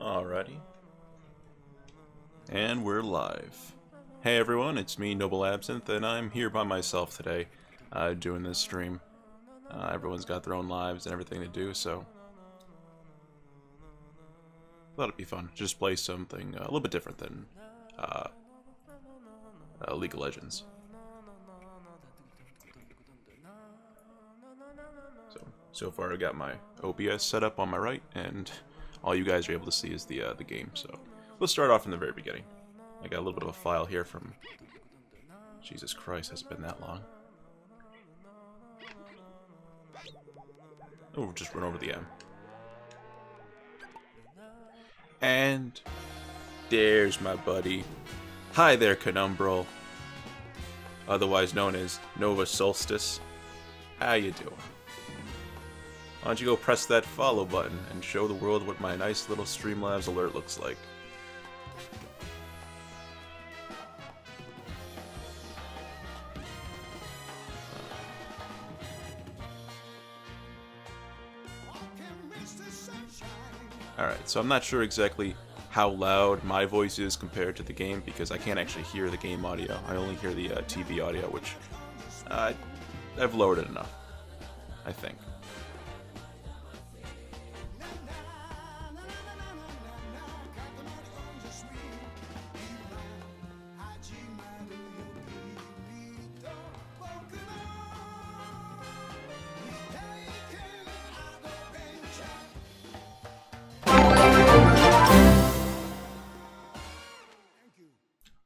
Alrighty. And we're live. Hey everyone, it's me, Noble Absinthe, and I'm here by myself today, doing this stream. Everyone's got their own lives and everything to do, so thought it'd be fun. Just play something a little bit different than League of Legends. So far I got my OBS set up on my right, and all you guys are able to see is the game. So we'll start off from the very beginning. I got a little bit of a file here from... Jesus Christ, has it been that long? Oh, we'll just run over the M. And there's my buddy. Hi there, Canumbral. Otherwise known as Nova Solstice. How you doing? Why don't you go press that follow button and show the world what my nice little Streamlabs alert looks like. Alright, so I'm not sure exactly how loud my voice is compared to the game because I can't actually hear the game audio. I only hear the TV audio, which I've lowered it enough, I think.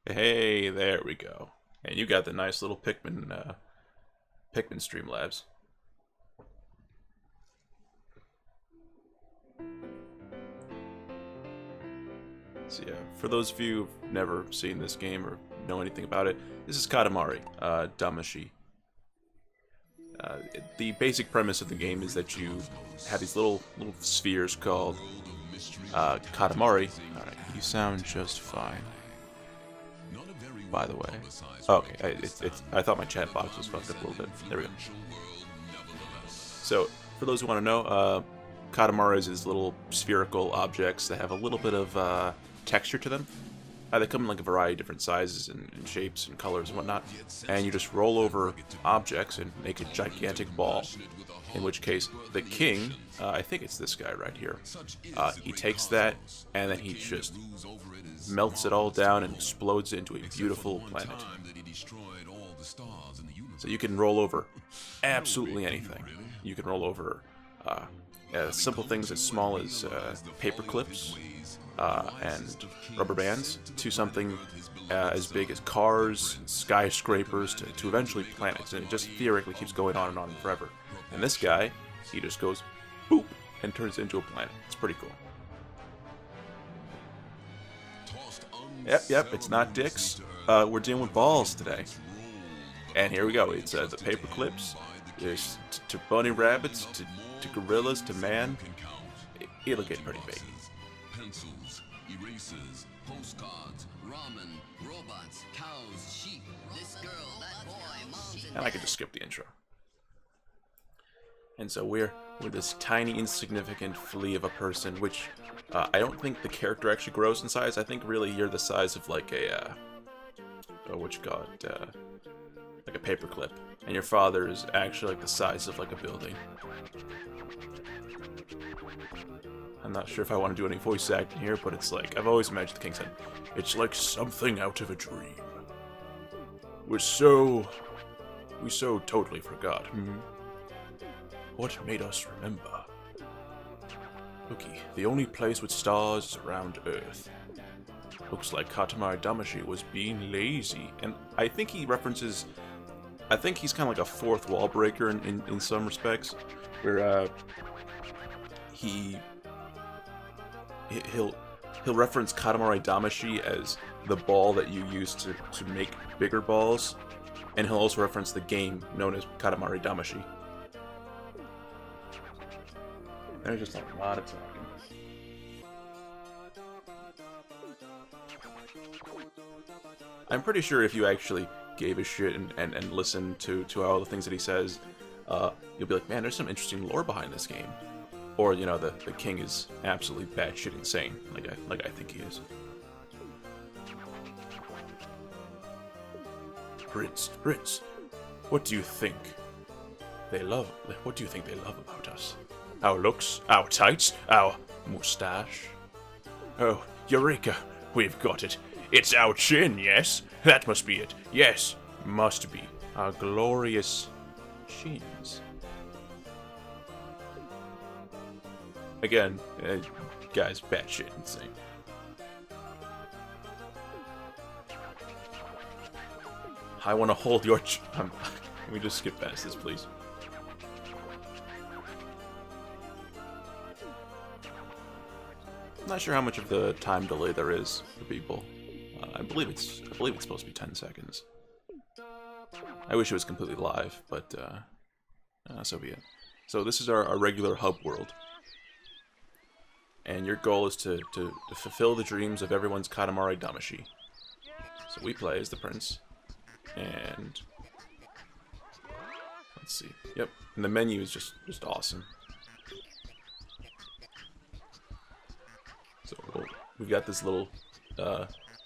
Hey, there we go. And you got the nice little Pikmin Streamlabs. So yeah, for those of you who've never seen this game or know anything about it, this is Katamari Damacy. The basic premise of the game is that you have these little spheres called Katamari. Alright, you sound just fine. By the way. Okay, I thought my chat box was fucked up a little bit. There we go. So, for those who want to know, Katamaris is little spherical objects that have a little bit of texture to them. They come in like a variety of different sizes and shapes and colors and whatnot. And you just roll over objects and make a gigantic ball. In which case, the king, I think it's this guy right here, he takes that and then he just melts it all down and explodes it into a beautiful planet. So you can roll over absolutely anything. You can roll over simple things as small as paper clips and rubber bands to something as big as cars, skyscrapers, to eventually planets. And it just theoretically keeps going on and on forever. And this guy, he just goes boop and turns into a planet. It's pretty cool. Yep, it's not dicks. We're dealing with balls today. And here we go. It's the paper clips. There's to bunny rabbits, to gorillas, to man. It'll get pretty big. Pencils, erasers, postcards, ramen, robots, cows, sheep, this girl, that boy, moms And I could just skip the intro. And so we're this tiny, insignificant flea of a person, which I don't think the character actually grows in size. I think really you're the size of like a, what you call it, like a paperclip. And your father is actually like the size of like a building. I'm not sure if I want to do any voice acting here, but it's like, I've always imagined the king said, it's like something out of a dream. We so totally forgot. What made us remember? Looky, the only place with stars is around Earth. Looks like Katamari Damacy was being lazy. And I think he references... I think he's kind of like a fourth wall breaker in some respects. Where, he'll reference Katamari Damacy as the ball that you use to make bigger balls. And he'll also reference the game known as Katamari Damacy. There's just a lot of talking. I'm pretty sure if you actually gave a shit and listened to all the things that he says, you'll be like, man, there's some interesting lore behind this game. Or, you know, the king is absolutely batshit insane, like I think he is. Prince, what do you think they love? What do you think they love about us? Our looks, our tights, our mustache. Oh, Eureka! We've got it. It's our chin, yes? That must be it. Yes, must be. Our glorious chins. Again, guys, batshit insane. I want to hold your can we just skip past this, please? I'm not sure how much of the time delay there is for people. I believe it's supposed to be 10 seconds. I wish it was completely live, but so be it. So this is our regular hub world. And your goal is to fulfill the dreams of everyone's Katamari Damacy. So we play as the prince. And let's see. Yep. And the menu is just awesome. So we've got this little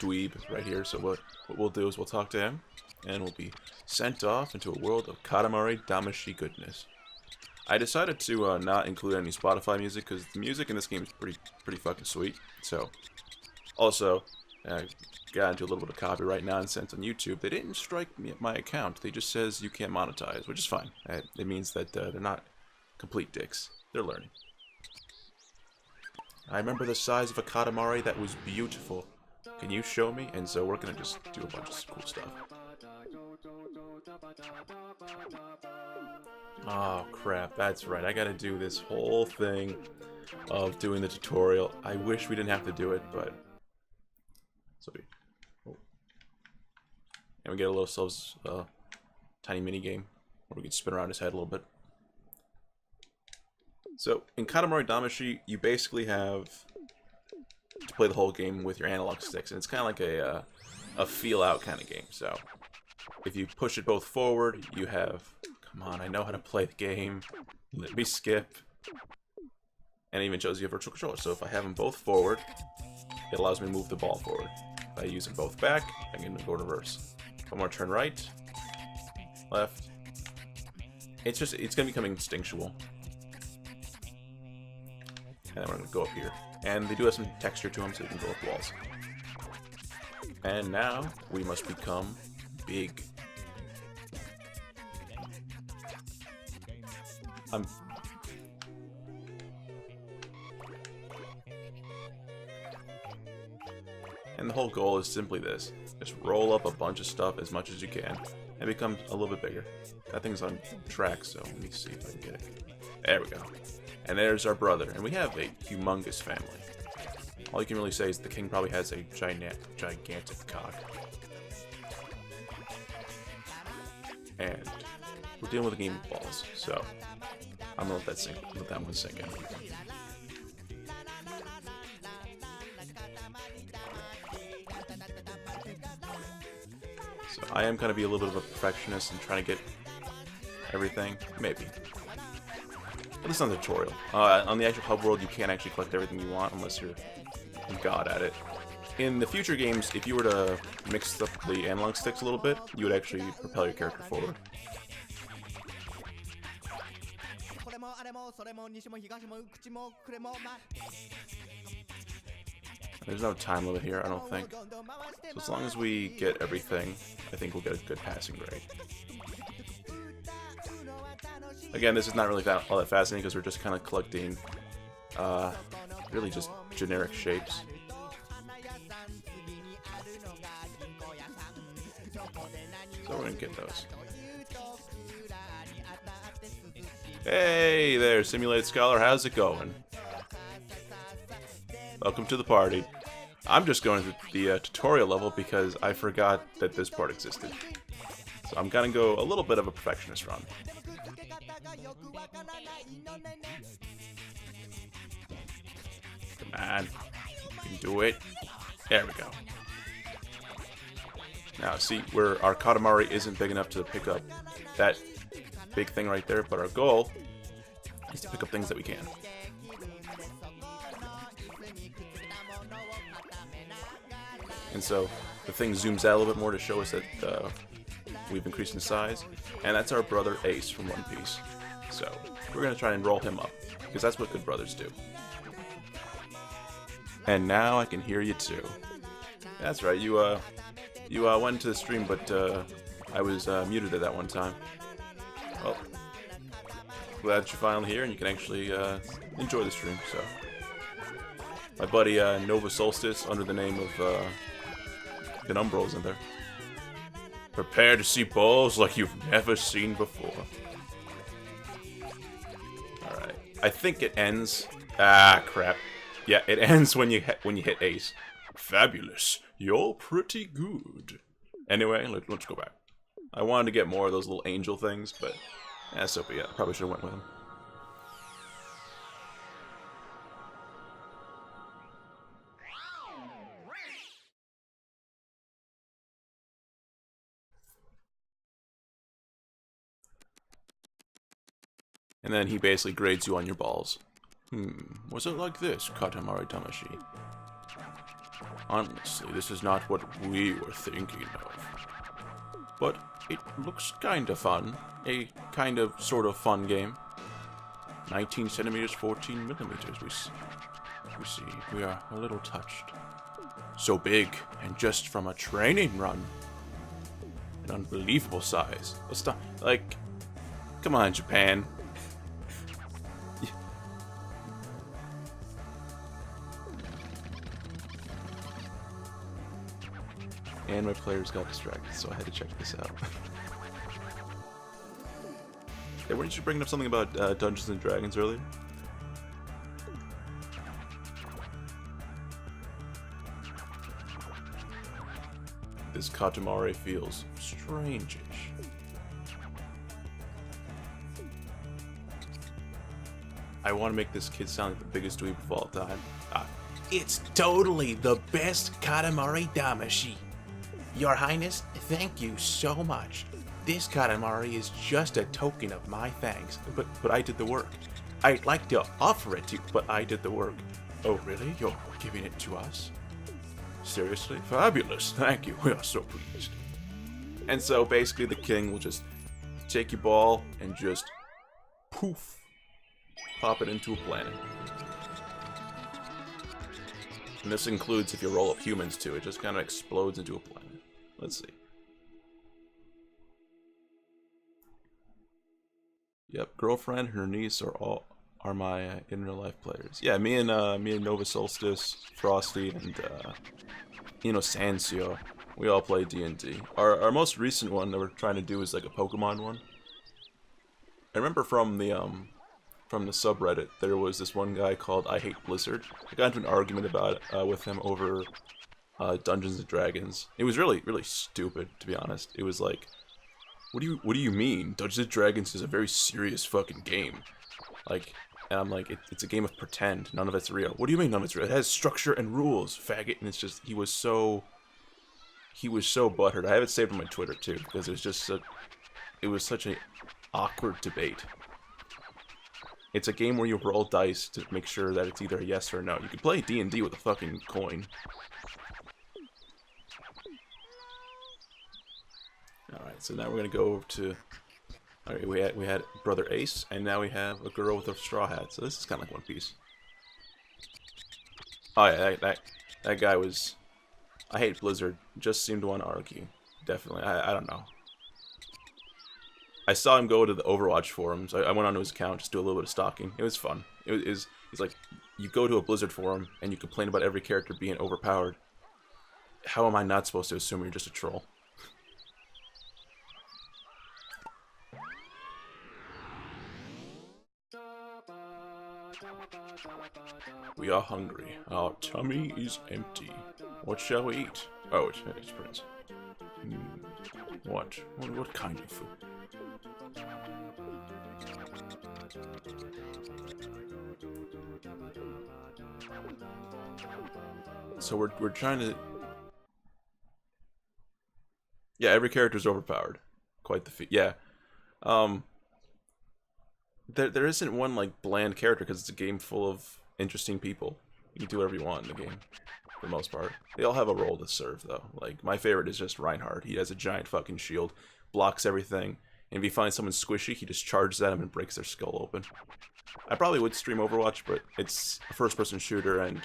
dweeb right here. So what we'll do is we'll talk to him, and we'll be sent off into a world of Katamari Damacy goodness. I decided to not include any Spotify music because the music in this game is pretty fucking sweet. So, also, got into a little bit of copyright nonsense on YouTube. They didn't strike me at my account. They just says you can't monetize, which is fine. It means that they're not complete dicks. They're learning. I remember the size of a Katamari that was beautiful. Can you show me? And so we're gonna just do a bunch of cool stuff. Oh crap, that's right. I gotta do this whole thing of doing the tutorial. I wish we didn't have to do it, but so and we get a little selves tiny mini game where we can spin around his head a little bit. So in Katamari Damacy, you basically have to play the whole game with your analog sticks, and it's kind of like a feel out kind of game. So if you push it both forward, you have, come on, I know how to play the game. Let me skip. And it even shows you a virtual controller. So if I have them both forward, it allows me to move the ball forward. If I use them both back, I can go reverse. If I want to turn right, left, it's gonna become instinctual. And then we're gonna go up here. And they do have some texture to them, so you can go up walls. And now we must become big. And the whole goal is simply this. Just roll up a bunch of stuff as much as you can and become a little bit bigger. That thing's on track, so let me see if I can get it. There we go. And there's our brother. And we have a humongous family. All you can really say is the king probably has a gigantic cock. And we're dealing with a game of balls, so I'm gonna let that one sink in. So I am gonna be a little bit of a perfectionist and trying to get everything, maybe. At least on the tutorial. On the actual hub world, you can't actually collect everything you want unless you're god at it. In the future games, if you were to mix up the analog sticks a little bit, you would actually propel your character forward. There's no time limit here, I don't think. So as long as we get everything, I think we'll get a good passing grade. Again, this is not really all that fascinating because we're just kind of collecting, really just generic shapes. So we're gonna get those. Hey there, Simulated Scholar, how's it going? Welcome to the party. I'm just going to the tutorial level because I forgot that this part existed. So I'm gonna go a little bit of a perfectionist run. Come on, you can do it. There we go. Now, see, where our Katamari isn't big enough to pick up that big thing right there, but our goal is to pick up things that we can. And so the thing zooms out a little bit more to show us that we've increased in size. And that's our brother Ace from One Piece. So we're going to try and roll him up, because that's what good brothers do. And now I can hear you too. That's right, you went to the stream, but I was muted at that one time. Well, glad you're finally here and you can actually enjoy the stream. So, my buddy Nova Solstice, under the name of Penumbral's in there. Prepare to see balls like you've never seen before. All right, I think it ends. Ah, crap. Yeah, it ends when you hit Ace. Fabulous. You're pretty good. Anyway, let's go back. I wanted to get more of those little angel things, but so yeah, probably should have went with them. And then he basically grades you on your balls. Was it like this, Katamari Damacy? Honestly, this is not what we were thinking of. But it looks kinda fun. A kind of, sort of fun game. 19 centimeters, 14 millimeters, we see. We are a little touched. So big, and just from a training run. An unbelievable size. Let's not, like, come on, Japan. And my players got distracted, so I had to check this out. Hey, weren't you bringing up something about Dungeons and Dragons earlier? This Katamari feels strange-ish. I want to make this kid sound like the biggest dweeb of all time. It's totally the best Katamari Damacy. Your Highness, thank you so much. This Katamari is just a token of my thanks, but I did the work. I'd like to offer it to you, but I did the work. Oh really? You're giving it to us? Seriously? Fabulous, thank you, we are so pleased. And so basically the king will just take your ball and just poof, pop it into a planet. And this includes if you roll up humans too, it just kind of explodes into a planet. Let's see. Yep, girlfriend, her niece are my in real life players. Yeah, me and Nova Solstice, Frosty, and Sancio, we all play D&D. Our most recent one that we're trying to do is like a Pokemon one. I remember from the subreddit there was this one guy called I Hate Blizzard. I got into an argument about it with him over Dungeons and Dragons. It was really stupid, to be honest. It was like, what do you mean? Dungeons and Dragons is a very serious fucking game. Like, and I'm like, it's a game of pretend. None of it's real. What do you mean none of it's real? It has structure and rules, faggot. And it's just, he was so butthurt. I have it saved on my Twitter too, because it was just it was such a awkward debate. It's a game where you roll dice to make sure that it's either a yes or a no. You could play D&D with a fucking coin. Alright, so now we're gonna go over to... Alright, we had Brother Ace, and now we have a girl with a straw hat, so this is kinda like One Piece. Oh yeah, that guy was... I hate Blizzard, just seemed to want to argue. Definitely, I don't know. I saw him go to the Overwatch forums. I went onto his account, just do a little bit of stalking. It was fun. It's like, you go to a Blizzard forum, and you complain about every character being overpowered. How am I not supposed to assume you're just a troll? We are hungry. Our tummy is empty. What shall we eat? Oh, it's Prince. What kind of food? So we're trying to... Yeah, every character's overpowered. Quite the feat. Yeah. There isn't one, like, bland character, because it's a game full of interesting people. You can do whatever you want in the game, for the most part. They all have a role to serve, though. Like, my favorite is just Reinhardt. He has a giant fucking shield, blocks everything, and if he finds someone squishy, he just charges at him and breaks their skull open. I probably would stream Overwatch, but it's a first-person shooter, and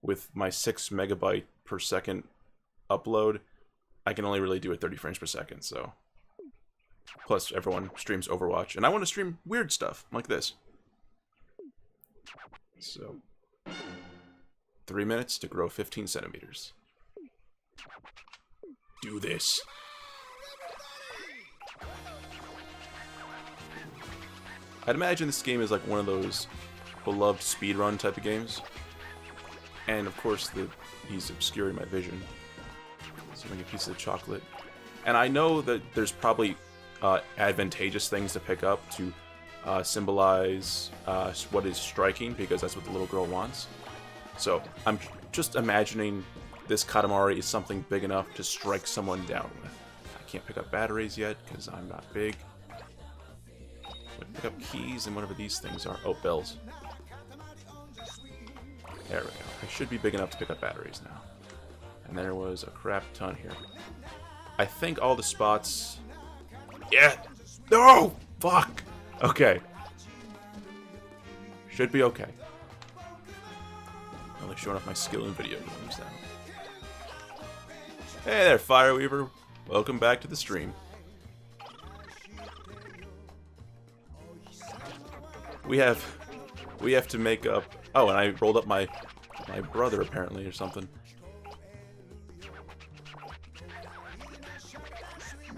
with my 6 megabyte per second upload, I can only really do it 30 frames per second, so... Plus, everyone streams Overwatch, and I want to stream weird stuff, like this. So... 3 minutes to grow 15 centimeters. Do this. I'd imagine this game is like one of those beloved speedrun type of games. And of course, he's obscuring my vision. So I'm gonna get a piece of the chocolate. And I know that there's probably advantageous things to pick up to symbolize what is striking, because that's what the little girl wants. So I'm just imagining this Katamari is something big enough to strike someone down with. I can't pick up batteries yet because I'm not big. Pick up keys and whatever these things are. Oh, bells. There we go. I should be big enough to pick up batteries now. And there was a crap ton here. I think all the spots... Yeah! No! Fuck! Okay. Should be okay. Only showing off my skill in video games now. Hey there, Fireweaver. Welcome back to the stream. We have to make up... Oh, and I rolled up my brother, apparently, or something.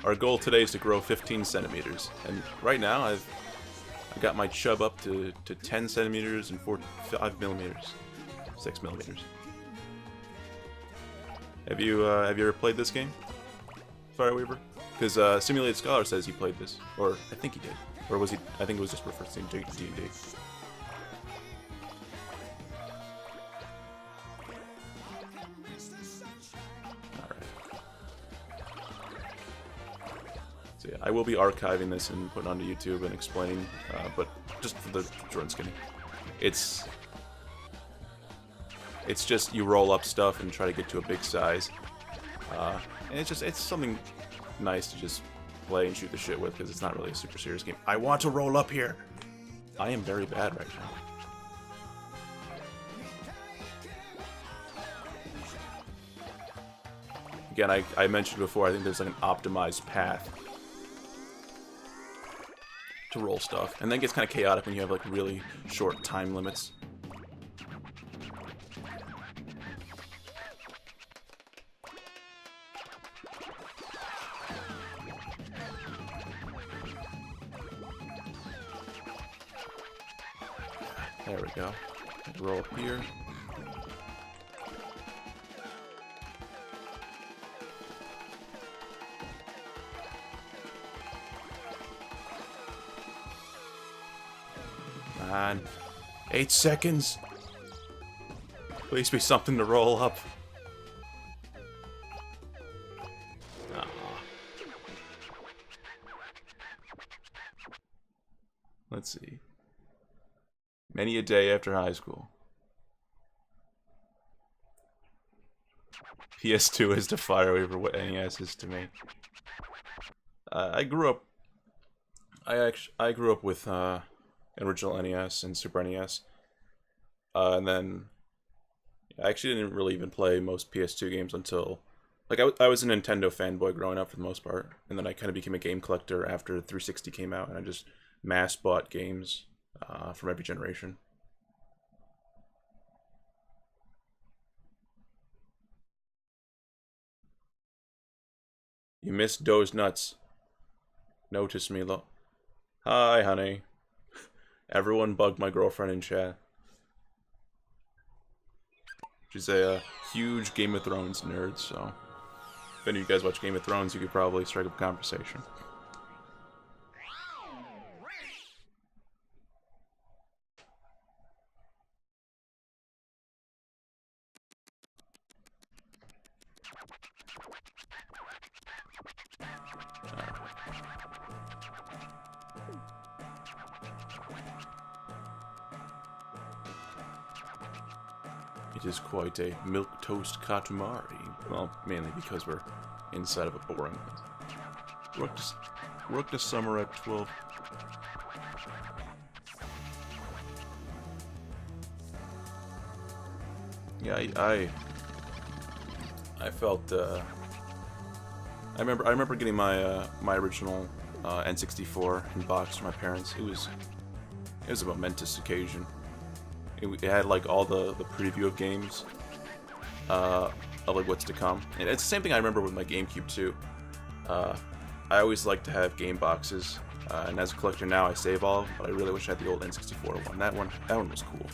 Our goal today is to grow 15 centimeters. And right now, I've got my chub up to 10 centimeters and 5 millimeters. 6 millimeters. Have you ever played this game, Fireweaver? Because Simulated Scholar says he played this. Or, I think he did. Or was he... I think it was just referencing D&D. Alright. So yeah, I will be archiving this and putting it onto YouTube and explaining, but just for the short and skinny. It's just you roll up stuff and try to get to a big size. And it's something nice to just play and shoot the shit with, because it's not really a super serious game. I want to roll up here! I am very bad right now. Again, I mentioned before, I think there's like an optimized path to roll stuff. And then it gets kind of chaotic when you have like really short time limits. There we go. Roll up here. Come on. 8 seconds. Please be something to roll up. Aw. Let's see. Many a day after high school. PS2 is to Fireweaver what NES is to me. I grew up with original NES and Super NES. And then I actually didn't really even play most PS2 games until... Like, I was a Nintendo fanboy growing up for the most part. And then I kind of became a game collector after 360 came out. And I just mass bought games from every generation. You missed Doe's nuts. Notice me, lo. Hi, honey. Everyone bugged my girlfriend in chat. She's a huge Game of Thrones nerd, so if any of you guys watch Game of Thrones, you could probably strike up a conversation. It is quite a milquetoast Katamari. Well, mainly because we're inside of a boring one. Worked a summer at 12. Yeah, I felt I remember getting my my original N64 in box from my parents. It was a momentous occasion. It had like all the preview of games, of like what's to come. And it's the same thing I remember with my GameCube too. I always like to have game boxes, and as a collector now I save all of them, but I really wish I had the old N64 one. That one was cool.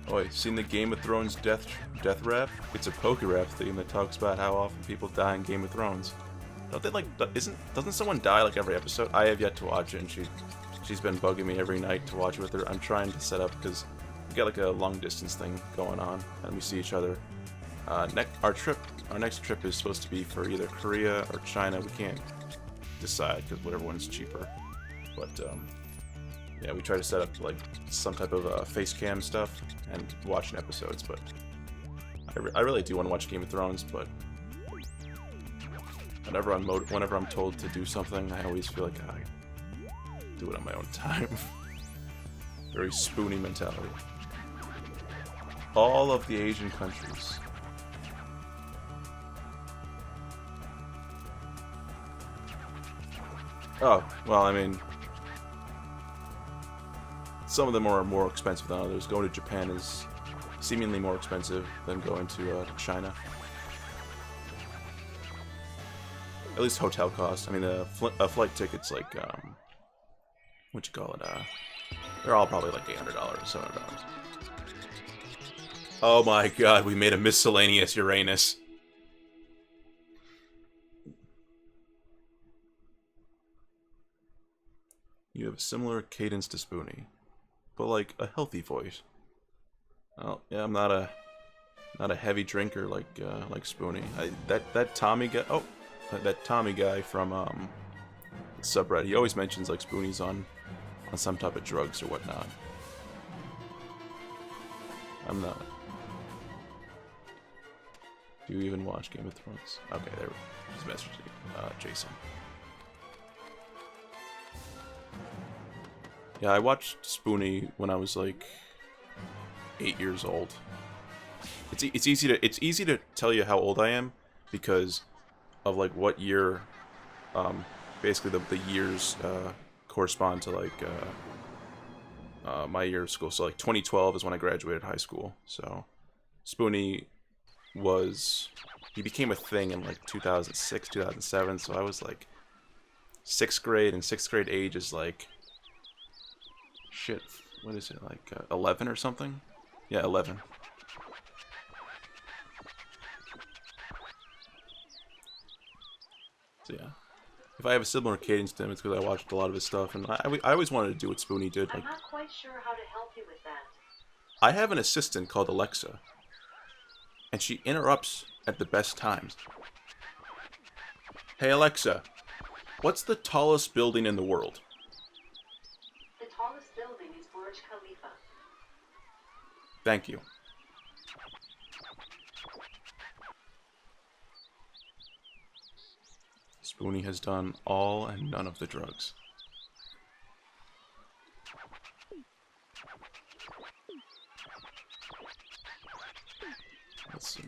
Oh, you seen the Game of Thrones death rap? It's a poker rap theme that talks about how often people die in Game of Thrones. Don't they like? Doesn't someone die like every episode? I have yet to watch it, and she's been bugging me every night to watch it with her. I'm trying to set up because we got like a long distance thing going on, and we see each other. Our next trip is supposed to be for either Korea or China. We can't decide because whatever one's cheaper. But yeah, we try to set up like some type of face cam stuff and watching episodes. But I really do want to watch Game of Thrones, but whenever I'm told to do something, I always feel like I do it on my own time. Very spoony mentality. All of the Asian countries. Oh, well, I mean, some of them are more expensive than others. Going to Japan is seemingly more expensive than going to China. At least hotel costs. I mean, a flight ticket's like, what you call it? They're all probably like $800, $700. Oh my god, we made a miscellaneous Uranus. You have a similar cadence to Spoonie, but like a healthy voice. Well, yeah, I'm not a heavy drinker like Spoonie. That Tommy guy. Oh, that Tommy guy from subreddit. He always mentions like Spoonie's on some type of drugs or whatnot. I'm not. Do you even watch Game of Thrones? Okay, there. He's messaging Jason. Yeah, I watched Spoonie when I was like 8 years old. It's easy to tell you how old I am because of like what year, basically the years correspond to like my year of school. So like 2012 is when I graduated high school. So Spoonie he became a thing in like 2006, 2007. So I was like 6th grade, and 6th grade age is like, shit, what is it, like 11 or something? Yeah, 11. So yeah, if I have a similar cadence to him, it's because I watched a lot of his stuff, and I always wanted to do what Spoonie did. Like, I'm not quite sure how to help you with that. I have an assistant called Alexa, and she interrupts at the best times. Hey Alexa, what's the tallest building in the world? The tallest building is Burj Khalifa. Thank you. Spoonie has done all and none of the drugs. Let's see.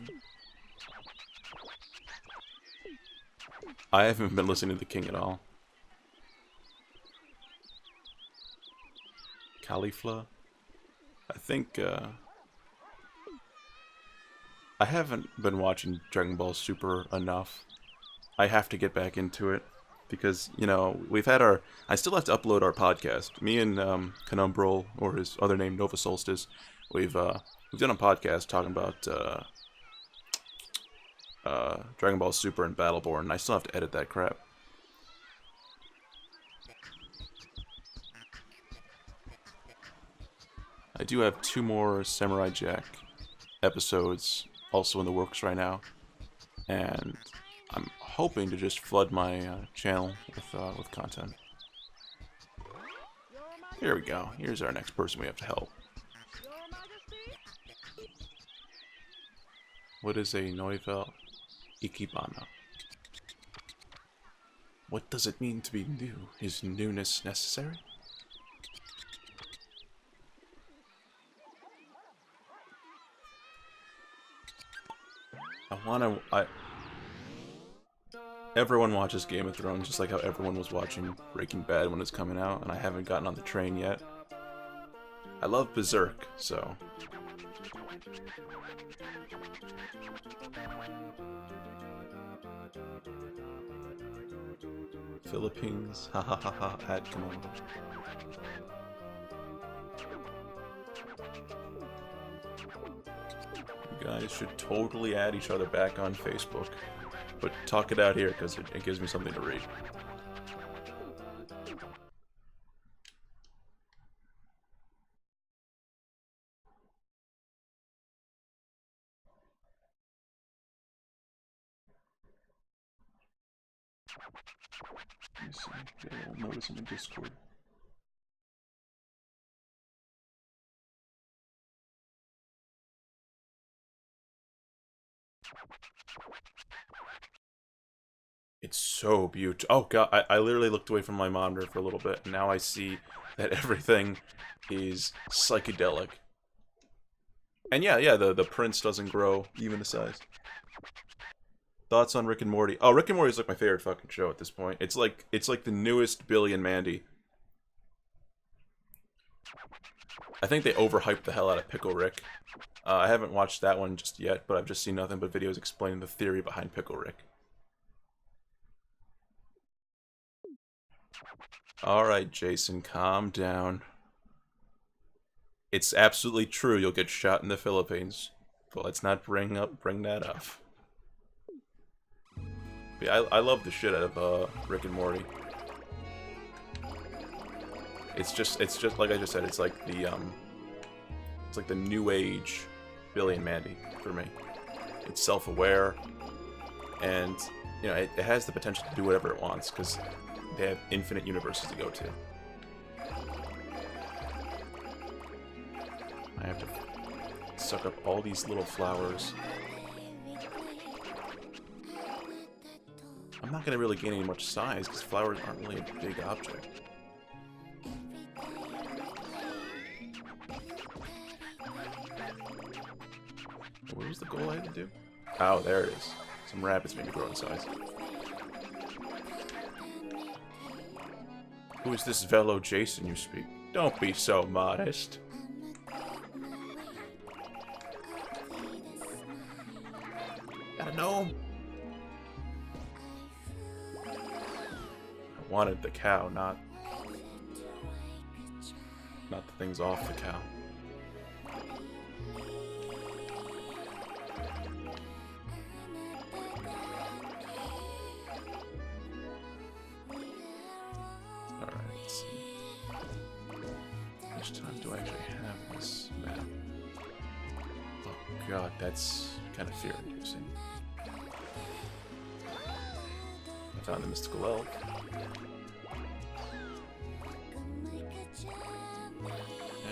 I haven't been listening to the King at all. Califla? I think, I haven't been watching Dragon Ball Super enough. I have to get back into it. Because, you know, we've had I still have to upload our podcast. Me and, Canumbral, or his other name, Nova Solstice, we've done a podcast talking about, Dragon Ball Super and Battleborn, and I still have to edit that crap. I do have 2 more Samurai Jack episodes also in the works right now, and I'm hoping to just flood my channel with content. Here we go. Here's our next person we have to help. What is a Nouvelle Ikebana? What does it mean to be new? Is newness necessary? Everyone watches Game of Thrones just like how everyone was watching Breaking Bad when it's coming out, and I haven't gotten on the train yet. I love Berserk, so... Philippines, ha ha ha ha, at Komodo. You guys should totally add each other back on Facebook. But talk it out here, because it gives me something to read. Let me see. Get a little notice in the Discord. It's so beautiful. Oh god, I literally looked away from my monitor for a little bit, and now I see that everything is psychedelic. And yeah, the prince doesn't grow even the size. Thoughts on Rick and Morty? Oh, Rick and Morty is like my favorite fucking show at this point. It's like the newest Billy and Mandy. I think they overhyped the hell out of Pickle Rick. I haven't watched that one just yet, but I've just seen nothing but videos explaining the theory behind Pickle Rick. Alright, Jason, calm down. It's absolutely true you'll get shot in the Philippines. But let's not bring that up. But yeah, I love the shit out of Rick and Morty. It's just like I just said, it's like the new age Billy and Mandy for me. It's self-aware, and you know it has the potential to do whatever it wants because they have infinite universes to go to. I have to suck up all these little flowers. I'm not gonna really gain any much size because flowers aren't really a big object. What was the goal I had to do? Oh, there it is. Some rabbits made me grow in size. Who is this Velo Jason you speak? Don't be so modest. Got a gnome. I wanted the cow, not the things off the cow. God, that's kind of fear-inducing. I found the mystical elf.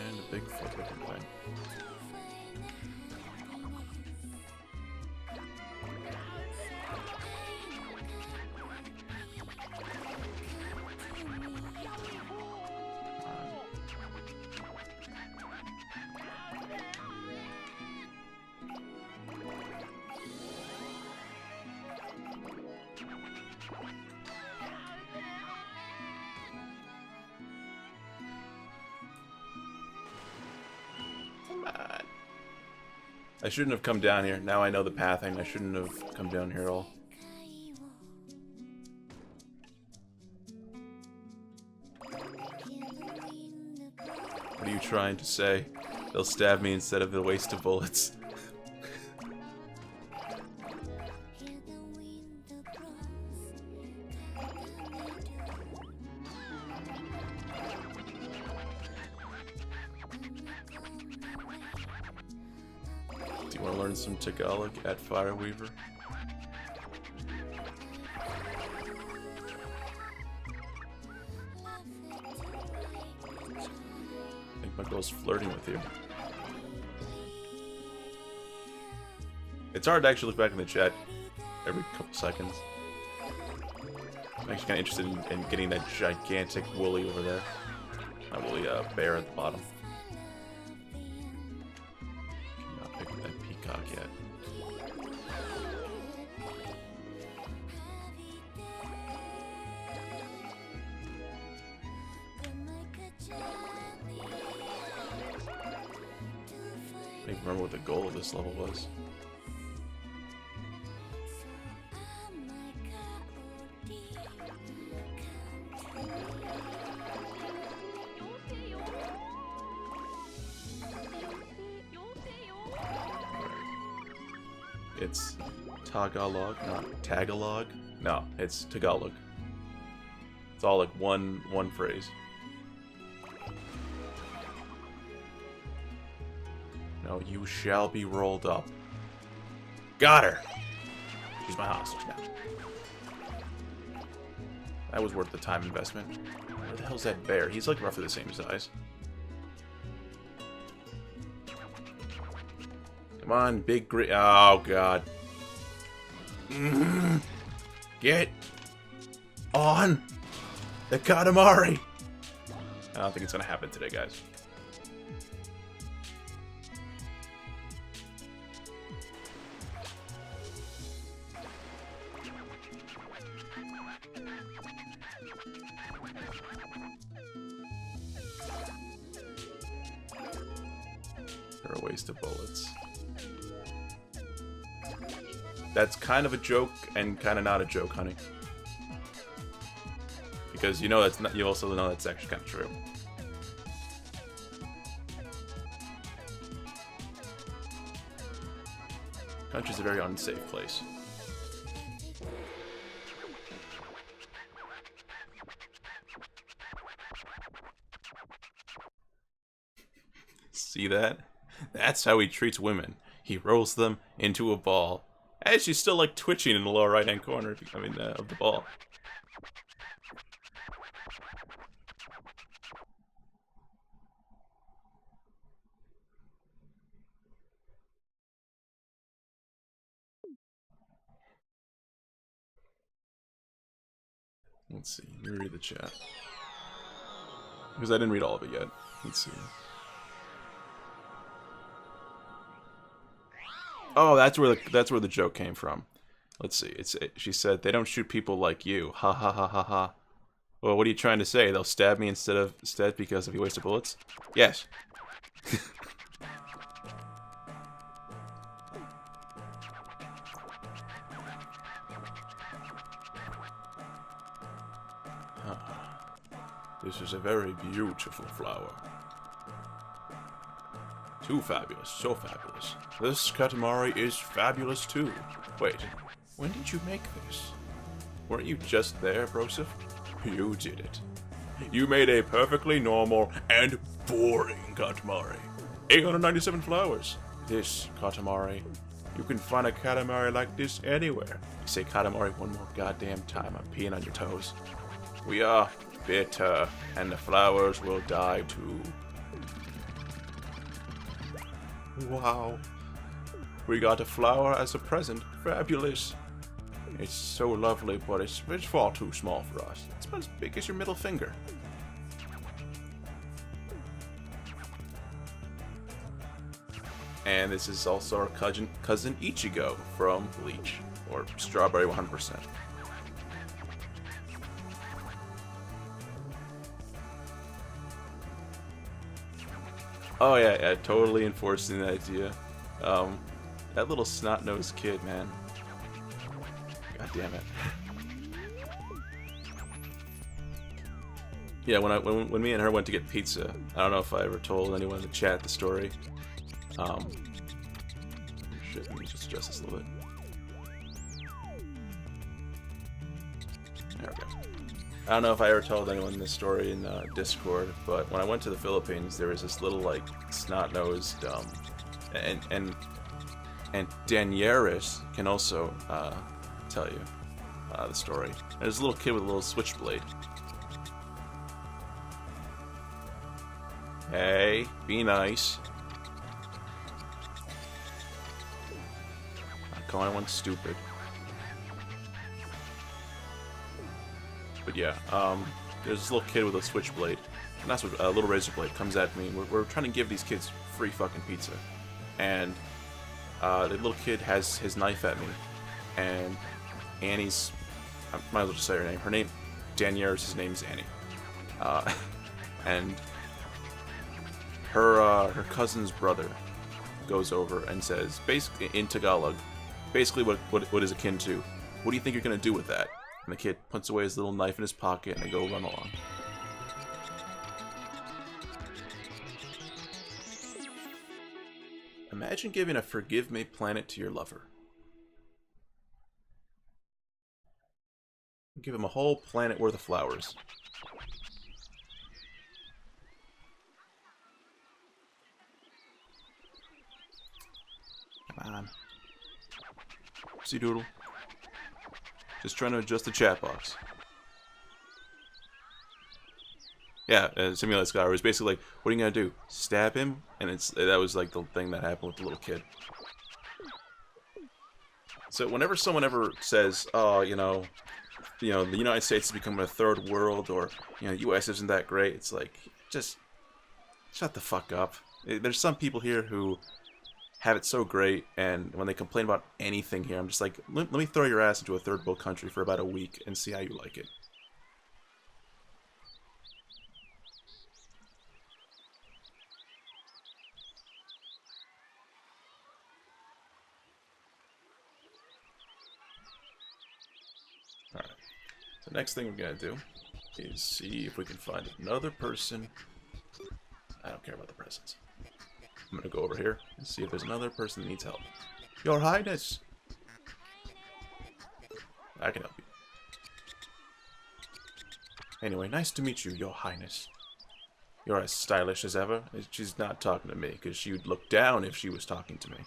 And a Bigfoot looking thing. I shouldn't have come down here. Now I know the pathing. I shouldn't have come down here at all. What are you trying to say? They'll stab me instead of the waste of bullets. Do you want to learn some Tagalog at Fireweaver? My girl's flirting with you. It's hard to actually look back in the chat every couple seconds. I'm actually kind of interested in getting that gigantic woolly over there. That woolly bear at the bottom. Not pick up that peacock yet. I don't even remember what the goal of this level was. It's Tagalog, not Tagalog. No, it's Tagalog. It's all like one phrase. No, you shall be rolled up. Got her! She's my hostage now. That was worth the time investment. Where the hell's that bear? He's like roughly the same size. Come on, big grit. Oh, God. Get on the Katamari! I don't think it's gonna happen today, guys. They're a waste of bullets. That's kind of a joke and kind of not a joke, honey. Because you know that's not. You also know that's actually kind of true. Country's a very unsafe place. See that? That's how he treats women. He rolls them into a ball. As she's still like twitching in the lower right-hand corner, of the ball. Let's see. Let me read the chat because I didn't read all of it yet. Let's see. Oh, that's where the joke came from. Let's see. She said they don't shoot people like you. Ha ha ha ha ha. Well, what are you trying to say? They'll stab me instead because of you wasted bullets? Yes. This is a very beautiful flower. Too fabulous, so fabulous. This Katamari is fabulous too. Wait, when did you make this? Weren't you just there, Broseph? You did it. You made a perfectly normal and boring Katamari. 897 flowers. This Katamari. You can find a Katamari like this anywhere. You say Katamari one more goddamn time, I'm peeing on your toes. We are bitter, and the flowers will die too. Wow. We got a flower as a present. Fabulous. It's so lovely, but it's far too small for us. It's about as big as your middle finger. And this is also our cousin Ichigo from Bleach, or Strawberry 100%. Oh yeah, totally enforcing the idea. That little snot-nosed kid, man. God damn it. Yeah, when me and her went to get pizza, I don't know if I ever told anyone in the chat the story. Shit, let me just adjust this a little bit. There we go. I don't know if I ever told anyone this story in Discord, but when I went to the Philippines, there was this little, like, snot-nosed, and Danieris can also tell you the story. There's a little kid with a little switchblade. Hey, be nice. Not calling anyone stupid. But yeah, there's this little kid with a switchblade. Not switch, a little razor blade comes at me. We're trying to give these kids free fucking pizza. And the little kid has his knife at me. And Annie's... I might as well just say her name. Her name... Daniers, his name is Annie. And her cousin's brother goes over and says, basically in Tagalog, basically what is akin to, what do you think you're gonna do with that? And the kid puts away his little knife in his pocket and they go run along. Imagine giving a Forgive Me planet to your lover. Give him a whole planet worth of flowers. Come on. See Doodle? Just trying to adjust the chat box. Yeah, Simulated Sky was basically like, what are you gonna do? Stab him? And that was like the thing that happened with the little kid. So whenever someone ever says, oh, you know, the United States is becoming a third world, or, you know, US isn't that great, it's like, just shut the fuck up. There's some people here who have it so great, and when they complain about anything here, I'm just like, let me throw your ass into a third world country for about a week and see how you like it. Alright, so next thing we're gonna do is see if we can find another person. I don't care about the presents. I'm gonna go over here and see if there's another person that needs help. Your Highness! I can help you. Anyway, nice to meet you, Your Highness. You're as stylish as ever. She's not talking to me, because she'd look down if she was talking to me.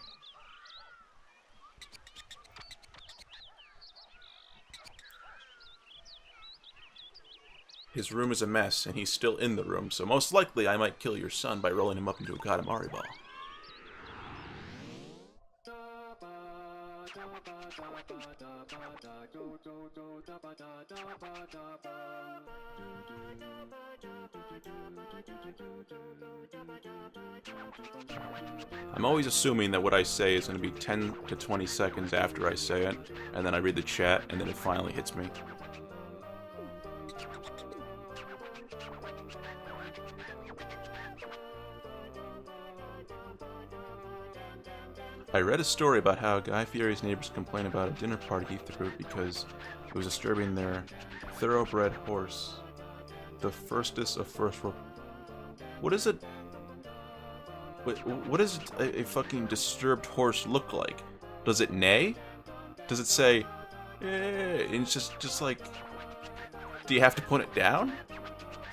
His room is a mess, and he's still in the room, so most likely I might kill your son by rolling him up into a Katamari ball. I'm always assuming that what I say is going to be 10 to 20 seconds after I say it, and then I read the chat, and then it finally hits me. I read a story about how Guy Fieri's neighbors complained about a dinner party he threw because it was disturbing their thoroughbred horse. The firstest of first world. What is it? What does a fucking disturbed horse look like? Does it neigh? Does it say, eh? And it's just like, do you have to put it down?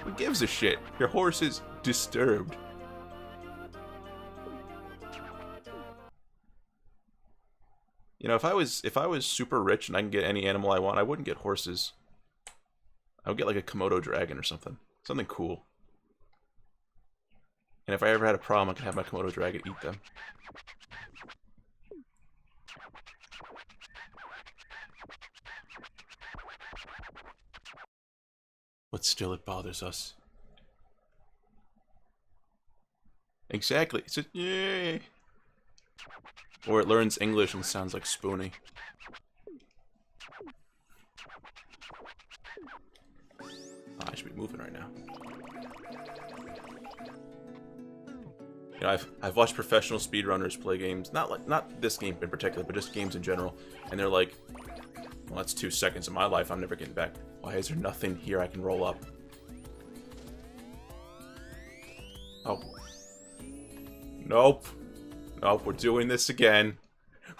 Who gives a shit? Your horse is disturbed. You know, if I was super rich and I can get any animal I want, I wouldn't get horses. I would get like a Komodo dragon or something. Something cool. And if I ever had a problem, I could have my Komodo dragon eat them. But still it bothers us. Exactly. It's a yay. Or it learns English and sounds like Spoonie. Oh, I should be moving right now. You know, I've watched professional speedrunners play games, not this game in particular, but just games in general, and they're like, well, that's 2 seconds of my life I'm never getting back. Why is there nothing here I can roll up? Oh. Nope. Nope, we're doing this again.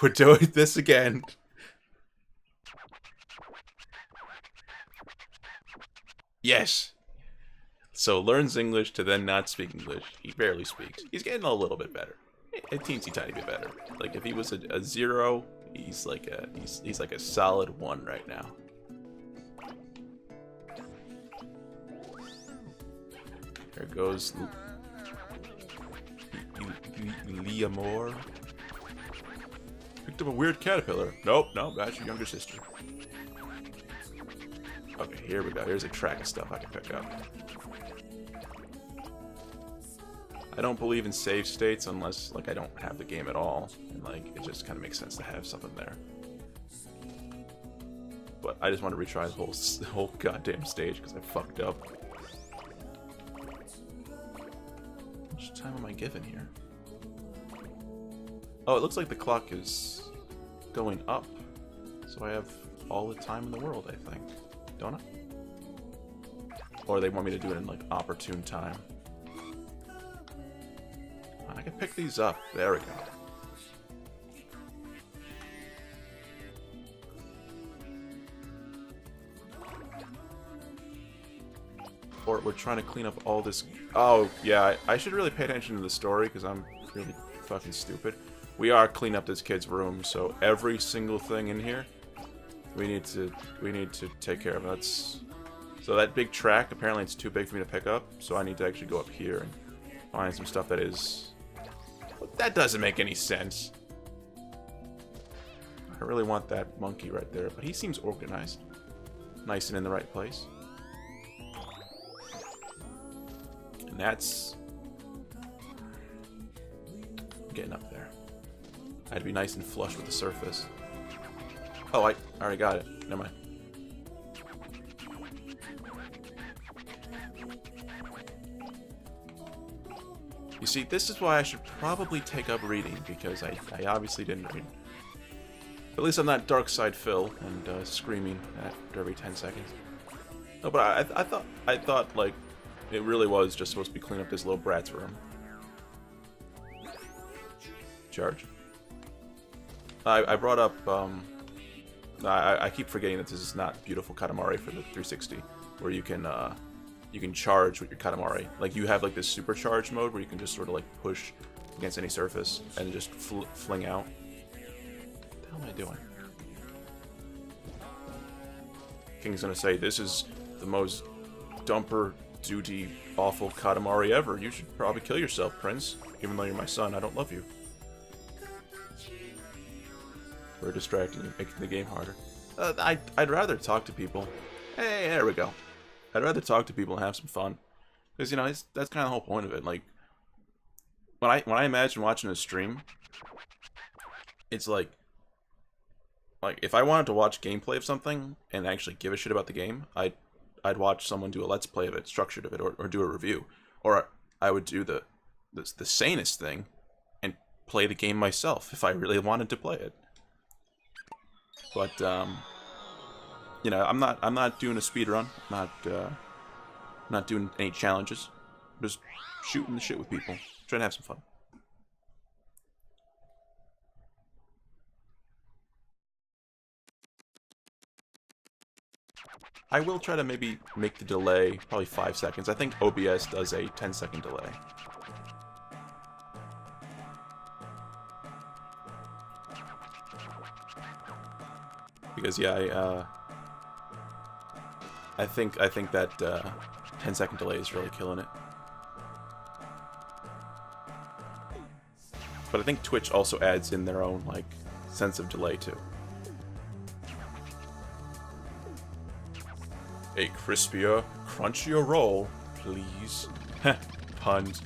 We're doing this again. Yes. So learns English to then not speak English. He barely speaks. He's getting a little bit better. A teensy tiny bit better. Like if he was a 0, he's like a solid 1 right now. There goes Leamore. Picked up a weird caterpillar. Nope, that's your younger sister. Okay, here we go. Here's a track of stuff I can pick up. I don't believe in save states unless, like, I don't have the game at all. And, like, it just kind of makes sense to have something there. But I just want to retry the whole goddamn stage because I fucked up. How much time am I given here? Oh, it looks like the clock is going up. So I have all the time in the world, I think. Don't I? Or they want me to do it in, like, opportune time. I can pick these up. There we go. Or we're trying to clean up all this... Oh, yeah, I should really pay attention to the story, because I'm really fucking stupid. We are cleaning up this kid's room, so every single thing in here, we need to take care of. That's... So that big track, apparently it's too big for me to pick up, so I need to actually go up here and find some stuff that is... That doesn't make any sense. I really want that monkey right there, but he seems organized. Nice and in the right place. And that's... getting up there. I had to be nice and flush with the surface. Oh, I already got it. Never mind. You see, this is why I should probably take up reading, because I obviously didn't read. At least I'm not Dark Side Phil and screaming after every 10 seconds. No, but I thought like it really was just supposed to be cleaning up this little brat's room. Charge. I brought up. I keep forgetting that this is not beautiful Katamari for the 360, where you can charge with your Katamari. Like, you have like this supercharged mode where you can just sort of like push against any surface and just fling out. What the hell am I doing? King's gonna say, this is the most dumper duty awful Katamari ever. You should probably kill yourself, Prince. Even though you're my son, I don't love you. We're distracting you, making the game harder. I'd rather talk to people. Hey, there we go. I'd rather talk to people and have some fun, because you know that's kind of the whole point of it. Like when I imagine watching a stream, it's like if I wanted to watch gameplay of something and actually give a shit about the game, I'd watch someone do a let's play of it, structured of it, or do a review, or I would do the sanest thing and play the game myself if I really wanted to play it. But you know, I'm not doing a speed run. Not doing any challenges. I'm just shooting the shit with people, trying to have some fun. I will try to maybe make the delay probably 5 seconds. I think OBS does a 10-second delay. Because yeah, I think that 10-second delay is really killing it. But I think Twitch also adds in their own like sense of delay too. A crispier, crunchier roll, please. Puns.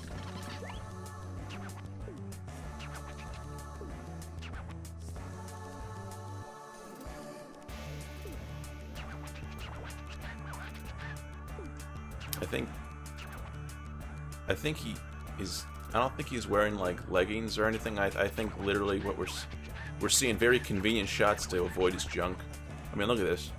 I think he is. I don't think he's wearing like leggings or anything. I think literally what we're seeing very convenient shots to avoid his junk. I mean, look at this.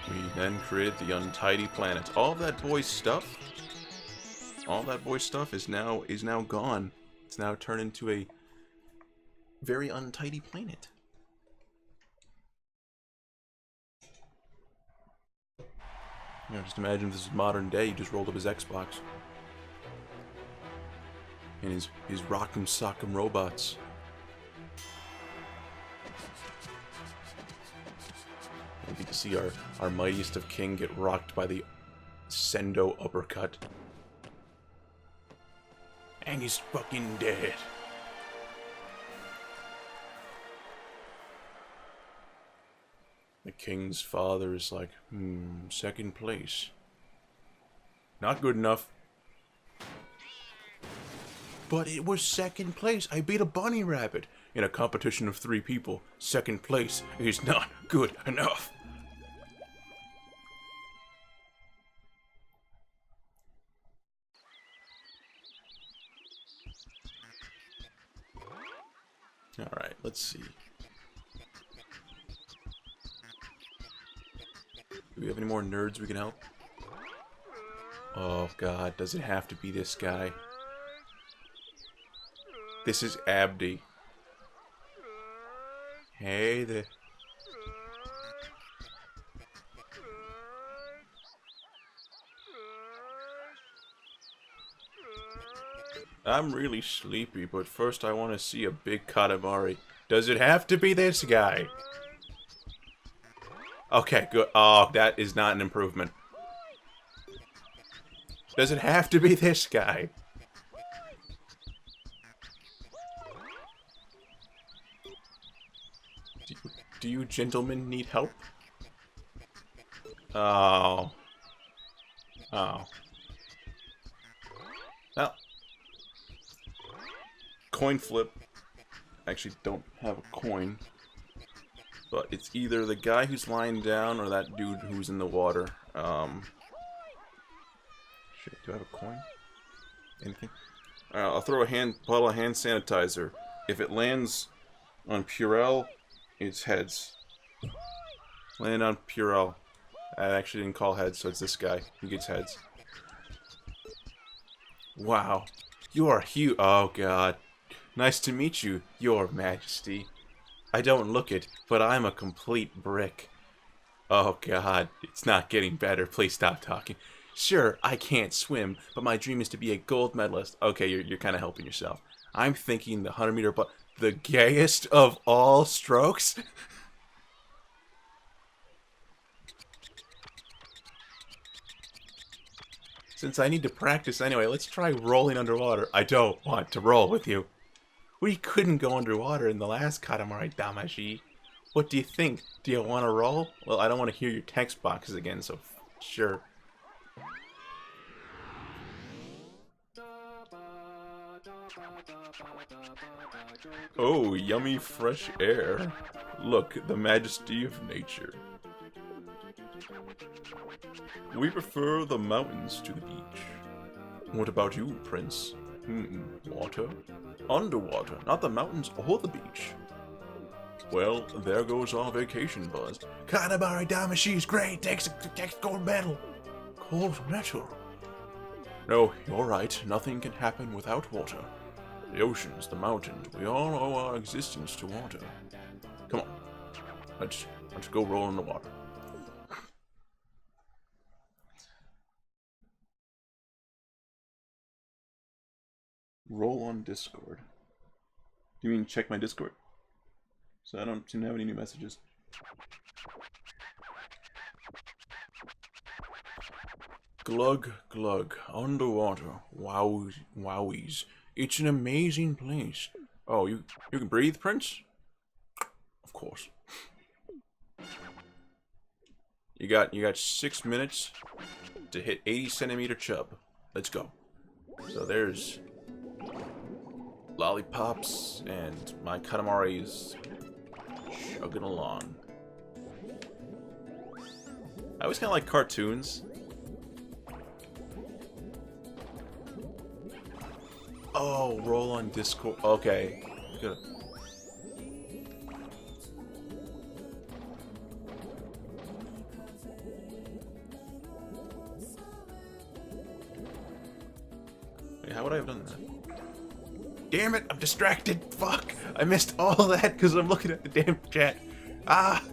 We then created the untidy planet. All that boy's stuff is now gone. It's now turned into a very untidy planet. You know, just imagine this is modern day. He just rolled up his Xbox. And his rock'em sock'em robots. We get to see our mightiest of king get rocked by the Sendo uppercut. And he's fucking dead. The king's father is like, second place. Not good enough. But it was second place. I beat a bunny rabbit in a competition of 3 people. Second place is not good enough. Alright, let's see. Do we have any more nerds we can help? Oh god, does it have to be this guy? This is Abdi. Hey there. I'm really sleepy, but first I want to see a big Katamari. Does it have to be this guy? Okay, good. Oh, that is not an improvement. Does it have to be this guy? Do you gentlemen need help? Oh. Oh. Well. Coin flip. I actually don't have a coin. But it's either the guy who's lying down or that dude who's in the water. Shit, do I have a coin? Anything? I'll throw a bottle of hand sanitizer. If it lands on Purell, it's heads. Land on Purell. I actually didn't call heads, so it's this guy. He gets heads. Wow. You are huge. Oh, God. Nice to meet you, Your Majesty. I don't look it, but I'm a complete brick. Oh, God. It's not getting better. Please stop talking. Sure, I can't swim, but my dream is to be a gold medalist. Okay, you're kind of helping yourself. I'm thinking the 100-meter, but the gayest of all strokes? Since I need to practice anyway, let's try rolling underwater. I don't want to roll with you. We couldn't go underwater in the last Katamari Damacy. What do you think? Do you want to roll? Well, I don't want to hear your text boxes again, so sure. Oh, yummy fresh air. Look, the majesty of nature. We prefer the mountains to the beach. What about you, Prince? Water? Underwater, not the mountains or the beach. Well, there goes our vacation buzz. Katamari Damacy is great, takes gold medal. Gold medal? No, you're right, nothing can happen without water. The oceans, the mountains, we all owe our existence to water. Come on, let's go roll in the water. Roll on Discord. Do you mean check my Discord? So I don't seem to have any new messages. Glug, glug, underwater. Wow, wowies. It's an amazing place. Oh, you can breathe, Prince? Of course. You got 6 minutes to hit 80 centimeter chub. Let's go. So there's lollipops, and my Katamari is chugging along. I always kind of like cartoons. Oh, roll on Discord. Okay. Good. Wait, how would I have done that? Damn it, I'm distracted. Fuck. I missed all that because I'm looking at the damn chat. Ah.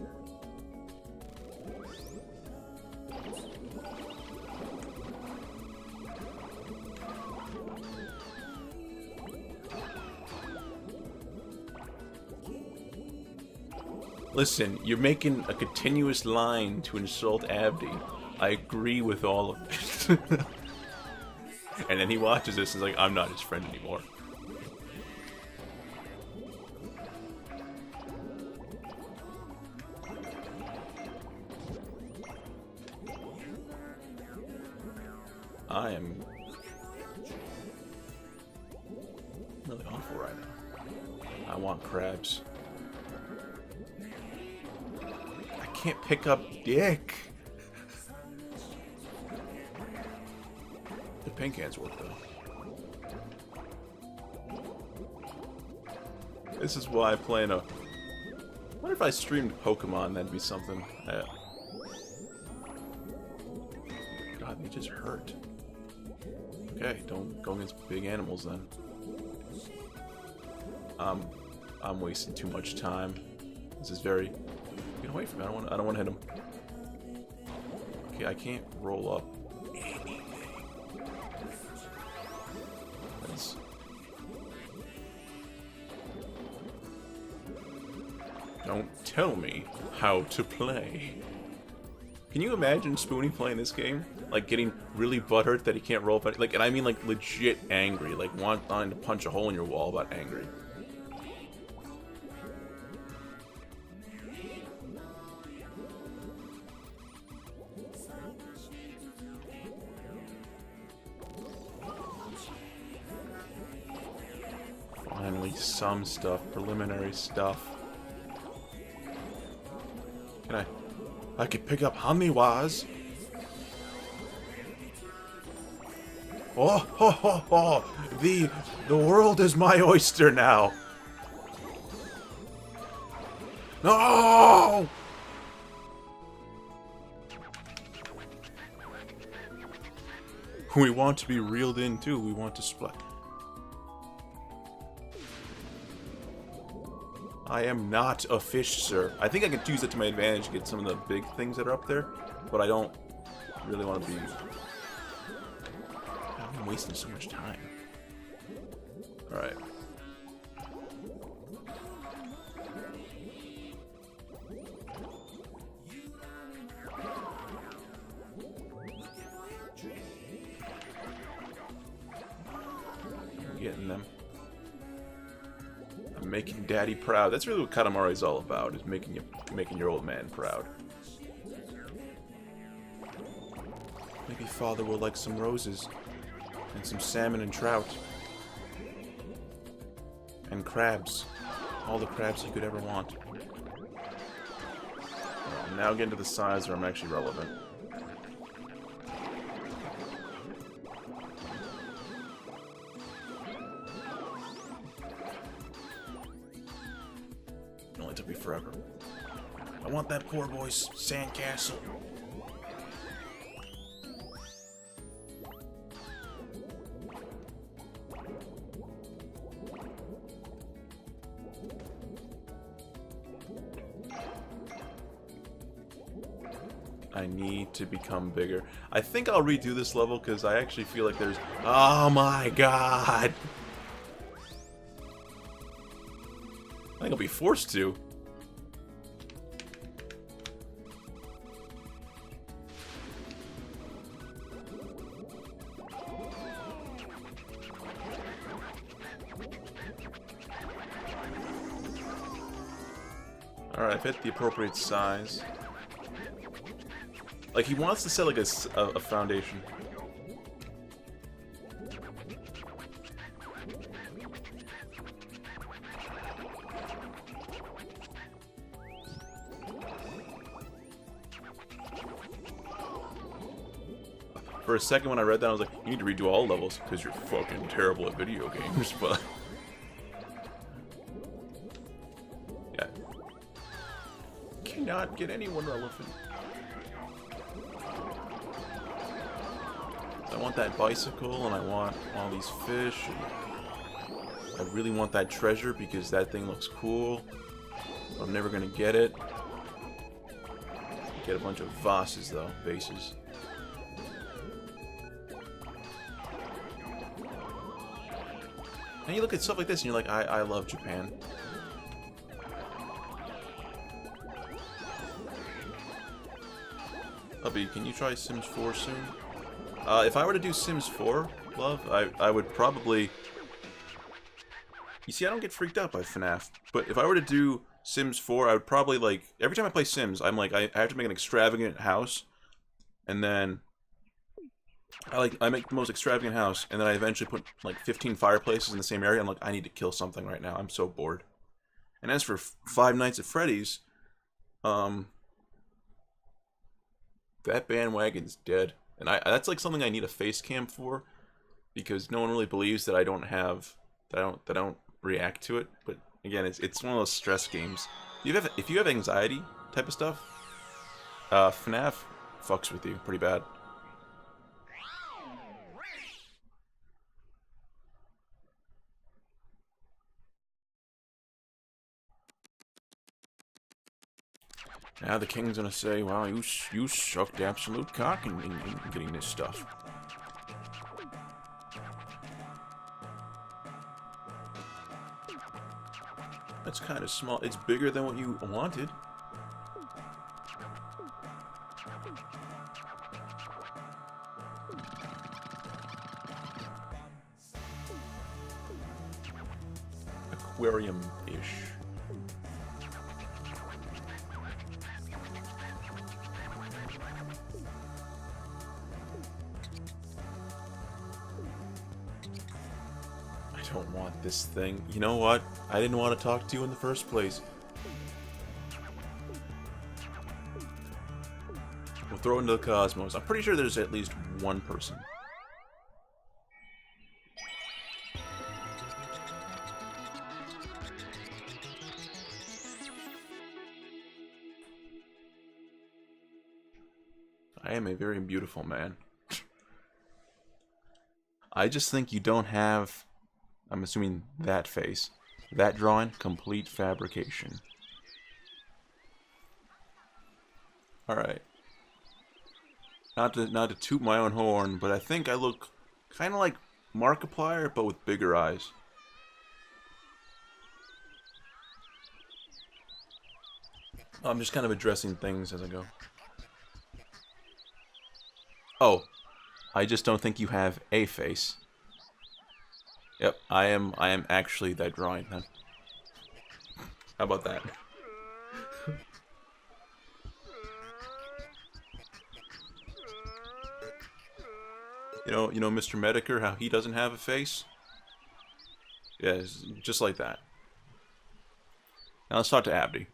Listen, you're making a continuous line to insult Abdi. I agree with all of it. And then he watches this and is like, I'm not his friend anymore. I am really awful right now. I want crabs. I can't pick up dick. The pink hands work though. This is why playing a... I wonder if I streamed Pokemon, that'd be something. God, they just hurt. Okay, don't go against big animals then. I'm wasting too much time. This is very... Get away from me, I don't want to hit him. Okay, I can't roll up anything. That's... Don't tell me how to play. Can you imagine Spoonie playing this game? Like, getting really butthurt that he can't roll up, like, and I mean, like, legit angry. Like, wanting to punch a hole in your wall but angry. Finally, some stuff. Preliminary stuff. Can I could pick up Hamiwas. Oh, ho, ho, ho. The world is my oyster now. No! We want to be reeled in too. We want to split. I am not a fish, sir. I think I could use it to my advantage to get some of the big things that are up there, but I don't really want to be... I'm wasting so much time. Alright. I'm getting them. I'm making Daddy proud. That's really what Katamari is all about, is making your old man proud. Maybe Father will like some roses. And some salmon and trout. And crabs. All the crabs you could ever want. I'm now getting to the size where I'm actually relevant. It only took me forever. I want that poor boy's sandcastle. I need to become bigger. I think I'll redo this level because I actually feel like there's... Oh my god! I think I'll be forced to. Alright, I've hit the appropriate size. Like, he wants to set, like, a foundation. For a second when I read that, I was like, you need to redo all levels, because you're fucking terrible at video games, but... yeah. Cannot get anyone relevant. I want that bicycle, and I want all these fish. I really want that treasure because that thing looks cool. I'm never gonna get it. Get a bunch of vases though, vases. And you look at stuff like this and you're like, I love Japan. Hubby, can you try Sims 4 soon? If I were to do Sims 4, love, I would probably... You see, I don't get freaked out by FNAF, but if I were to do Sims 4, I would probably, like... Every time I play Sims, I'm like, I have to make an extravagant house, and then... I make the most extravagant house, and then I eventually put, like, 15 fireplaces in the same area. I'm like, I need to kill something right now. I'm so bored. And as for Five Nights at Freddy's, that bandwagon's dead. And that's like something I need a face cam for, because no one really believes that I don't have, that I don't react to it. But again, it's one of those stress games. If you have anxiety type of stuff, FNAF fucks with you pretty bad. Now the king's gonna say, "Wow, you sucked absolute cock in getting this stuff." That's kind of small. It's bigger than what you wanted. Aquarium-ish. I don't want this thing. You know what? I didn't want to talk to you in the first place. We'll throw it into the cosmos. I'm pretty sure there's at least one person. I am a very beautiful man. I just think you don't have... I'm assuming that face. That drawing, complete fabrication. Alright. Not to toot my own horn, but I think I look kind of like Markiplier, but with bigger eyes. I'm just kind of addressing things as I go. Oh, I just don't think you have a face. Yep, I am actually that drawing then. How about that? You know Mr. Medicare, how he doesn't have a face? Yeah, it's just like that. Now let's talk to Abdi.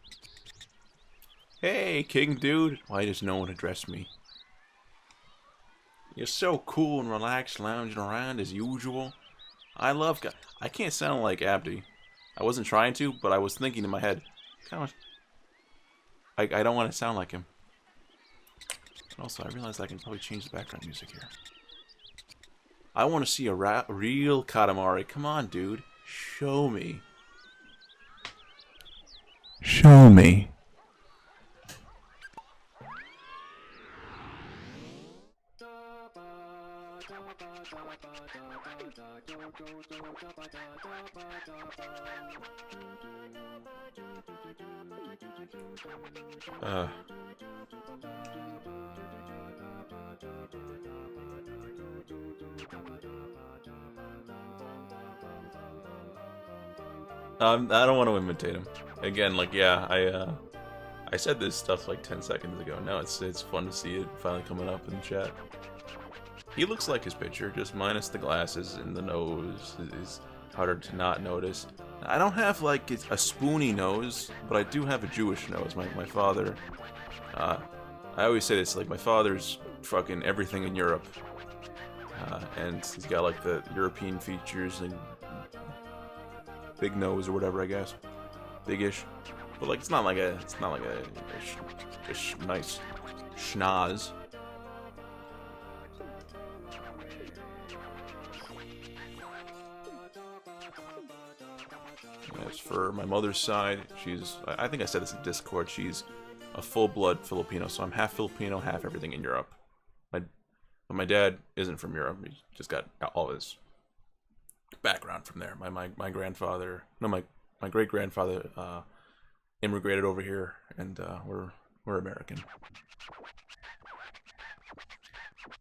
Hey, King Dude. Why does no one address me? You're so cool and relaxed, lounging around as usual. I can't sound like Abdi. I wasn't trying to, but I was thinking in my head, I don't want to sound like him. Also, I realized I can probably change the background music here. I want to see a real Katamari. Come on, dude. Show me. Show me. I don't want to imitate him. Again, like, yeah, I said this stuff like 10 seconds ago. Now it's fun to see it finally coming up in the chat. He looks like his picture, just minus the glasses and the nose is harder to not notice. I don't have, like, a spoony nose, but I do have a Jewish nose. My father, I always say this, like, my father's fucking everything in Europe. And he's got, like, the European features and big nose or whatever, I guess. Big-ish. But, like, it's not like a nice schnoz. As for my mother's side, I think I said this in Discord, she's a full-blood Filipino, so I'm half Filipino, half everything in Europe. But my dad isn't from Europe, he just got all his background from there. My grandfather, no, my great-grandfather immigrated over here, and we're American.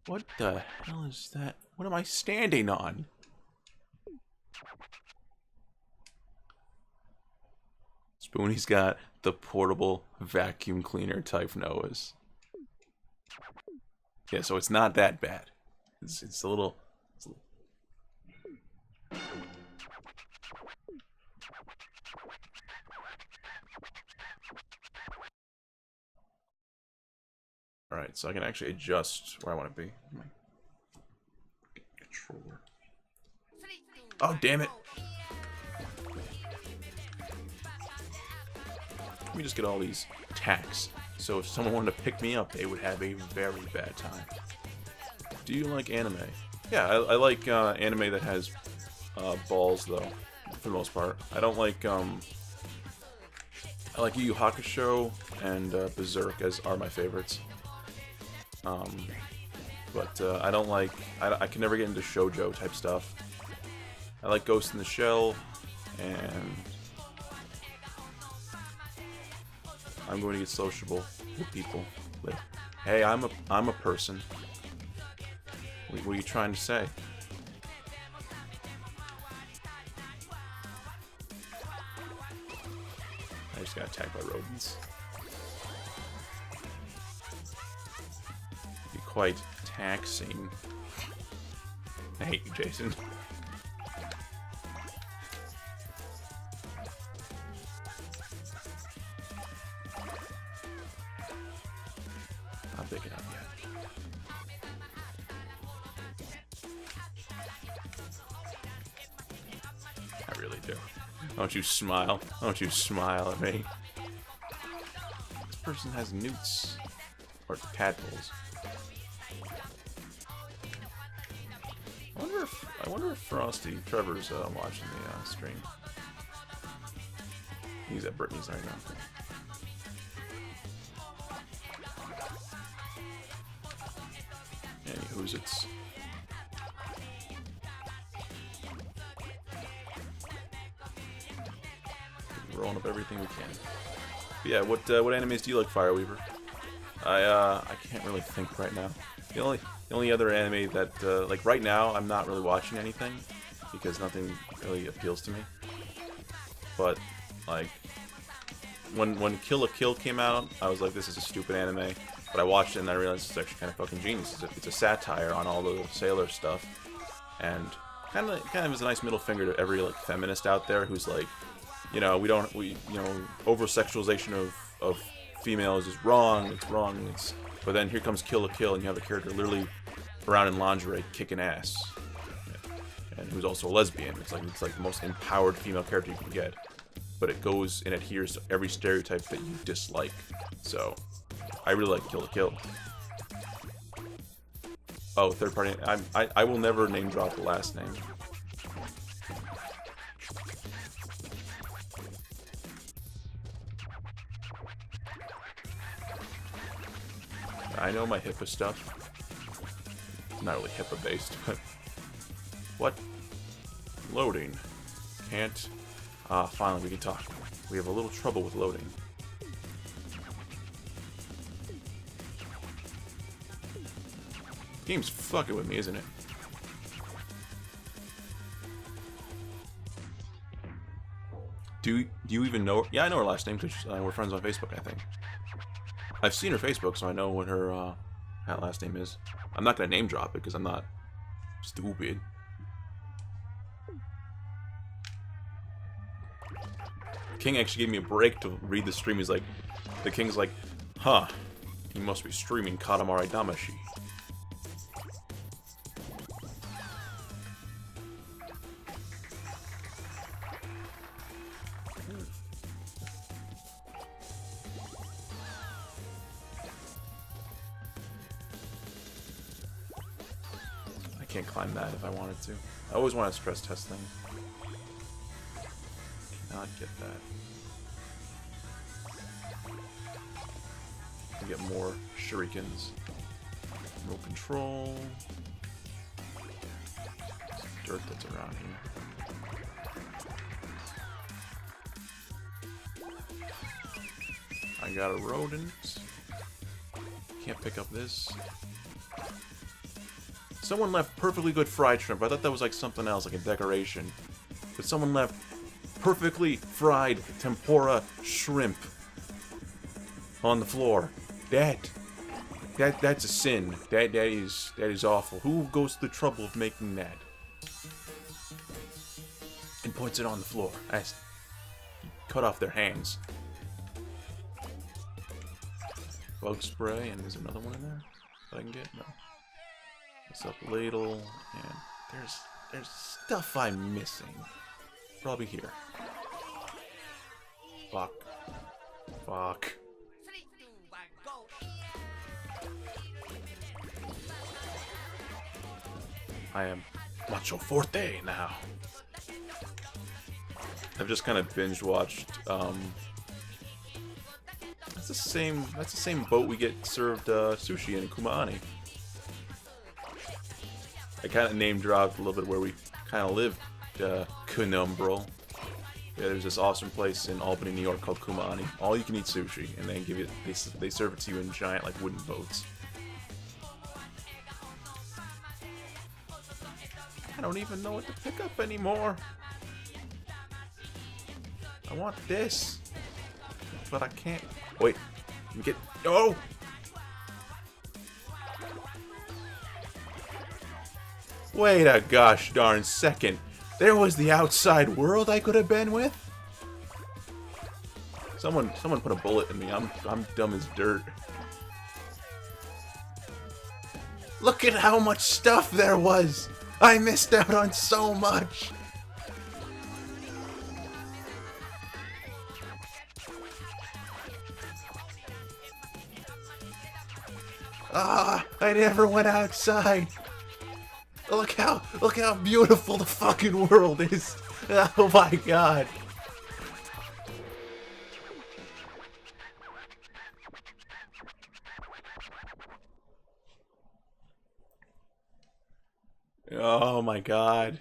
What the hell is that? What am I standing on? Spoonie's got the portable vacuum cleaner type nose. Yeah, so it's not that bad. It's a little... Alright, so I can actually adjust where I want to be. Controller. Oh, damn it! Let me just get all these tacks. So if someone wanted to pick me up, they would have a very bad time. Do you like anime? Yeah, I like anime that has balls, though, for the most part. I don't like, I like Yu Yu Hakusho and Berserk are my favorites. But I don't like, I can never get into shoujo type stuff. I like Ghost in the Shell, and I'm going to get sociable with people. Like, hey, I'm a person. What are you trying to say? I just got attacked by rodents. Be quite taxing. I hate you, Jason. Not big enough yet. I really do. Don't you smile. Don't you smile at me. This person has newts. Or tadpoles. I wonder if Frosty Trevor's watching the stream. He's at Brittany's right now. Anywho's it's. Rolling up everything we can. But yeah, what animes do you like, Fireweaver? I can't really think right now. The only other anime that like right now I'm not really watching anything because nothing really appeals to me. But like when Kill la Kill came out, I was like, this is a stupid anime. But I watched it and I realized it's actually kind of fucking genius. It's a satire on all the sailor stuff, and kind of is a nice middle finger to every like feminist out there who's like, you know, over sexualization of females is wrong. It's wrong. But then here comes Kill la Kill, and you have a character literally around in lingerie kicking ass, and who's also a lesbian. It's like the most empowered female character you can get, but it goes and adheres to every stereotype that you dislike. So I really like Kill la Kill. Oh, third party. I will never name drop the last name. I know my HIPAA stuff. Not really HIPAA based, but what? Loading. Can't. Finally we can talk. We have a little trouble with loading. Game's fucking with me, isn't it? Do you even know her? Yeah, I know her last name because we're friends on Facebook, I think. I've seen her Facebook, so I know what her last name is. I'm not gonna name drop it because I'm not stupid. King actually gave me a break to read the stream. He's like, the King's like, huh, he must be streaming Katamari Damacy. I can't climb that if I wanted to. I always want to stress test things. Cannot get that. I get more shurikens. Remote control. Some dirt that's around here. I got a rodent. Can't pick up this. Someone left perfectly good fried shrimp. I thought that was like something else, like a decoration. But someone left perfectly fried tempura shrimp on the floor. That's a sin. That is awful. Who goes to the trouble of making that? And puts it on the floor. Cut off their hands. Bug spray, and there's another one in there that I can get? No. What's up, ladle? And there's stuff I'm missing. Probably here. Fuck. Fuck. I am Macho Forte now. I've just kind of binge watched. That's the same boat we get served sushi in Kumaani. I kind of name dropped a little bit where we kind of lived, Penumbral. Yeah, there's this awesome place in Albany, New York called Kumaani. All you can eat sushi, and they give you they serve it to you in giant like wooden boats. I don't even know what to pick up anymore. I want this, but I can't. Wait, you get. Oh! Wait a gosh darn second. There was the outside world I could have been with. Someone put a bullet in me. I'm dumb as dirt. Look at how much stuff there was. I missed out on so much. I never went outside. Look how beautiful the fucking world is. Oh my god. Oh my god.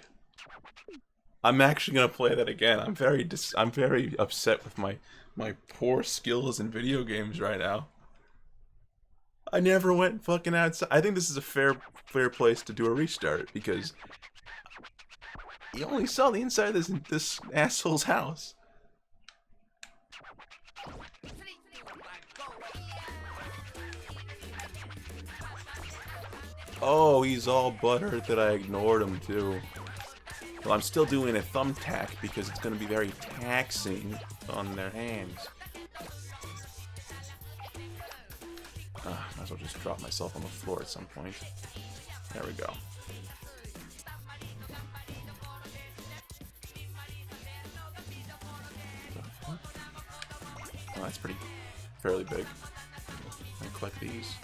I'm actually gonna play that again. I'm very upset with my poor skills in video games right now. I never went fucking outside. I think this is a fair place to do a restart because you only saw the inside of this asshole's house. Oh, he's all butthurt that I ignored him too. Well, I'm still doing a thumbtack because it's going to be very taxing on their hands. Might as well just drop myself on the floor at some point. There we go. Oh, that's fairly big. I'll collect these.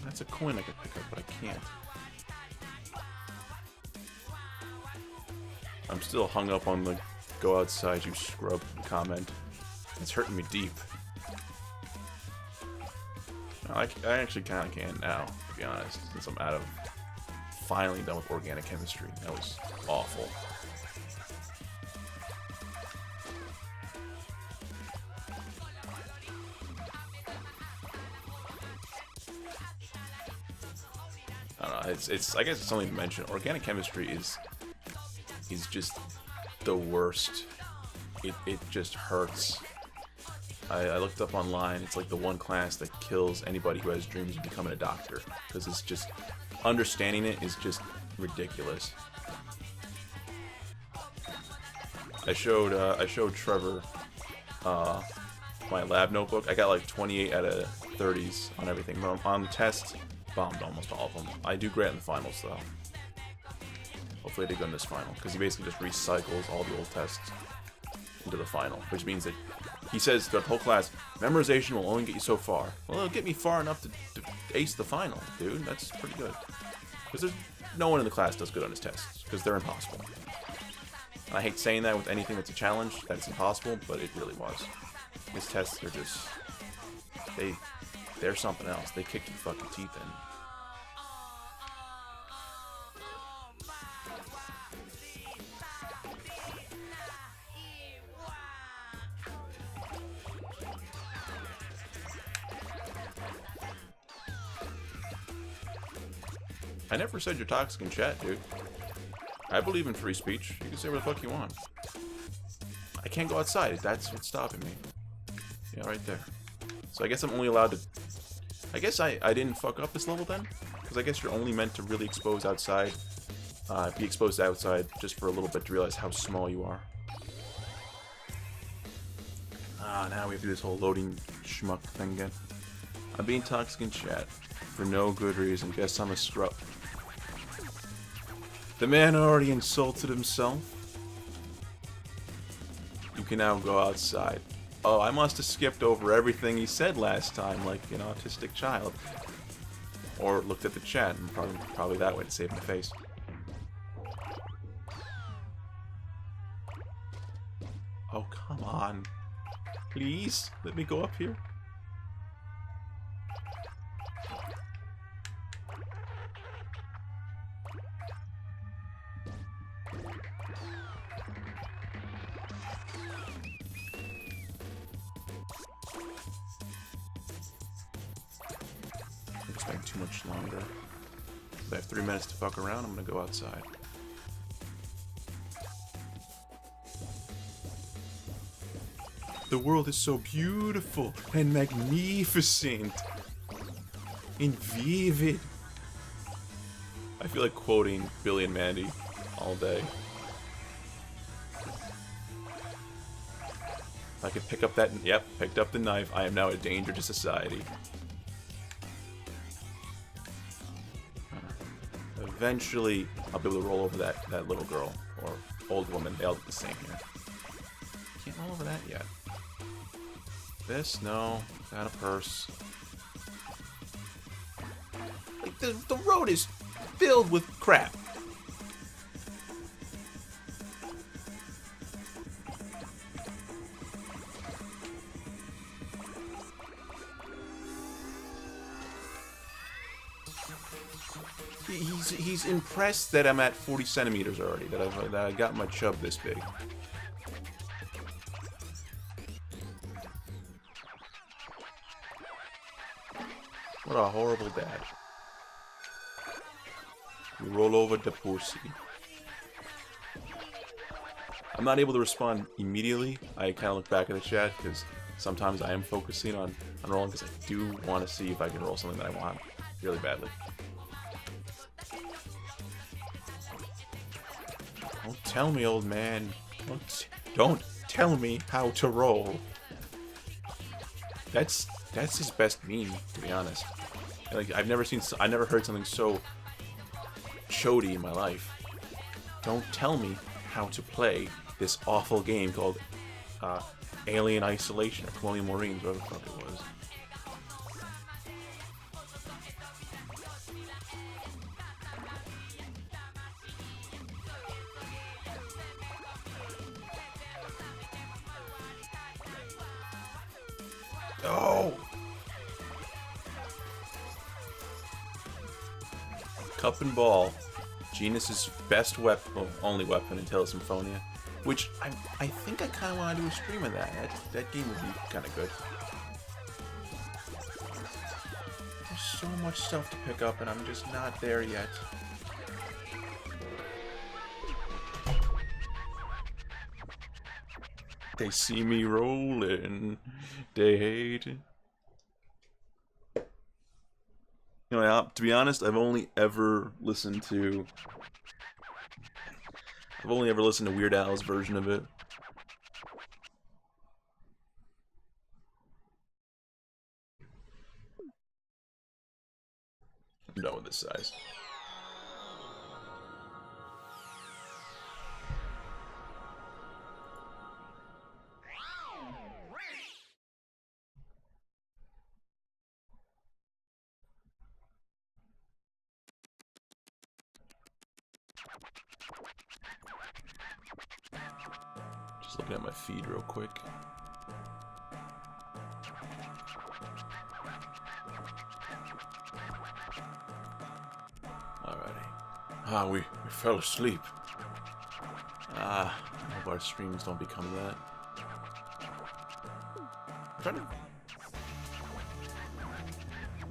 That's a coin I could pick up, but I can't. I'm still hung up on the "go outside, you scrub" comment. It's hurting me deep. No, I actually kind of can now, to be honest, since I'm finally done with organic chemistry. That was awful. I don't know. I guess it's something to mention. Organic chemistry is just the worst. It just hurts. I looked up online. It's like the one class that kills anybody who has dreams of becoming a doctor, because it's just understanding it is just ridiculous. I showed Trevor my lab notebook. I got like 28 out of 30s on everything. But on the test, bombed almost all of them. I do great in the finals though. Hopefully I did good in this final, because he basically just recycles all the old tests into the final, which means that he says throughout the whole class, memorization will only get you so far. Well, it'll get me far enough to ace the final, dude. That's pretty good. Because no one in the class does good on his tests, because they're impossible. And I hate saying that with anything that's a challenge, that it's impossible, but it really was. His tests are just... They're something else. They kick your fucking teeth in. I never said you're toxic in chat, dude. I believe in free speech. You can say what the fuck you want. I can't go outside. That's what's stopping me. Yeah, right there. So I guess I'm only allowed to... I guess I didn't fuck up this level then? Because I guess you're only meant to really expose outside. Be exposed outside just for a little bit to realize how small you are. Now we have to do this whole loading schmuck thing again. I'm being toxic in chat for no good reason. Guess I'm a scrub. The man already insulted himself. You can now go outside. Oh, I must have skipped over everything he said last time, like an autistic child. Or looked at the chat, and probably that way to save my face. Oh, come on. Please, let me go up here. I'm spending too much longer. If I have 3 minutes to fuck around, I'm gonna go outside. The world is so beautiful and magnificent and vivid. I feel like quoting Billy and Mandy all day. If I could pick up that... Yep, picked up the knife. I am now a danger to society. Eventually, I'll be able to roll over that little girl. Or old woman. They all do the same here. Can't roll over that yet. This? No. Got a purse. Like the road is filled with crap. He's impressed that I'm at 40 centimeters already. That I got my chub this big. What a horrible dad. You roll over the pussy. I'm not able to respond immediately. I kind of look back at the chat because sometimes I am focusing on rolling because I do want to see if I can roll something that I want really badly. Don't tell me, old man. Don't tell me how to roll. That's his best meme, to be honest. Like I never heard something so chody in my life. Don't tell me how to play this awful game called Alien Isolation or Colonial Marines, whatever the fuck it was. Oh! Cup and Ball, Genus's best weapon, well, only weapon until Symphonia, which I think I kind of want to do a stream of that. That game would be kind of good. There's so much stuff to pick up, and I'm just not there yet. They see me rolling. They hate it. You know, to be honest, I've only ever listened to Weird Al's version of it. I'm done with this size. Just looking at my feed real quick. Alrighty. We fell asleep. I hope our streams don't become that.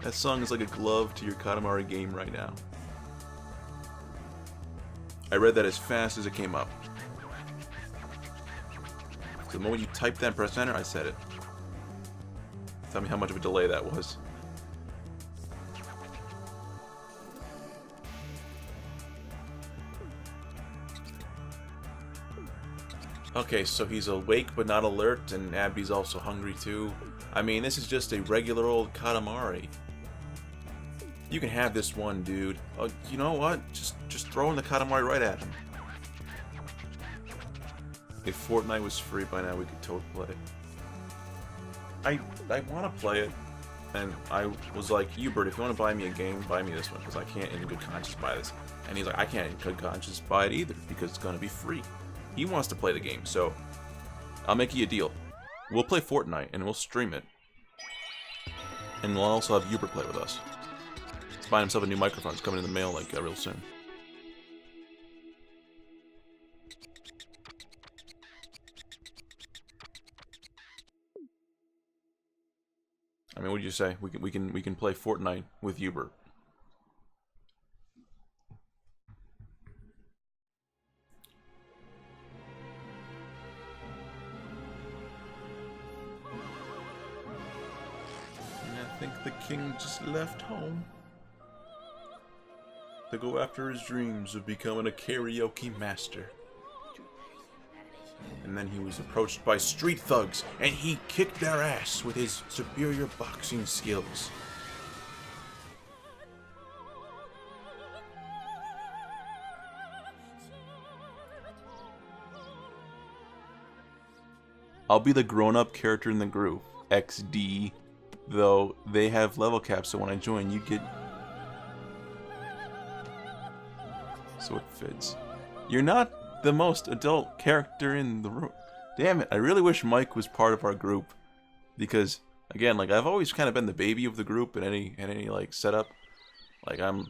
That song is like a glove to your Katamari game right now. I read that as fast as it came up. So the moment you typed that and press enter, I said it. Tell me how much of a delay that was. Okay, so he's awake but not alert, and Abby's also hungry too. I mean, this is just a regular old Katamari. You can have this one, dude. Oh, you know what? Just throw in the Katamari right at him. If Fortnite was free by now, we could totally play it. I want to play it, and I was like, Hubert, if you want to buy me a game, buy me this one, because I can't in good conscience buy this. And he's like, I can't in good conscience buy it either, because it's going to be free. He wants to play the game, so I'll make you a deal. We'll play Fortnite, and we'll stream it. And we'll also have Hubert play with us. He's buying himself a new microphone. It's coming in the mail, like, real soon. I mean, what do you say? We can play Fortnite with Hubert. I think the king just left home to go after his dreams of becoming a karaoke master. And then he was approached by street thugs, and he kicked their ass with his superior boxing skills. I'll be the grown-up character in the group, XD, though they have level caps, so when I join, you get... So it fits. You're not the most adult character in the room. Damn it, I really wish Mike was part of our group. Because, again, like, I've always kind of been the baby of the group in any like, setup. Like, I'm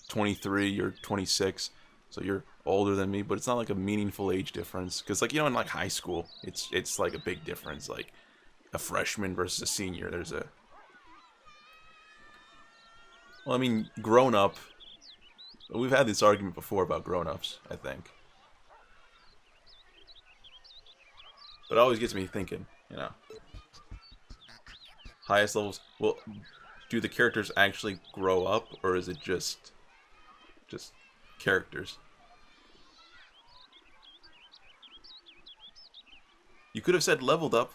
23, you're 26, so you're older than me, but it's not like a meaningful age difference. Because, like, you know, in, like, high school, it's like a big difference. Like, a freshman versus a senior, there's a... Well, I mean, grown-up... We've had this argument before about grown-ups, I think. But it always gets me thinking, you know. Highest levels... Well, do the characters actually grow up, or is it just characters? You could have said leveled up,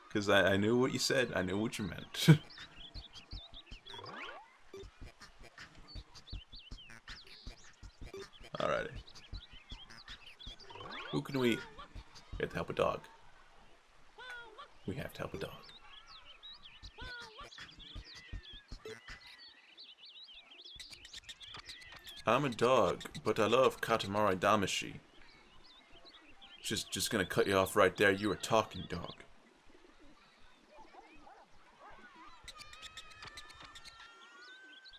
because I knew what you said. I knew what you meant. Alrighty. Who can we... We have to help a dog. We have to help a dog. I'm a dog, but I love Katamari Damacy. Just gonna cut you off right there. You're a talking dog.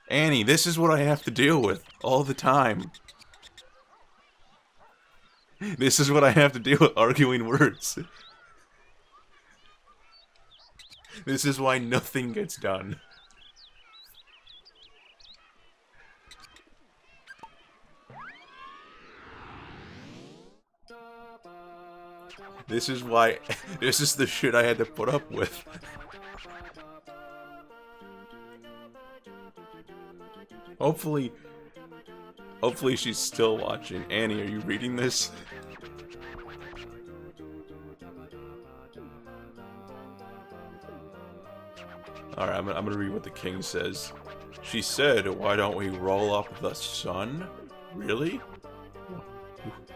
Annie, this is what I have to deal with all the time. This is what I have to deal with, arguing words. This is why nothing gets done. This is why... This is the shit I had to put up with. Hopefully she's still watching. Annie, are you reading this? Alright, I'm gonna read what the king says. She said, why don't we roll up the sun? Really?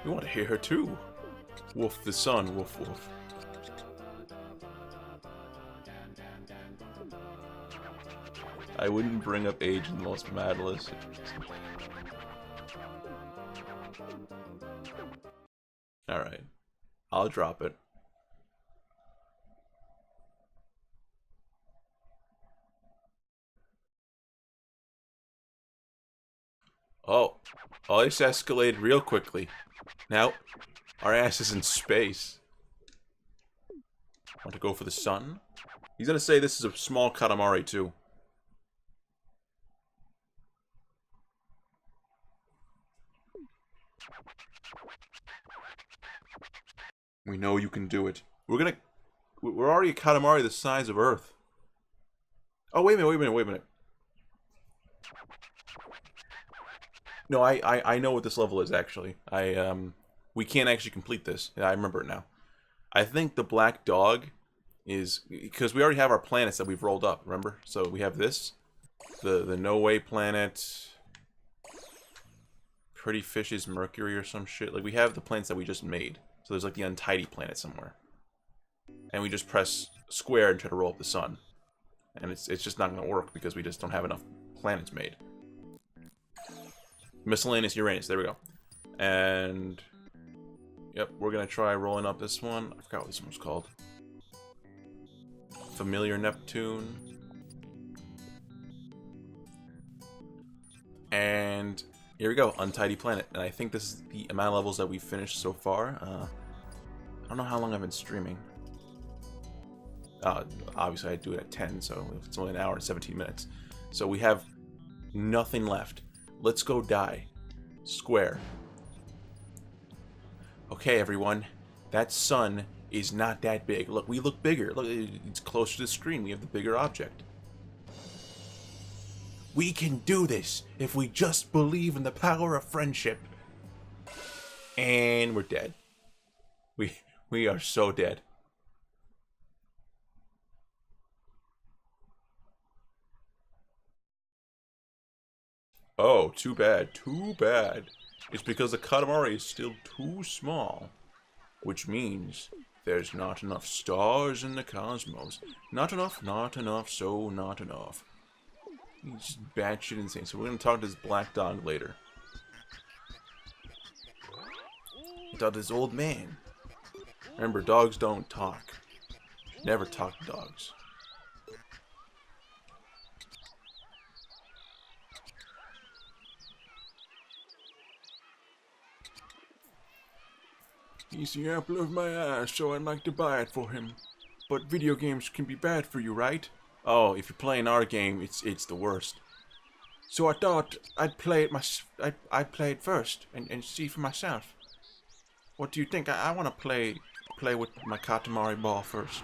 We want to hear her too. Woof the sun, woof woof. I wouldn't bring up age in the most madless. Alright. I'll drop it. Oh. Oh, this escalated real quickly. Now, our ass is in space. Want to go for the sun? He's gonna say this is a small Katamari too. We know you can do it. We're already a Katamari the size of Earth. Oh, wait a minute. No, I know what this level is, actually. We can't actually complete this. Yeah, I remember it now. I think the black dog is... Because we already have our planets that we've rolled up, remember? So we have this. The No Way planet... Pretty Fish's Mercury or some shit. Like, we have the planets that we just made. So there's, like, the Untidy planet somewhere. And we just press square and try to roll up the sun. And it's just not going to work because we just don't have enough planets made. Miscellaneous Uranus, there we go. And... Yep, we're going to try rolling up this one. I forgot what this one was called. Familiar Neptune. And here we go, Untidy Planet. And I think this is the amount of levels that we've finished so far. I don't know how long I've been streaming. Obviously, I do it at 10, so it's only an hour and 17 minutes. So we have nothing left. Let's go die. Square. Okay, everyone. That sun is not that big. Look, we look bigger. Look, it's closer to the screen. We have the bigger object. We can do this if we just believe in the power of friendship. And we're dead. We are so dead. Oh, too bad. Too bad. It's because the Katamari is still too small. Which means there's not enough stars in the cosmos. Not enough, so not enough. He's just batshit insane. So we're going to talk to this black dog later. Talk to this old man. Remember, dogs don't talk. Never talk to dogs. He's the apple of my eye, so I'd like to buy it for him. But video games can be bad for you, right? Oh, if you're playing our game, it's the worst. So I thought I'd play it I'd play it first and see for myself. What do you think? I want to play with my Katamari ball first.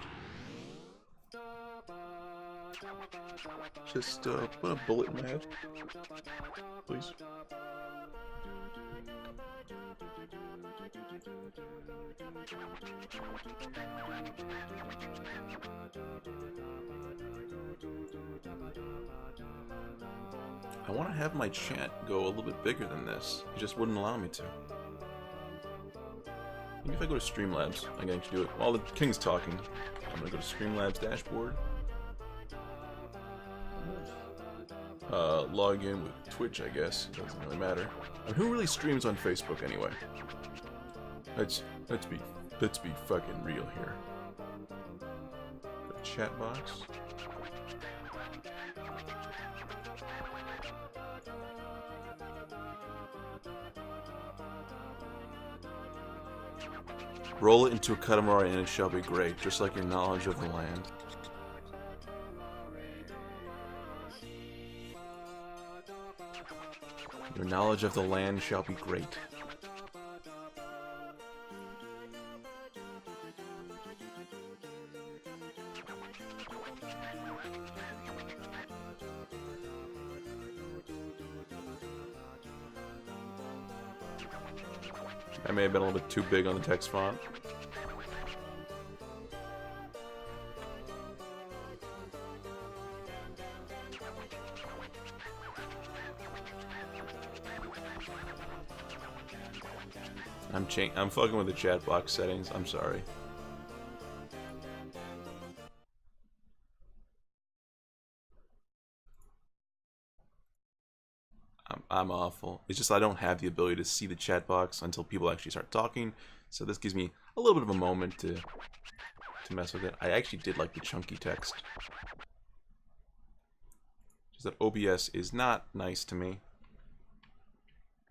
Just put a bullet in my head, please. I want to have my chat go a little bit bigger than this. It just wouldn't allow me to. Maybe if I go to Streamlabs, I can actually do it. While the King's talking, I'm gonna go to Streamlabs dashboard. Log in with Twitch, I guess. It doesn't really matter. I mean, who really streams on Facebook anyway? Let's be fucking real here. The chat box. Roll it into a Katamari and it shall be great, just like your knowledge of the land. Your knowledge of the land shall be great. I may have been a little bit too big on the text font. I'm fucking with the chat box settings. I'm sorry. I'm awful. It's just I don't have the ability to see the chat box until people actually start talking. So this gives me a little bit of a moment to mess with it. I actually did like the chunky text. Just that OBS is not nice to me.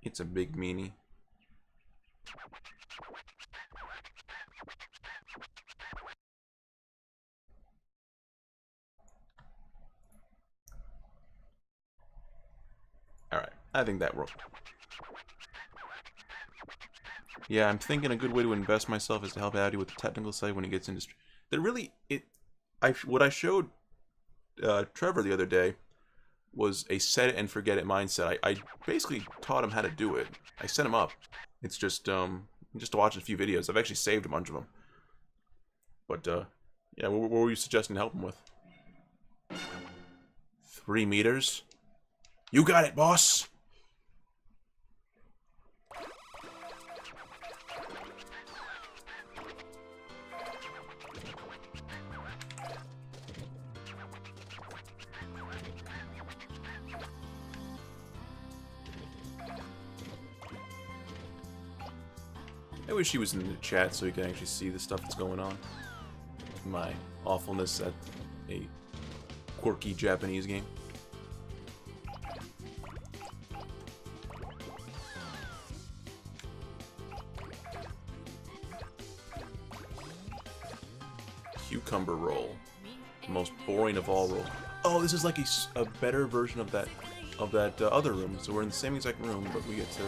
It's a big meanie. Alright, I think that worked. Yeah, I'm thinking a good way to invest myself is to help Addy with the technical side when he gets into. That really what I showed Trevor the other day was a set it and forget it mindset. I basically taught him how to do it. I set him up. It's just watching a few videos. I've actually saved a bunch of them. But yeah, what were you suggesting to help him with? 3 meters? You got it, boss! I wish he was in the chat so he can actually see the stuff that's going on. My awfulness at a quirky Japanese game. Cucumber roll. The most boring of all rolls. Oh, this is like a better version of that other room. So we're in the same exact room, but we get to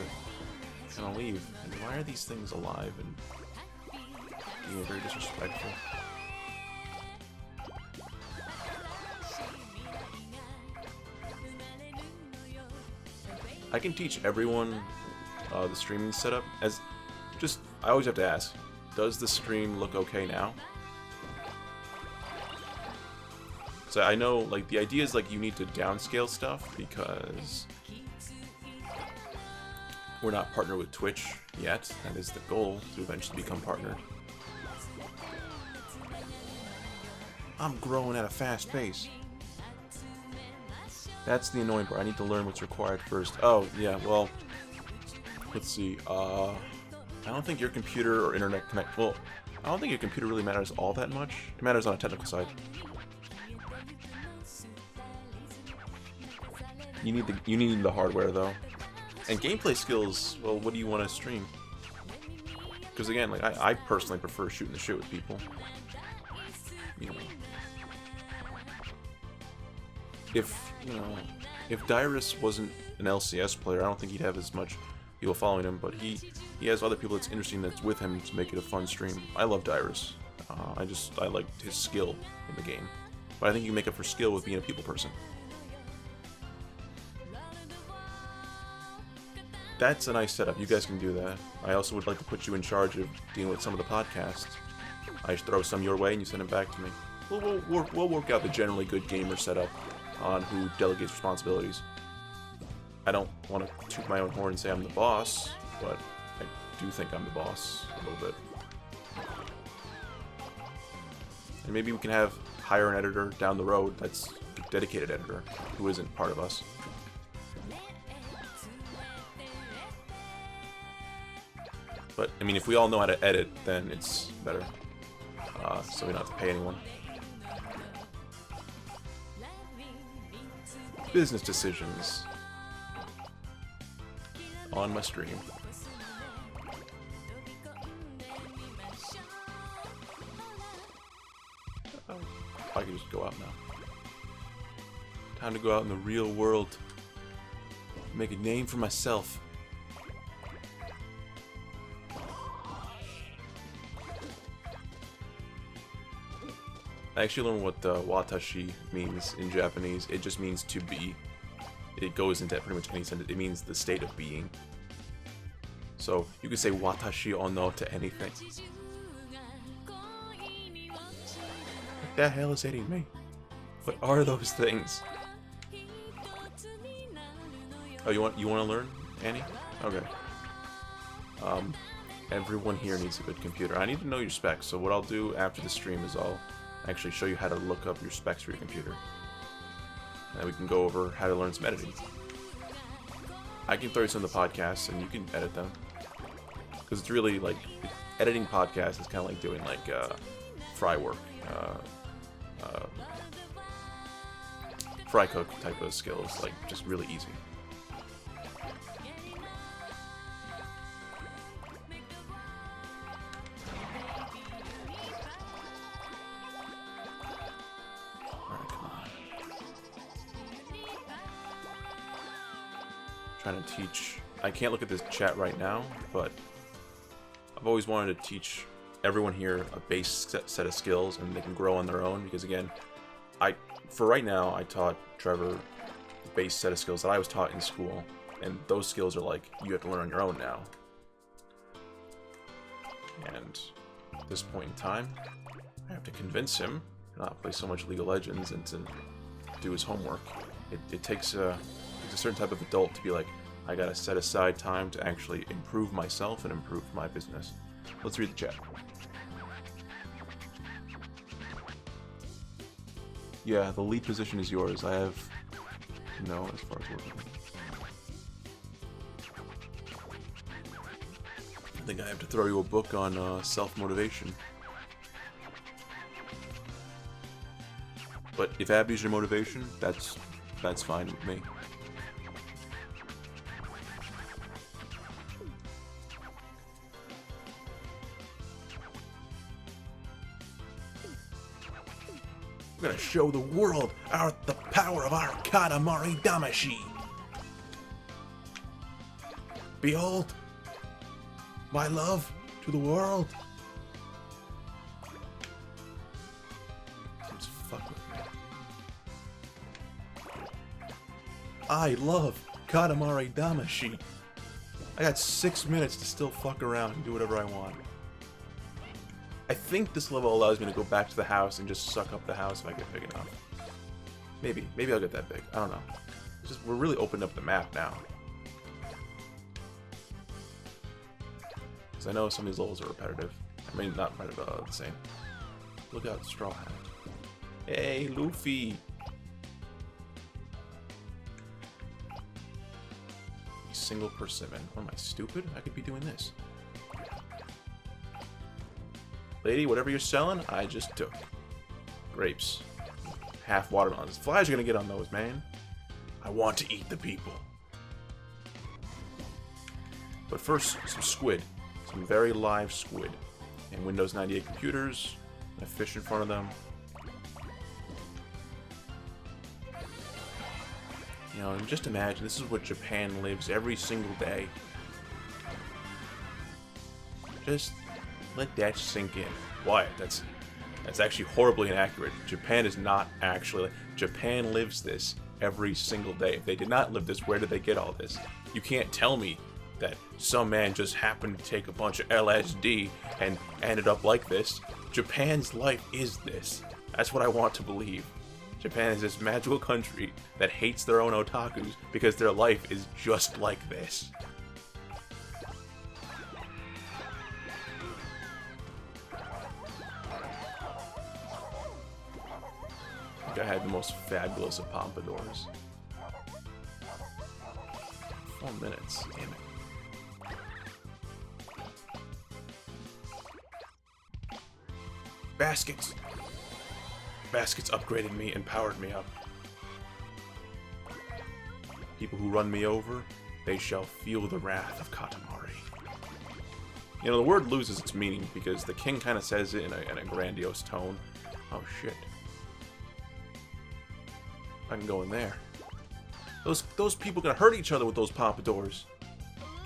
kind of leave. And why are these things alive and being very disrespectful? I can teach everyone the streaming setup. I always have to ask, does the stream look okay now? So I know, like, the idea is, like, you need to downscale stuff because we're not partnered with Twitch yet. That is the goal, to eventually become partnered. I'm growing at a fast pace. That's the annoying part. I need to learn what's required first. Oh, yeah, well, let's see. I don't think your computer or internet connect... Well, I don't think your computer really matters all that much. It matters on a technical side. You need the hardware, though. And gameplay skills, well, what do you want to stream? Because again, like, I personally prefer shooting the shit with people. You know. If Dyrus wasn't an LCS player, I don't think he'd have as much people following him, but he has other people that's interesting that's with him to make it a fun stream. I love Dyrus. I like his skill in the game. But I think you can make up for skill with being a people person. That's a nice setup. You guys can do that. I also would like to put you in charge of dealing with some of the podcasts. I just throw some your way and you send them back to me. We'll work out the generally good gamer setup on who delegates responsibilities. I don't want to toot my own horn and say I'm the boss, but I do think I'm the boss a little bit. And maybe we can hire an editor down the road that's a dedicated editor who isn't part of us. But, I mean, if we all know how to edit, then it's better. So we don't have to pay anyone. Business decisions. On my stream. Oh, I can just go out now. Time to go out in the real world. Make a name for myself. I actually learned what watashi means in Japanese. It just means to be. It goes into pretty much any sentence. It means the state of being. So you could say watashi ono to anything. What the hell is hitting me? What are those things? Oh, you want to learn, Annie? Okay. Everyone here needs a good computer. I need to know your specs. So what I'll do after the stream is I'll actually show you how to look up your specs for your computer. And then we can go over how to learn some editing. I can throw you some of the podcasts and you can edit them. Because it's really like, editing podcasts is kind of like doing like fry work. Fry cook type of skills, like just really easy. Trying to teach. I can't look at this chat right now, but I've always wanted to teach everyone here a base set of skills, and they can grow on their own. Because again, for right now, I taught Trevor the base set of skills that I was taught in school, and those skills are like you have to learn on your own now. And at this point in time, I have to convince him to not play so much League of Legends and to do his homework. It takes a certain type of adult to be like, I gotta set aside time to actually improve myself and improve my business. Let's read the chat. Yeah, the lead position is yours. I have no as far as working. I think I have to throw you a book on self-motivation. But if Abby's your motivation, that's fine with me. We're gonna show the world the power of our Katamari Damacy. Behold, my love to the world. Let's fuck with me. I love Katamari Damacy. I got 6 minutes to still fuck around and do whatever I want. I think this level allows me to go back to the house and just suck up the house if I get big enough. Maybe I'll get that big. I don't know. It's just, we're really opening up the map now. Because I know some of these levels are repetitive. I mean, not repetitive, the same. Look out, Straw Hat. Hey, Luffy! Single persimmon. What am I, stupid? I could be doing this. Lady, whatever you're selling, I just took. Grapes. Half watermelons. Flies are gonna get on those, man. I want to eat the people. But first, some squid. Some very live squid. And Windows 98 computers. And a fish in front of them. You know, and just imagine, this is what Japan lives every single day. Just let that sink in. Why? That's actually horribly inaccurate. Japan is not actually... Japan lives this every single day. If they did not live this, where did they get all this? You can't tell me that some man just happened to take a bunch of LSD and ended up like this. Japan's life is this. That's what I want to believe. Japan is this magical country that hates their own otakus because their life is just like this. I think I had the most fabulous of pompadours. 4 minutes, damn it. Baskets! Baskets upgraded me and powered me up. People who run me over, they shall feel the wrath of Katamari. You know, the word loses its meaning because the king kind of says it in a grandiose tone. Oh shit. I can go in there. Those people are gonna hurt each other with those pompadours.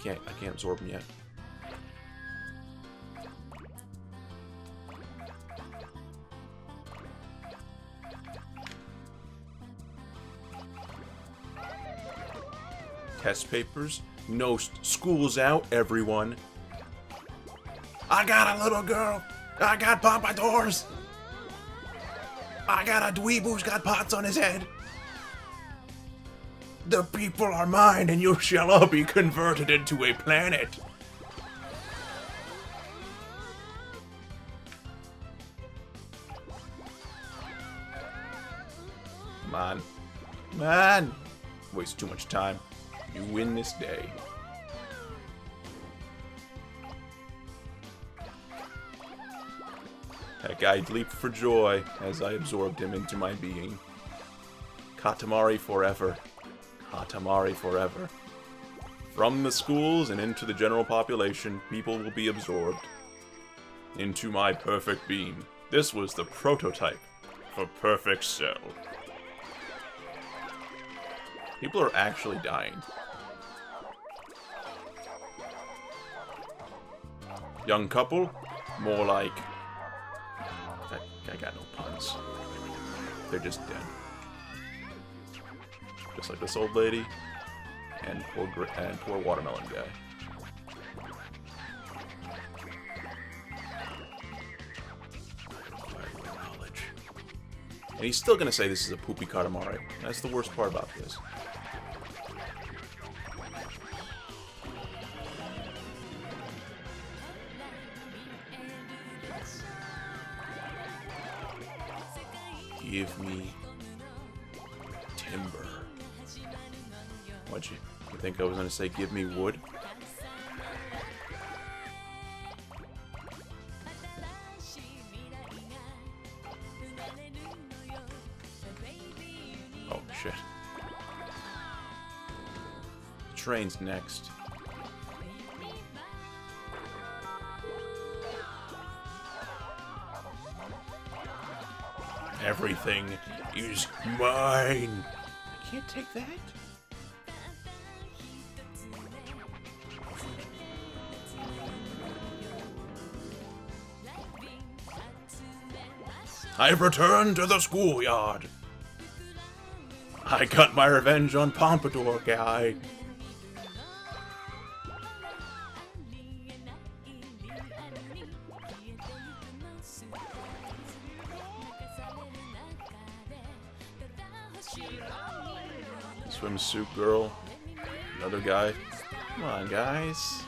I can't absorb them yet. Test papers? No, school's out, everyone. I got a little girl. I got pompadours. I got a dweeb who's got pots on his head. The people are mine, and you shall all be converted into a planet. Come on. Come on. Waste too much time. You win this day. That guy leaped for joy as I absorbed him into my being. Katamari forever. Katamari forever. From the schools and into the general population, people will be absorbed into my perfect beam. This was the prototype for Perfect Cell. People are actually dying. Young couple? More like... I got no puns. They're just dead. Just like this old lady and poor watermelon guy. Knowledge. And he's still gonna say this is a poopy Katamari. That's the worst part about this. Give me timber. What'd you think I was gonna say? Give me wood? Oh shit. Train's next. Everything is mine. I can't take that. I've returned to the schoolyard. I got my revenge on Pompadour guy. Swimsuit girl. Another guy. Come on, guys.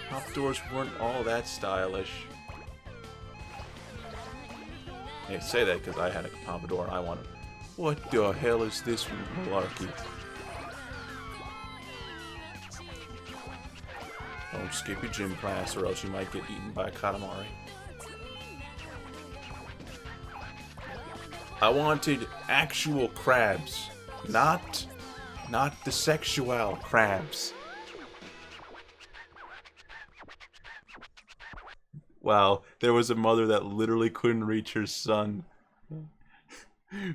Pompadours weren't all that stylish. Hey, say that because I had a Pompadour and I wanted. What the hell is this malarkey? Don't skip your gym class or else you might get eaten by a Katamari. I wanted actual crabs. Not the sexual crabs. Wow, there was a mother that literally couldn't reach her son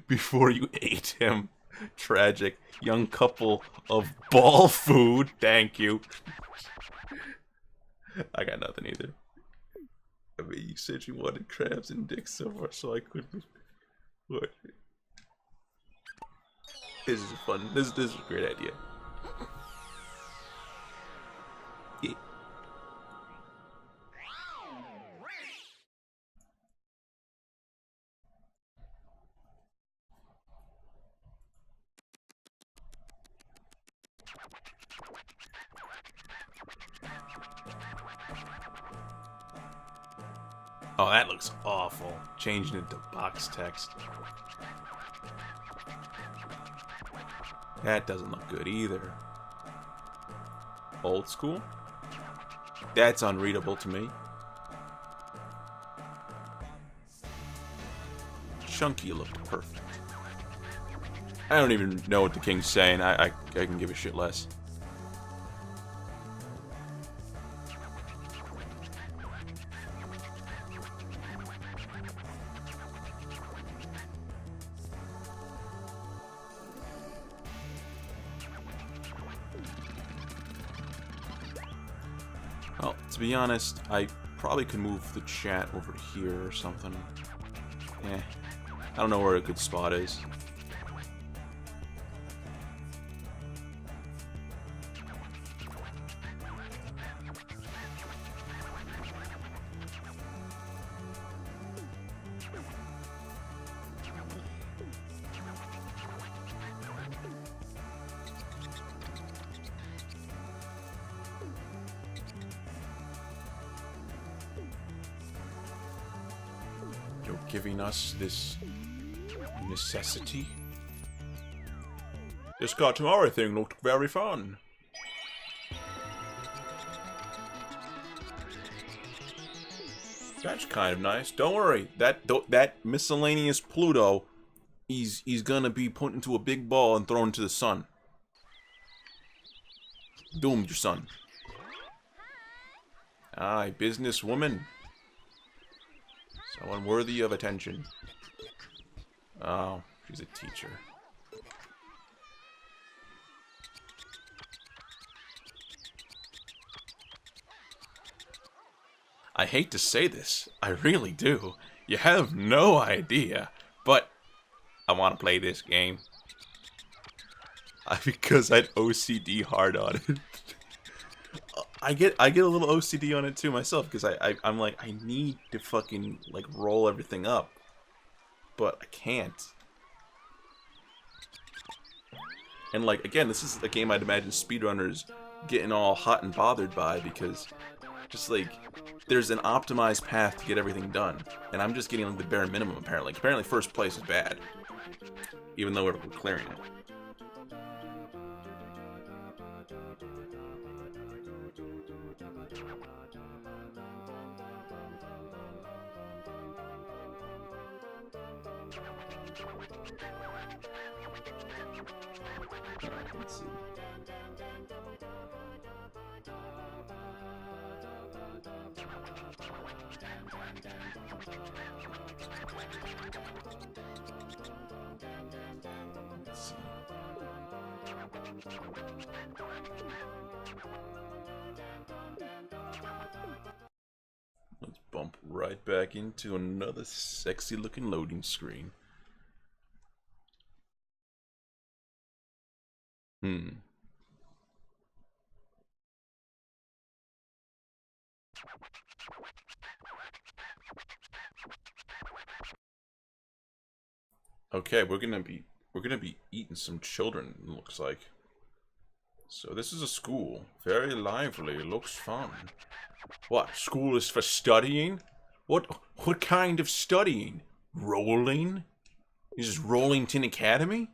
before you ate him. Tragic. Young couple of ball food. Thank you. I got nothing either. I mean, you said you wanted crabs and dicks so much, so I couldn't. What? This is fun. This is a great idea. Yeah. Oh, that looks awful. Changing it to box text. That doesn't look good either. Old school? That's unreadable to me. Chunky looked perfect. I don't even know what the king's saying. I can give a shit less. Well, to be honest, I probably could move the chat over to here or something. Eh, I don't know where a good spot is. You're giving us this necessity? This Katamari thing looked very fun. That's kind of nice. Don't worry, that miscellaneous Pluto, he's gonna be put into a big ball and thrown into the sun. Doomed your son. Aye, businesswoman. Someone worthy of attention. Oh, she's a teacher. I hate to say this, I really do. You have no idea, but I want to play this game. Because I'd OCD hard on it. I get a little OCD on it too myself, because I'm like, I need to fucking like roll everything up, but I can't. And like, again, this is a game I'd imagine speedrunners getting all hot and bothered by, because just like there's an optimized path to get everything done, and I'm just getting like the bare minimum. Apparently first place is bad, even though we're clearing it. Let's see. Let's see. Let's bump right back into another sexy looking loading screen. Okay, we're gonna be eating some children, it looks like. So this is a school. Very lively, looks fun. What, school is for studying? What kind of studying? Rolling? This is Rollington Academy?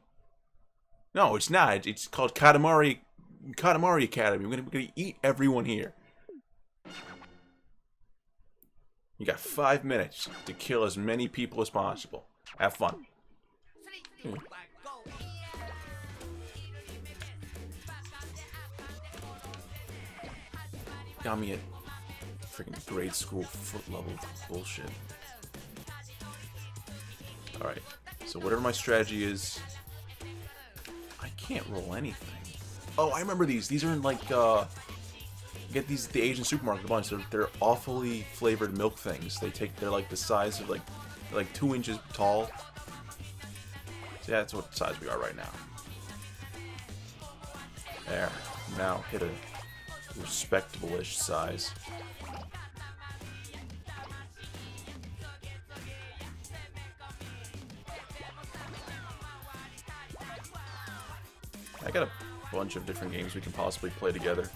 No, it's not. It's called Katamari Academy. We're gonna eat everyone here. You got 5 minutes to kill as many people as possible. Have fun. Got me at freaking grade school foot level bullshit. Alright, so whatever my strategy is, I can't roll anything. Oh, I remember these. These are in like, you get these at the Asian supermarket a bunch. They're awfully flavored milk things. They're like the size of like 2 inches tall. So yeah, that's what size we are right now. There. Now hit a respectable-ish size. I got a bunch of different games we can possibly play together.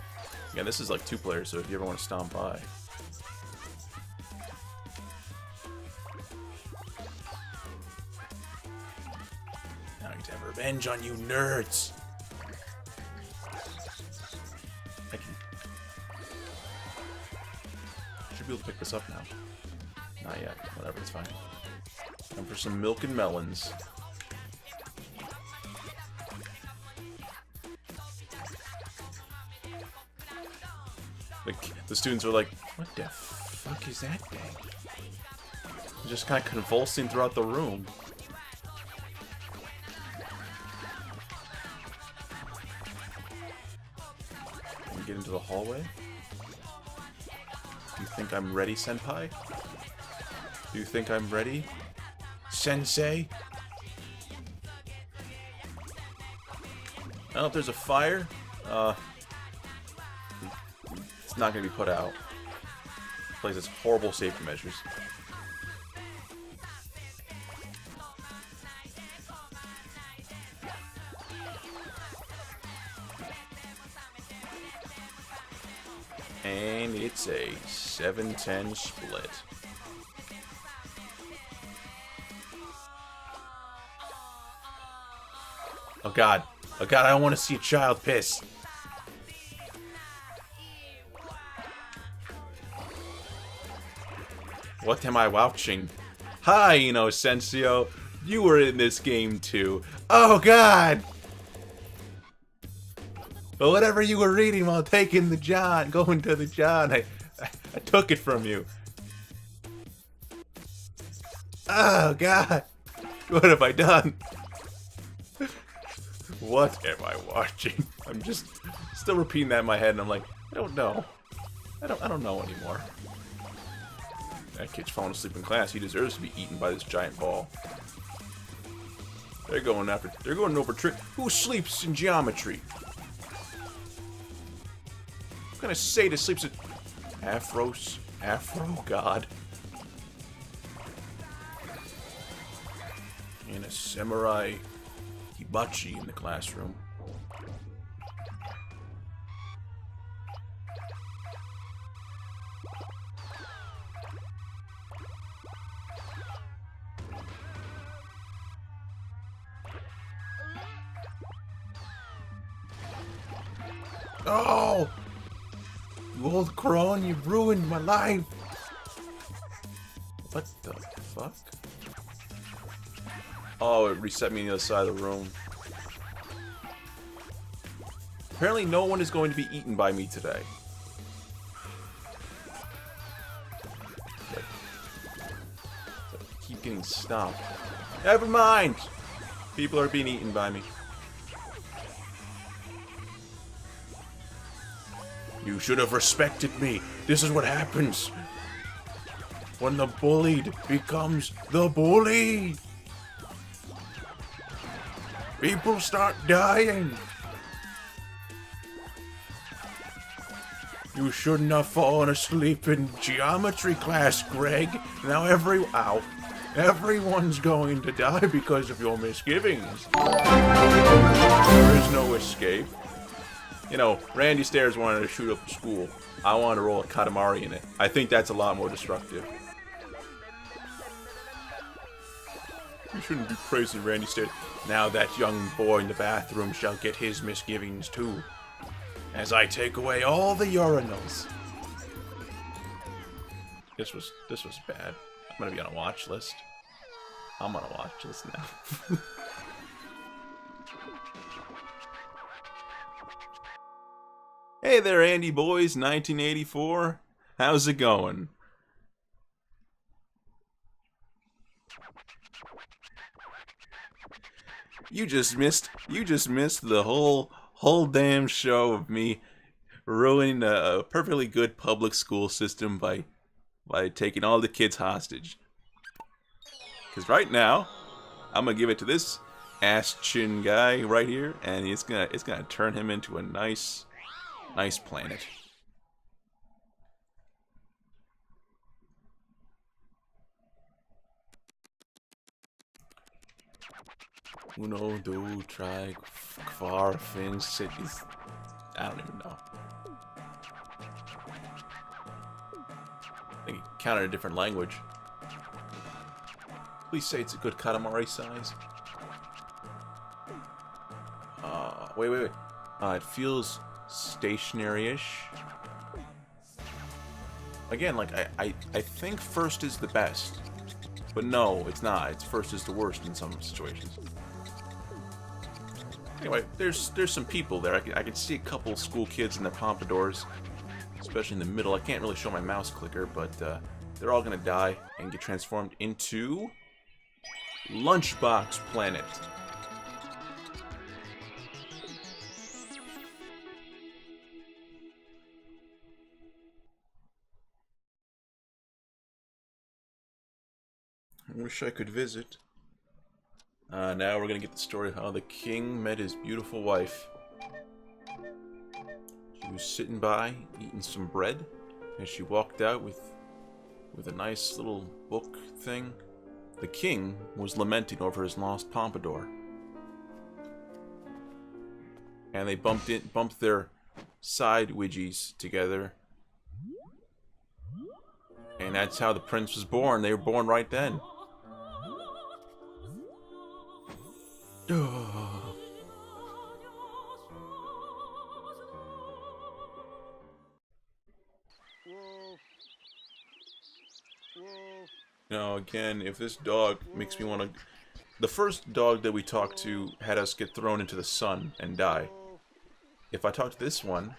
Again, this is like 2 players, so if you ever want to stomp by. Now I get to have revenge on you nerds! I should be able to pick this up now. Not yet. Whatever, it's fine. Time for some milk and melons. The students are like, what the fuck is that thing? They're just kind of convulsing throughout the room. Can we get into the hallway? Do you think I'm ready, senpai? Do you think I'm ready, sensei? I don't know if there's a fire. It's not going to be put out. This place has horrible safety measures. And it's a 7-10 split. Oh god. Oh god, I don't want to see a child piss. What am I watching? Hi, Sensio. You were in this game too. Oh god! But whatever you were reading while taking the John, going to the John, I took it from you. Oh god! What have I done? What am I watching? I'm just still repeating that in my head, and I'm like, I don't know. I don't know anymore. That kid's falling asleep in class. He deserves to be eaten by this giant ball. They're going over trick. Who sleeps in geometry? What kind of sadist sleeps in Afro God. And a samurai hibachi in the classroom. Oh! You old crone, you've ruined my life! What the fuck? Oh, it reset me on the other side of the room. Apparently no one is going to be eaten by me today. Keep getting stomped. Never mind! People are being eaten by me. You should have respected me. This is what happens when the bullied becomes the bully. People start dying. You shouldn't have fallen asleep in geometry class, Greg. Now everyone's going to die because of your misgivings. There is no escape. You know, Randy Stairs wanted to shoot up the school. I wanted to roll a Katamari in it. I think that's a lot more destructive. You shouldn't be praising Randy Stairs. Now that young boy in the bathroom shall get his misgivings too, as I take away all the urinals. This was bad. I'm gonna be on a watch list. I'm on a watch list now. Hey there, Andy Boys, 1984. How's it going? You just missed the whole damn show of me ruining a perfectly good public school system by taking all the kids hostage. Because right now, I'm gonna give it to this ass chin guy right here, and it's gonna turn him into a nice planet. Uno, do, try, far, fin, cities. I don't even know. I think it counted a different language. Please say it's a good Katamari size. Wait. It feels stationary-ish. Again, like, I think first is the best. But no, it's not. It's first is the worst in some situations. Anyway, there's some people there. I can see a couple school kids in their pompadours, especially in the middle. I can't really show my mouse clicker, but they're all gonna die and get transformed into Lunchbox Planet. I wish I could visit. Now we're gonna get the story of how the king met his beautiful wife. She was sitting by, eating some bread, as she walked out with a nice little book thing. The king was lamenting over his lost pompadour. And they bumped their side widgies together. And that's how the prince was born. They were born right then. Now again, if this dog makes me want to... The first dog that we talked to had us get thrown into the sun and die. If I talk to this one,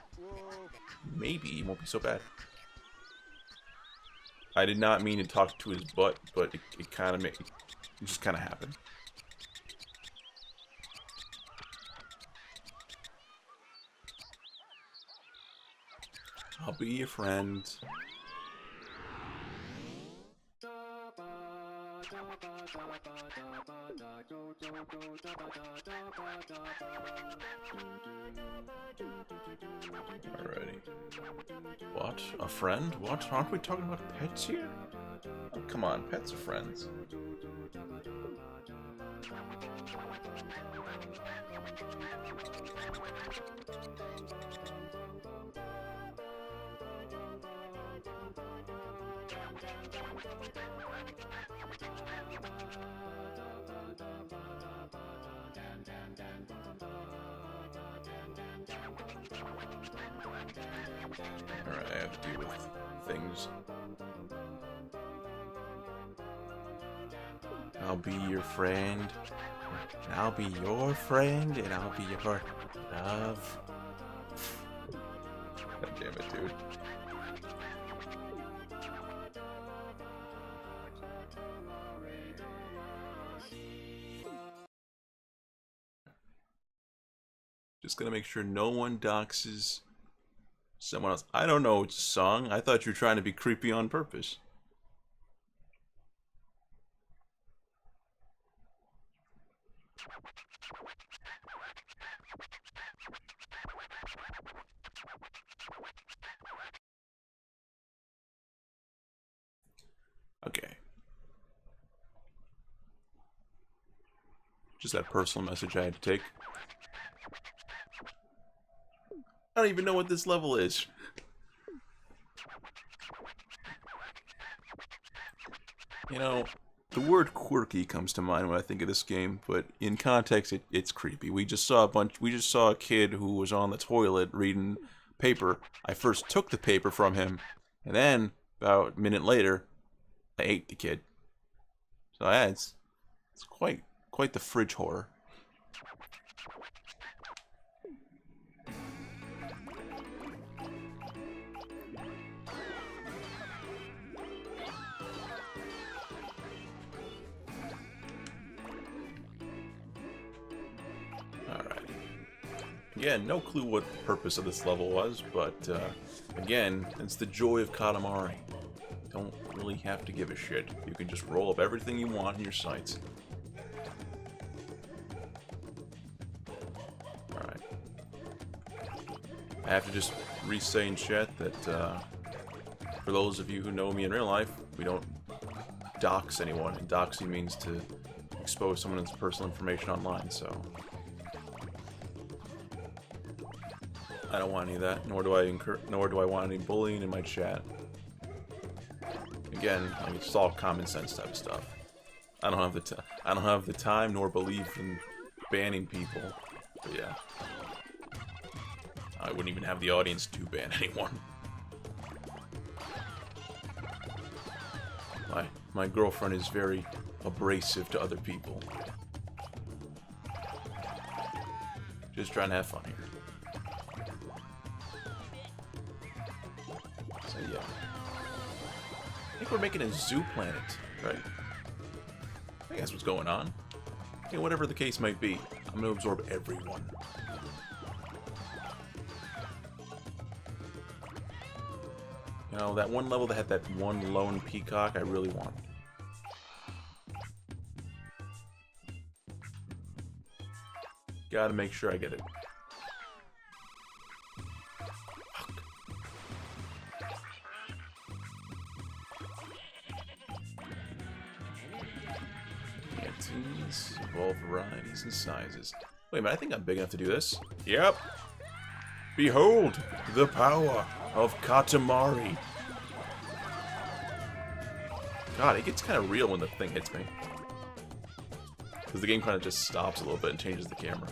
maybe it won't be so bad. I did not mean to talk to his butt, but it kind of it just kind of happened. I'll be your friend. Alrighty. What? A friend? What? Aren't we talking about pets here? Oh, come on, pets are friends. Alright, I have to deal with things. I'll be your friend. And I'll be your friend, and I'll be your love. God damn it, dude. Just gonna make sure no one doxes someone else. I don't know it's a song. I thought you were trying to be creepy on purpose. Okay. Just that personal message I had to take. I don't even know what this level is. You know, the word quirky comes to mind when I think of this game, but in context, it's creepy. We just saw a kid who was on the toilet reading paper. I first took the paper from him, and then about a minute later, I ate the kid. So yeah, it's quite the fridge horror. Again, no clue what the purpose of this level was, but again, it's the joy of Katamari. Don't really have to give a shit. You can just roll up everything you want in your sights. Alright. I have to just re-say in chat that for those of you who know me in real life, we don't dox anyone, and doxing means to expose someone's personal information online, so I don't want any of that, nor do I want any bullying in my chat. Again, I mean, it's all common sense type of stuff. I don't have the time nor belief in banning people. But yeah, I wouldn't even have the audience to ban anyone. My girlfriend is very abrasive to other people. Just trying to have fun here. So yeah, I think we're making a zoo planet, right? I think that's what's going on. You know, whatever the case might be, I'm gonna absorb everyone. You know, that one level that had that one lone peacock, I really want. Gotta make sure I get it. Canteens of all varieties and sizes. Wait a minute, I think I'm big enough to do this. Yep. Behold the power of Katamari. God, it gets kind of real when the thing hits me. Because the game kind of just stops a little bit and changes the camera.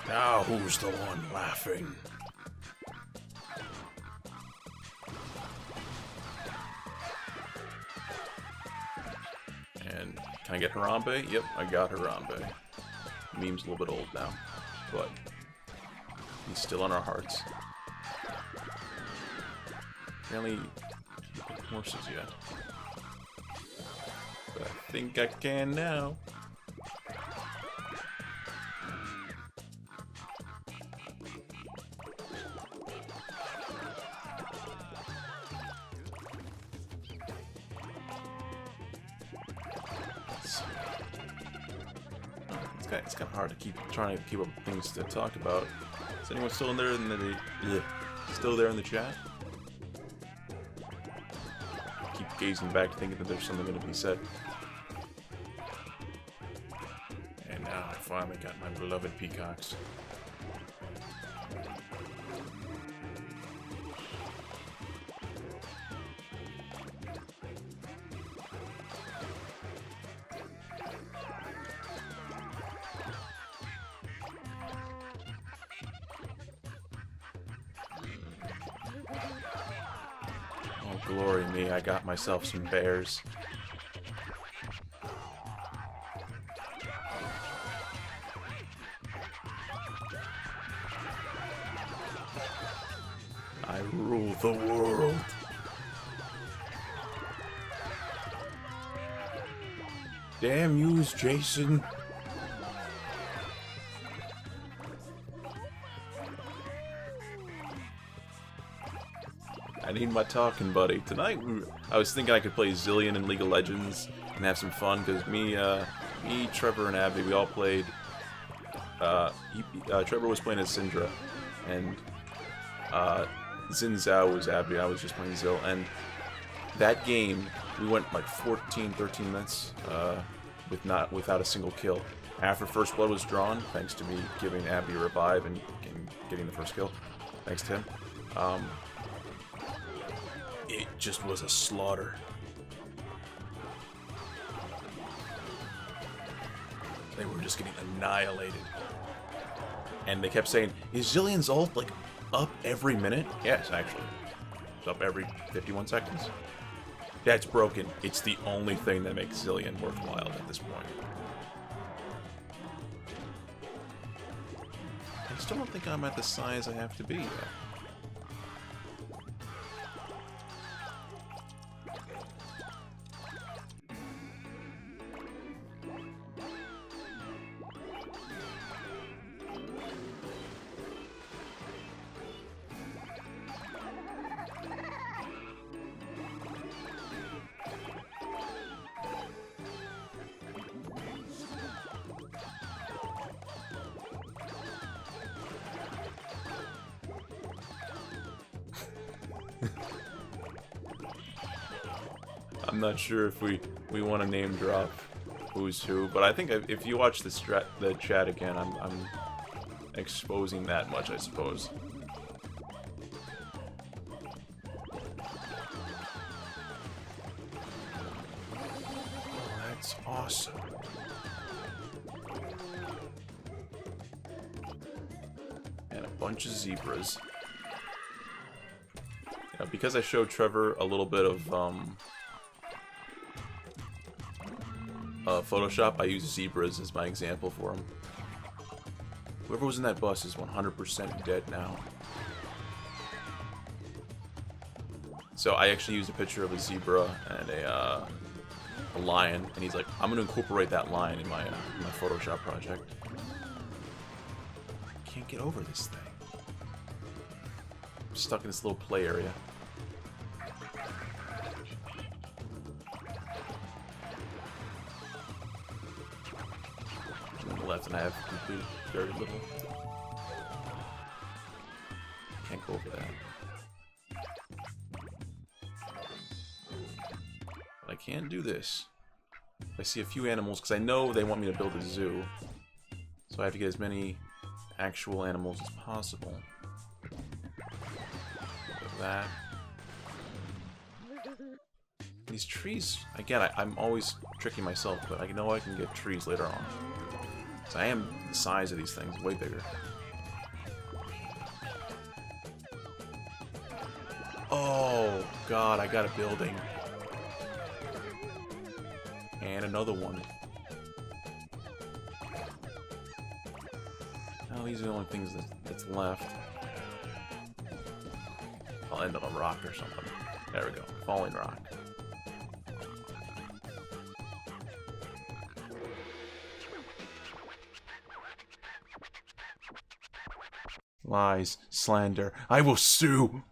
Now who's the one laughing? And can I get Harambe? Yep, I got Harambe. Meme's a little bit old now, but he's still in our hearts. Apparently, horses yet. But I think I can now. It's kind of hard to keep trying to keep up with things to talk about. Is anyone still in there? Still there in the chat? Keep gazing back, thinking that there's something going to be said. And now I finally got my beloved peacocks. Glory me, I got myself some bears. I rule the world. Damn yous, Jason. I need my talking buddy. Tonight, I was thinking I could play Zillion in League of Legends and have some fun, because me, Trevor, and Abby, we all played, Trevor was playing as Syndra, and, Xin Zhao was Abby, I was just playing Zil, and that game, we went like 14, 13 minutes, without a single kill. After first blood was drawn, thanks to me giving Abby a revive and getting the first kill, thanks to him, it just was a slaughter. They were just getting annihilated. And they kept saying, is Zillion's ult, like, up every minute? Yes, actually. It's up every 51 seconds. That's broken. It's the only thing that makes Zillion worthwhile at this point. I still don't think I'm at the size I have to be yet. I'm not sure if we want to name drop who's who, but I think if you watch the chat again, I'm exposing that much, I suppose. Oh, that's awesome. And a bunch of zebras. You know, because I showed Trevor a little bit of Photoshop, I use zebras as my example for him. Whoever was in that bus is 100% dead now. So I actually used a picture of a zebra and a lion, and he's like, I'm going to incorporate that lion in my Photoshop project. I can't get over this thing. I'm stuck in this little play area. Left, and I have completed very little. Can't go over that. But I can do this. I see a few animals, because I know they want me to build a zoo. So I have to get as many actual animals as possible. Like that. These trees, again, I'm always tricking myself, but I know I can get trees later on. So I am the size of these things, way bigger. Oh, God, I got a building. And another one. Now these are the only things that's left. I'll end on a rock or something. There we go. Falling rock. Lies, slander. I will sue.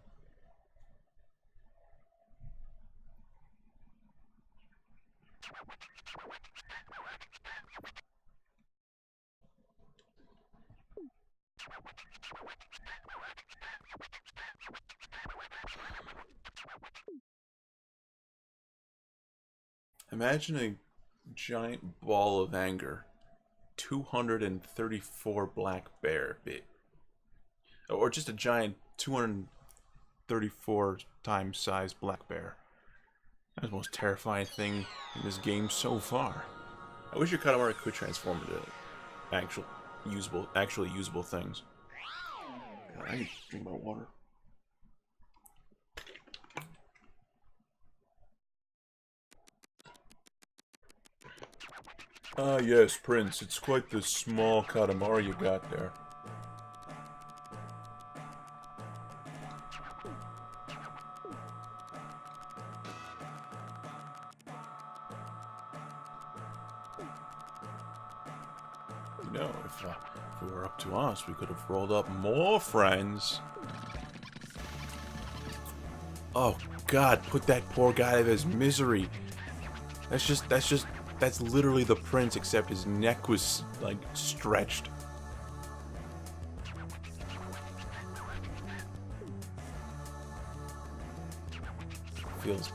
Imagine a giant ball of anger. 234 black bear bit. Or just a giant 234 times size black bear. That's the most terrifying thing in this game so far. I wish your Katamari could transform into actually usable things. God, I need to drink my water. Ah, yes, Prince. It's quite the small Katamari you got there. You know, if it were up to us, we could have rolled up more friends. Oh, God, put that poor guy out of his misery. That's literally the prince, except his neck was, like, stretched. Feels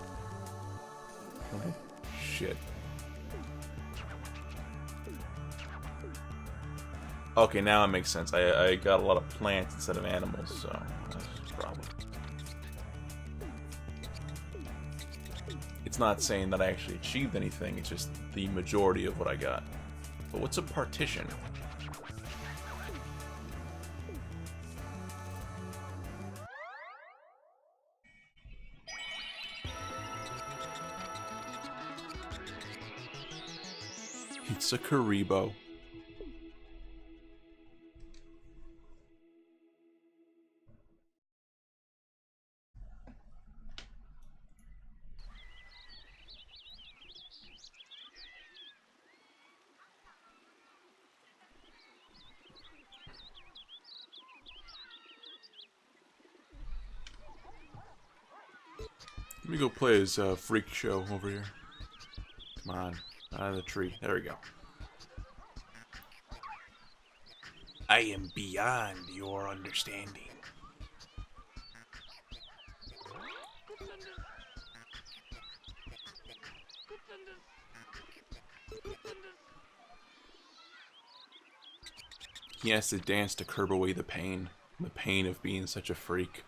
like shit. Okay, now it makes sense. I got a lot of plants instead of animals, so that's a problem. It's not saying that I actually achieved anything, it's just the majority of what I got. But what's a partition? It's a Karibo. Let me go play his freak show over here. Come on, out of the tree. There we go. I am beyond your understanding. He has to dance to curb away the pain of being such a freak.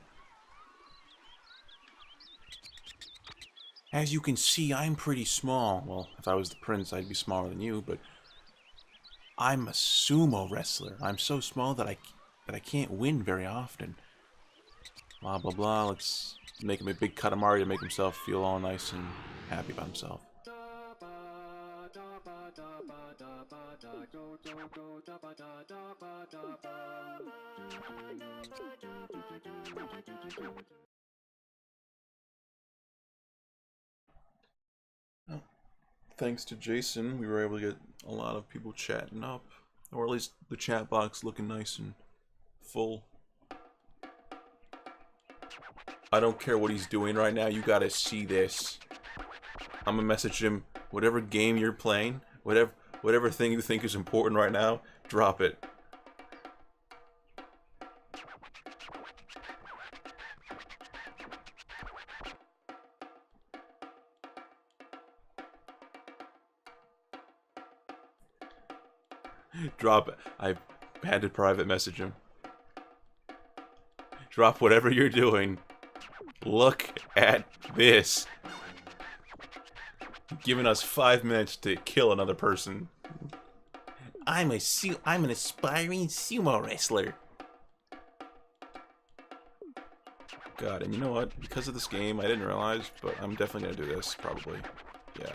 As you can see, I'm pretty small. Well, if I was the prince, I'd be smaller than you, but I'm a sumo wrestler. I'm so small that I can't win very often. Blah, blah, blah. Let's make him a big Katamari to make himself feel all nice and happy about himself. Oh, thanks to Jason, we were able to get a lot of people chatting up. Or at least the chat box looking nice and full. I don't care what he's doing right now, you gotta see this. I'm gonna message him, whatever game you're playing, whatever thing you think is important right now, drop it. Drop it. I had to private message him. Drop whatever you're doing. Look at this. Giving us 5 minutes to kill another person. I'm an aspiring sumo wrestler. God, and you know what? Because of this game, I didn't realize, but I'm definitely gonna do this, probably. Yeah.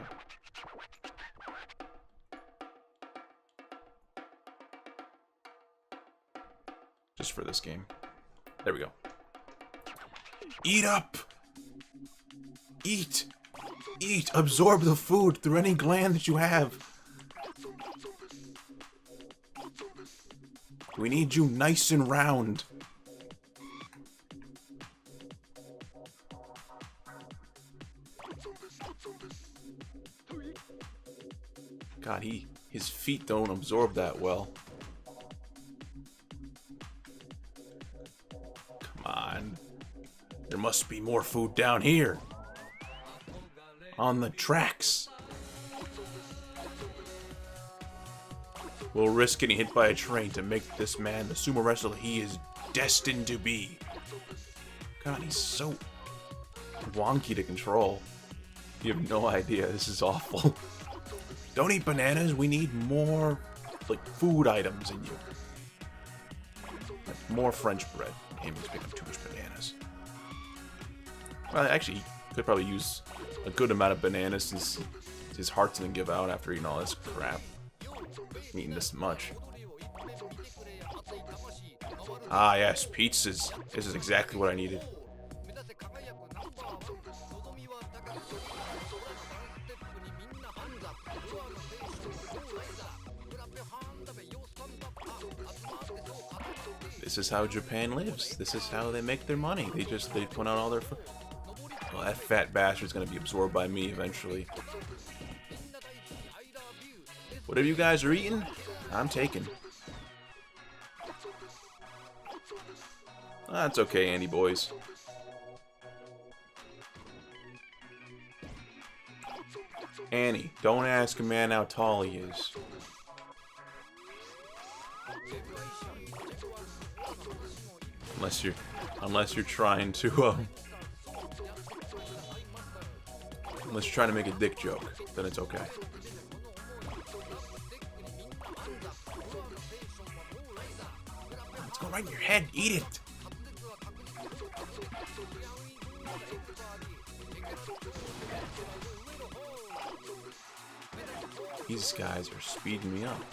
Just for this game. There we go. Eat up! Eat! Eat! Absorb the food through any gland that you have. We need you nice and round. God, his feet don't absorb that well. Come on. There must be more food down here. On the tracks. We'll risk getting hit by a train to make this man the sumo wrestler he is destined to be. God, he's so wonky to control. You have no idea. This is awful. Don't eat bananas. We need more, like, food items in you. Like, more French bread. Damn, he's picking up too much bananas. Well, actually, he could probably use a good amount of bananas since his heart's gonna give out after eating all this crap. Eating this much. Ah, yes, pizzas. This is exactly what I needed. This is how Japan lives. This is how they make their money. They put out all their food. Well, that fat bastard's gonna be absorbed by me eventually. Whatever you guys are eating, I'm taking. That's okay, Andy boys. Annie, don't ask a man how tall he is. Unless you're trying to unless you're trying to make a dick joke, then it's okay. Let's go right in your head. Eat it. These guys are speeding me up.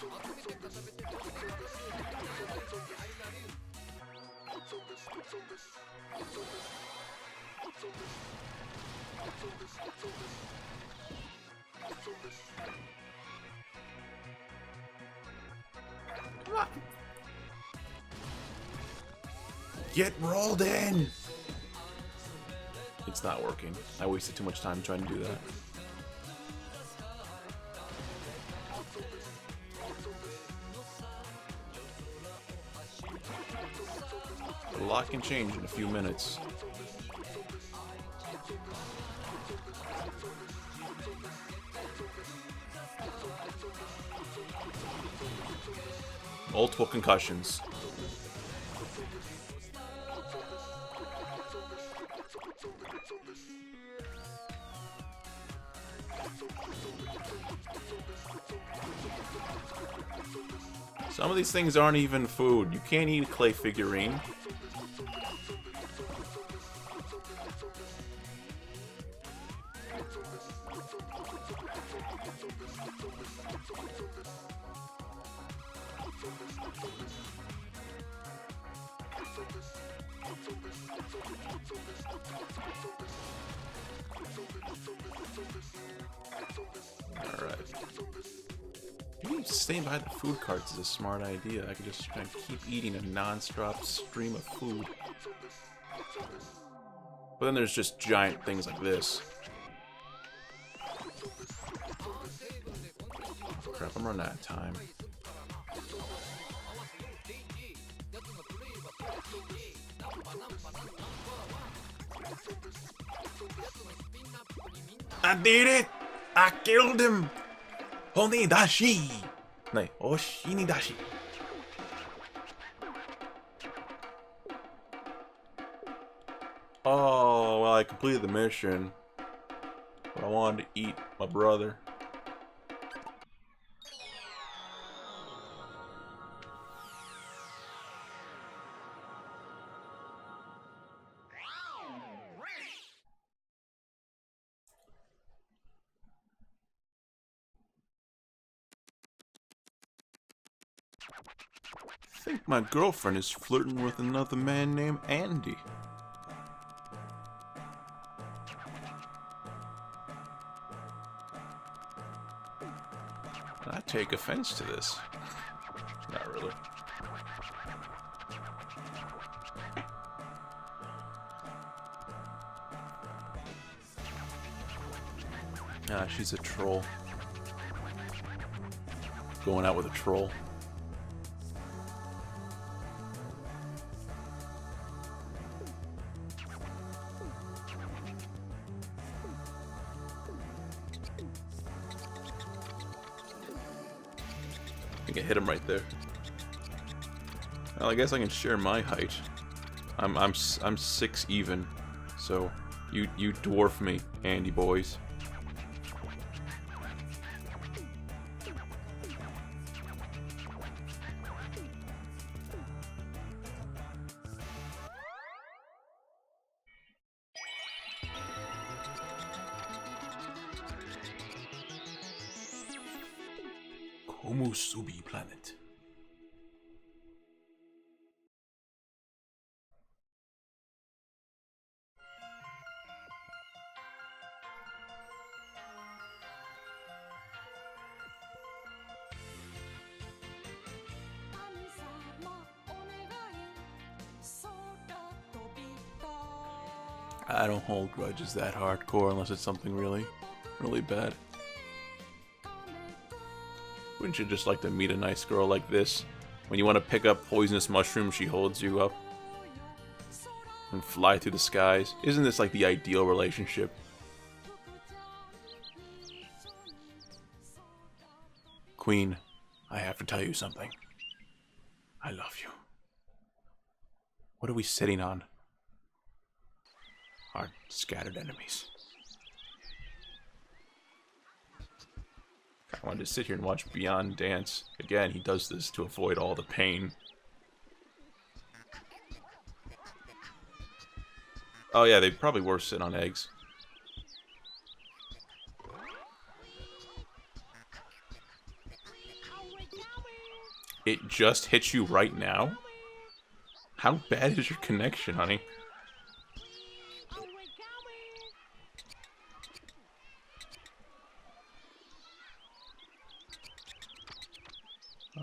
Come on. Get rolled in! It's not working. I wasted too much time trying to do that. A lot can change in a few minutes. Multiple concussions. Some of these things aren't even food. You can't eat a clay figurine. Alright. Maybe staying behind the food carts is a smart idea. I could just kind of keep eating a non-stop stream of food. But then there's just giant things like this. Oh, crap, I'm running out of time. I did it! I killed him! Honidashi! No, Oshinidashi. Oh, well, I completed the mission. But I wanted to eat my brother. I think my girlfriend is flirting with another man named Andy. I take offense to this. Not really. Ah, she's a troll. Going out with a troll. I think I hit him right there. Well, I guess I can share my height. I'm 6 even, so you dwarf me, Andy boys. Komusubi planet. I don't hold grudges that hardcore unless it's something really, really bad. Wouldn't you just like to meet a nice girl like this? When you want to pick up poisonous mushrooms, she holds you up and fly through the skies. Isn't this like the ideal relationship? Queen, I have to tell you something. I love you. What are we sitting on? Our scattered enemies. I wanted to sit here and watch Beyond dance. Again, he does this to avoid all the pain. Oh yeah, they probably were sitting on eggs. It just hits you right now? How bad is your connection, honey?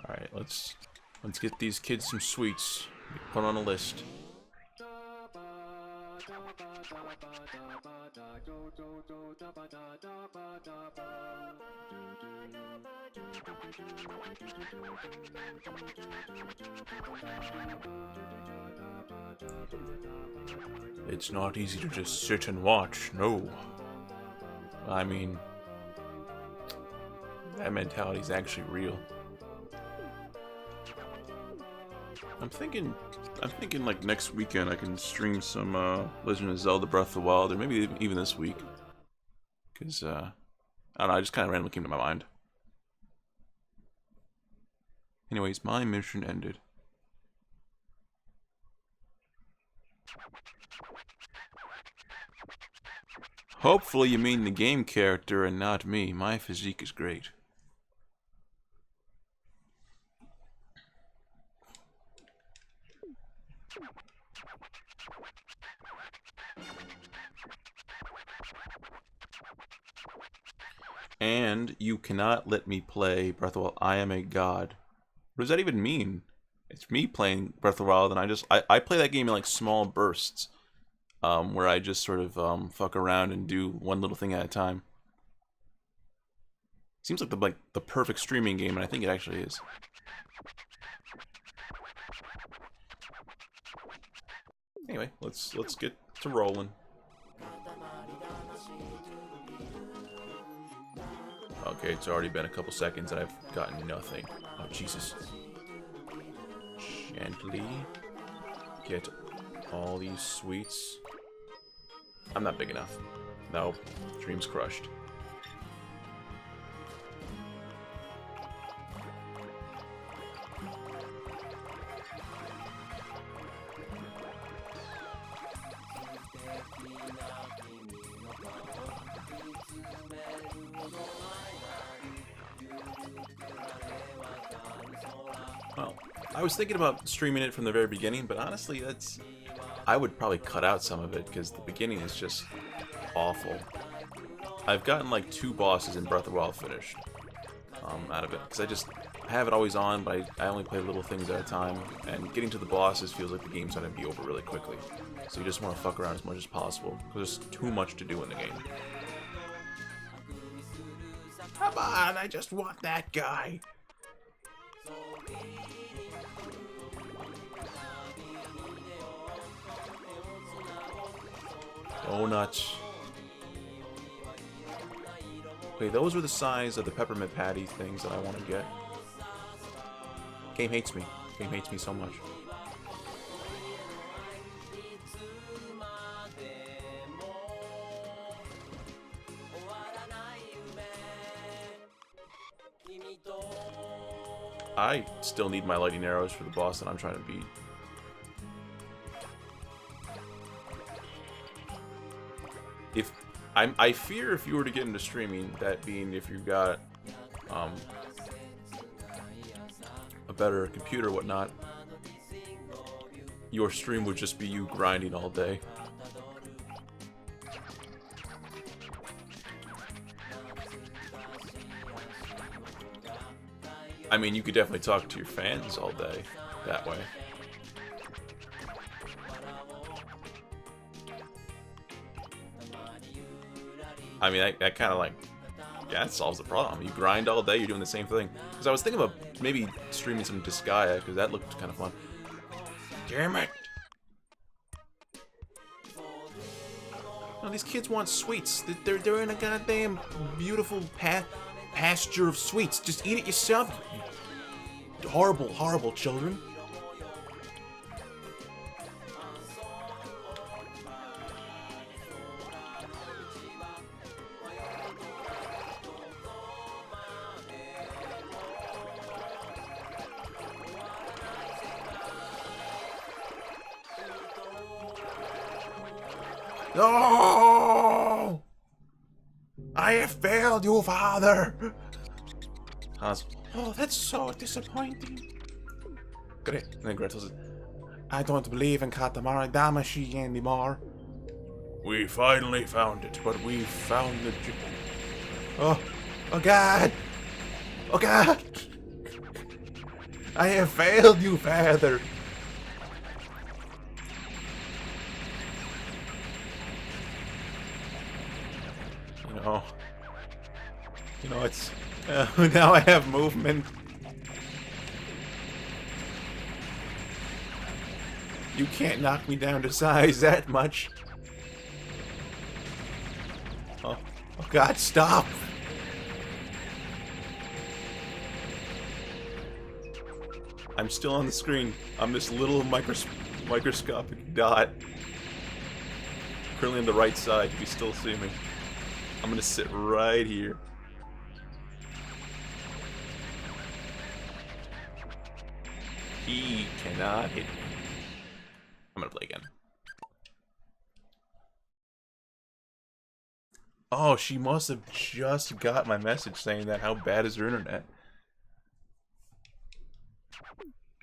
Alright, let's get these kids some sweets. Put on a list. It's not easy to just sit and watch, no. I mean, that mentality is actually real. I'm thinking like next weekend I can stream some Legend of Zelda Breath of the Wild, or maybe even this week. Because, I don't know, I just kind of randomly came to my mind. Anyways, my mission ended. Hopefully you mean the game character and not me. My physique is great. And you cannot let me play Breath of the Wild. I am a god. What does that even mean? It's me playing Breath of the Wild, and I play that game in like small bursts, where I just sort of fuck around and do one little thing at a time. Seems like the perfect streaming game, and I think it actually is. Anyway, let's get to rolling. Okay, it's already been a couple seconds and I've gotten nothing. Oh, Jesus. Gently get all these sweets. I'm not big enough. No, dream's crushed. Well, I was thinking about streaming it from the very beginning, but honestly, I would probably cut out some of it because the beginning is just awful. I've gotten like 2 bosses in Breath of the Wild finished. out of it, because I have it always on, but I only play little things at a time, and getting to the bosses feels like the game's gonna be over really quickly. So you just want to fuck around as much as possible, because there's too much to do in the game. Come on, I just want that guy. Donuts. Okay, those were the size of the peppermint patty things that I want to get. Game hates me. Game hates me so much. I still need my lightning arrows for the boss that I'm trying to beat. I fear if you were to get into streaming, that being if you've got a better computer or whatnot, your stream would just be you grinding all day. I mean, you could definitely talk to your fans all day that way. I mean, that kind of like, yeah, that solves the problem. You grind all day, you're doing the same thing. Because I was thinking about maybe streaming some Disgaea, because that looked kind of fun. Damn it! No, these kids want sweets. They're in a goddamn beautiful pasture of sweets. Just eat it yourself. You horrible, horrible children. No! I have failed you, father! Hans, oh, that's so disappointing. Great. And then Gretel says, I don't believe in Katamari Damacy anymore. We finally found it, but we found the... Oh God! Oh God! I have failed you, father! You know, it's... now I have movement. You can't knock me down to size that much. Oh God, stop! I'm still on the screen. I'm this little microscopic dot. Currently on the right side, you can still see me. I'm gonna sit right here. He cannot hit me. I'm gonna play again. Oh, she must have just got my message saying that. How bad is her internet?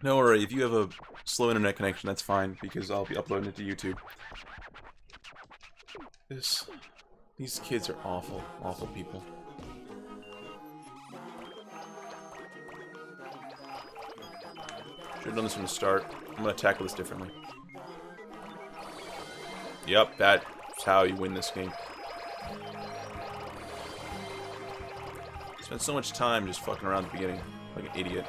No worry, if you have a slow internet connection, that's fine, because I'll be uploading it to YouTube. These kids are awful, awful people. Should've done this from the start. I'm gonna tackle this differently. Yep, that's how you win this game. Spent so much time just fucking around at the beginning, like an idiot.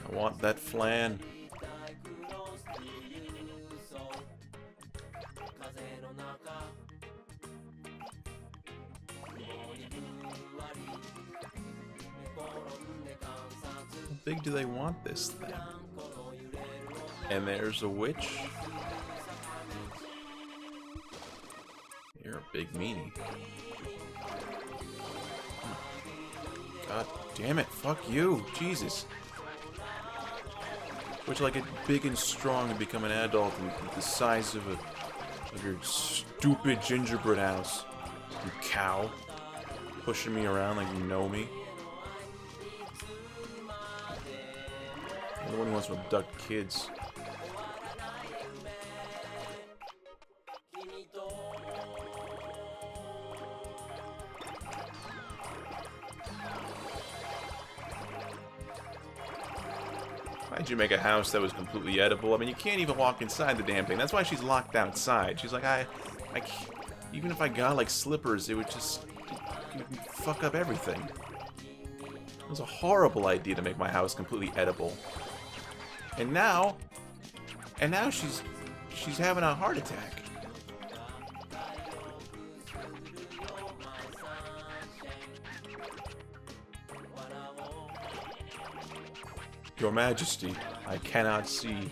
I want that flan. How big do they want this thing? And there's a witch. You're a big meanie. God damn it, fuck you, Jesus. Which, like, get big and strong and become an adult and the size of your stupid gingerbread house. You cow. Pushing me around like you know me. You're the one who wants to abduct kids. Why'd you make a house that was completely edible? I mean, you can't even walk inside the damn thing. That's why she's locked outside. She's like, I can't, even if I got, like, slippers, it would just it would fuck up everything. It was a horrible idea to make my house completely edible. And now she's having a heart attack. Your Majesty, I cannot see.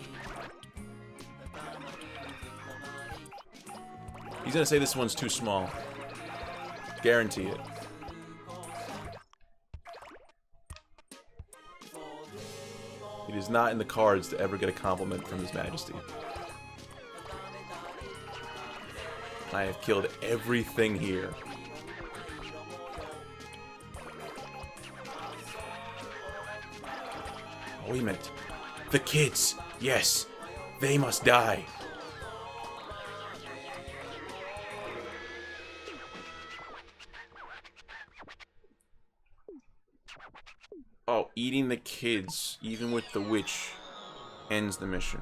He's gonna say this one's too small. Guarantee it. It is not in the cards to ever get a compliment from His Majesty. I have killed everything here. Oh, wait a minute. The kids! Yes! They must die! Oh, eating the kids, even with the witch, ends the mission.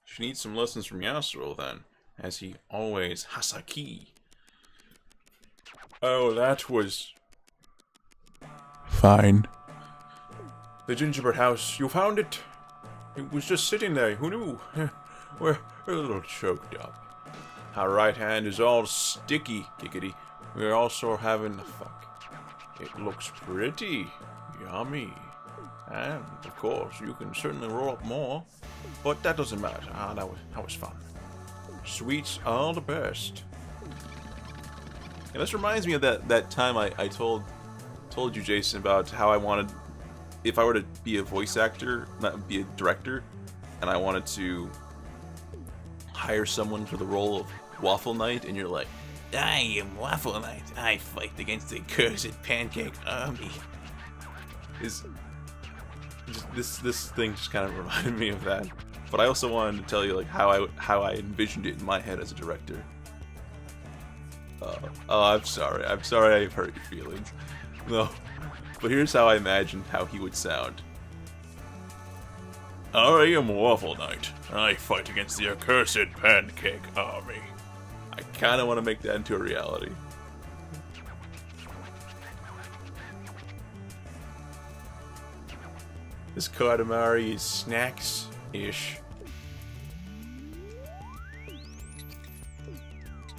She needs some lessons from Yasuo, then, as he always Hasaki. Oh, that was fine. The gingerbread house, you found it? It was just sitting there, who knew? We're a little choked up. Our right hand is all sticky, giggity. We're also having the fuck. It looks pretty yummy. And, of course, you can certainly roll up more. But that doesn't matter. Ah, that was fun. Sweets are the best. And this reminds me of that time I told you, Jason, about how I wanted, if I were to be a voice actor, not be a director, and I wanted to hire someone for the role of Waffle Knight, and you're like, I am Waffle Knight. I fight against the cursed pancake army. This thing just kind of reminded me of that. But I also wanted to tell you like how I envisioned it in my head as a director. Oh, I'm sorry. I'm sorry I've hurt your feelings. No, but here's how I imagined how he would sound. I am Waffle Knight. I fight against the accursed pancake army. I kind of want to make that into a reality. This Katamari is snacks-ish.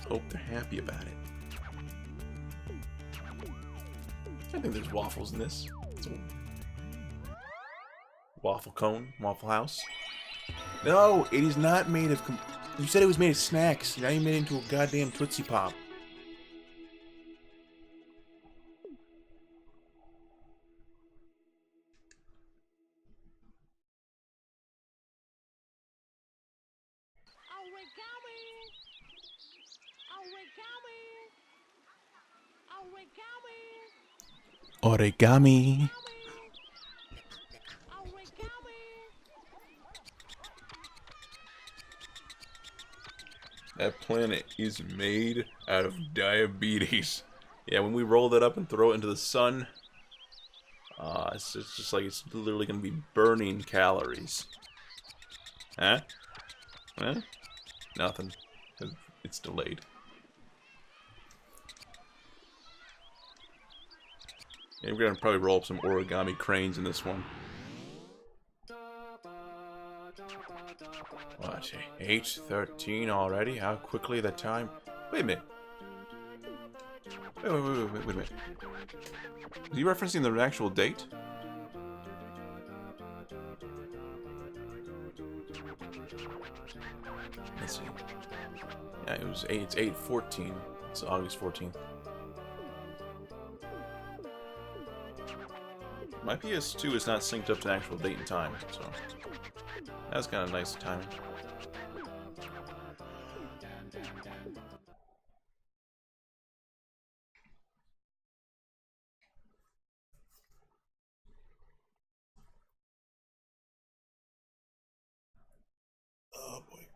Hope they're happy about it. I think there's waffles in this. It's a waffle cone, Waffle House. No, it is not made of... You said it was made of snacks. Now you made it into a goddamn Tootsie Pop. Origami. That planet is made out of diabetes. Yeah, when we roll that up and throw it into the sun, it's just like it's literally gonna be burning calories. Huh? Huh? Nothing. It's delayed. Yeah, we're gonna probably roll up some origami cranes in this one. What? 8:13 already? How quickly the time... Wait a minute. Wait a minute. Is he referencing the actual date? Let's see. Yeah, it's 8:14. It's August 14th. My PS2 is not synced up to an actual date and time, so that's kind of nice timing. Oh boy.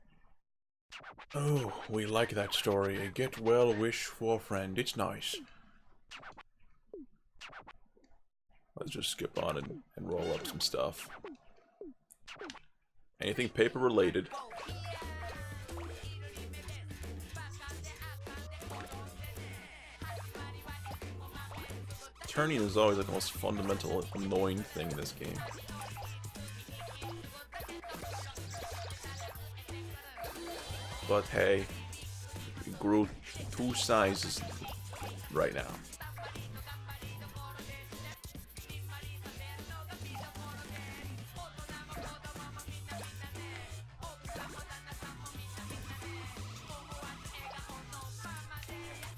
Oh, we like that story. A get well wish for a friend. It's nice. Let's just skip on and roll up some stuff. Anything paper related. Turning is always like the most fundamental annoying thing in this game. But hey, we grew 2 sizes right now.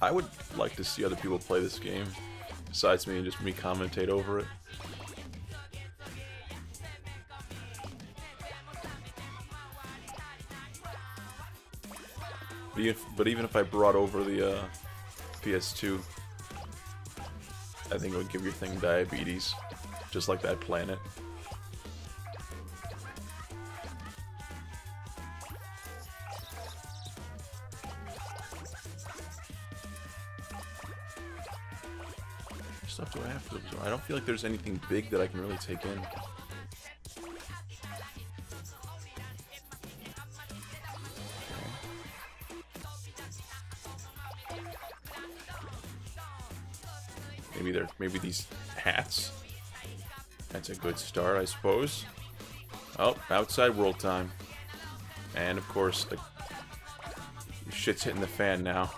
I would like to see other people play this game, besides me, and just me commentate over it. But even if I brought over the PS2, I think it would give your thing diabetes, just like that planet. What stuff do I have to absorb? I don't feel like there's anything big that I can really take in. Maybe these hats. That's a good start, I suppose. Oh, outside world time. And of course, the shit's hitting the fan now.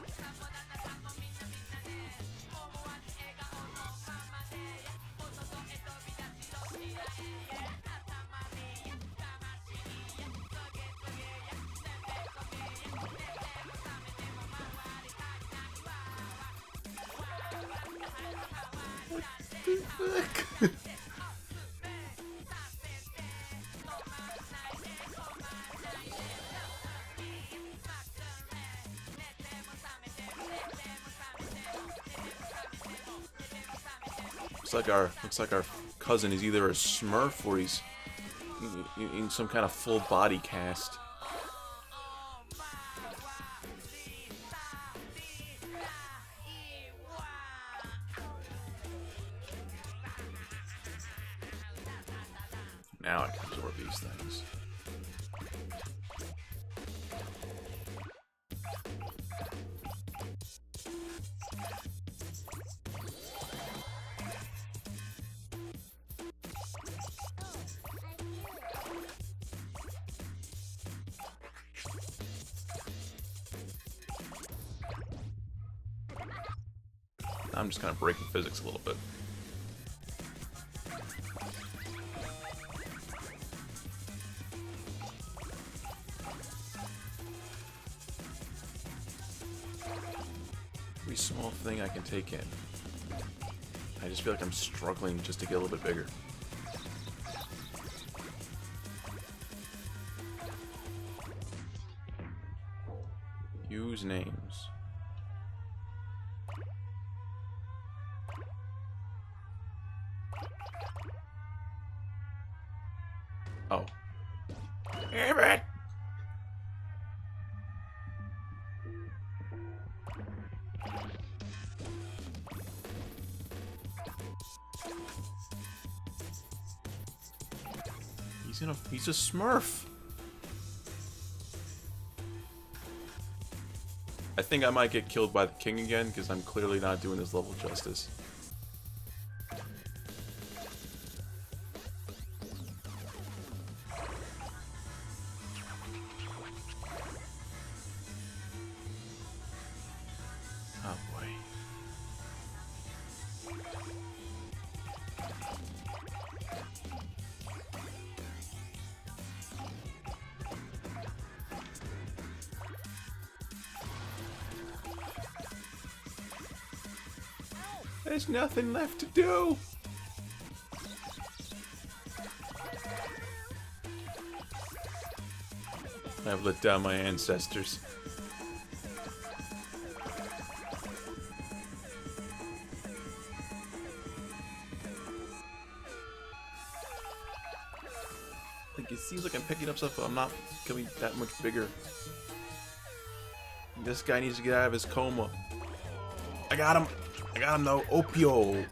Looks like our cousin is either a Smurf or he's in some kind of full body cast. Now I can absorb these things. I'm just kind of breaking physics a little bit. Every small thing I can take in. I just feel like I'm struggling just to get a little bit bigger. Use names. Oh. Damn it! He's a Smurf. I think I might get killed by the king again because I'm clearly not doing this level justice. Oh boy. There's nothing left to do. I've let down my ancestors. Like, it seems like I'm picking up stuff, but I'm not becoming that much bigger. This guy needs to get out of his coma. I got him! I got him though. Opio!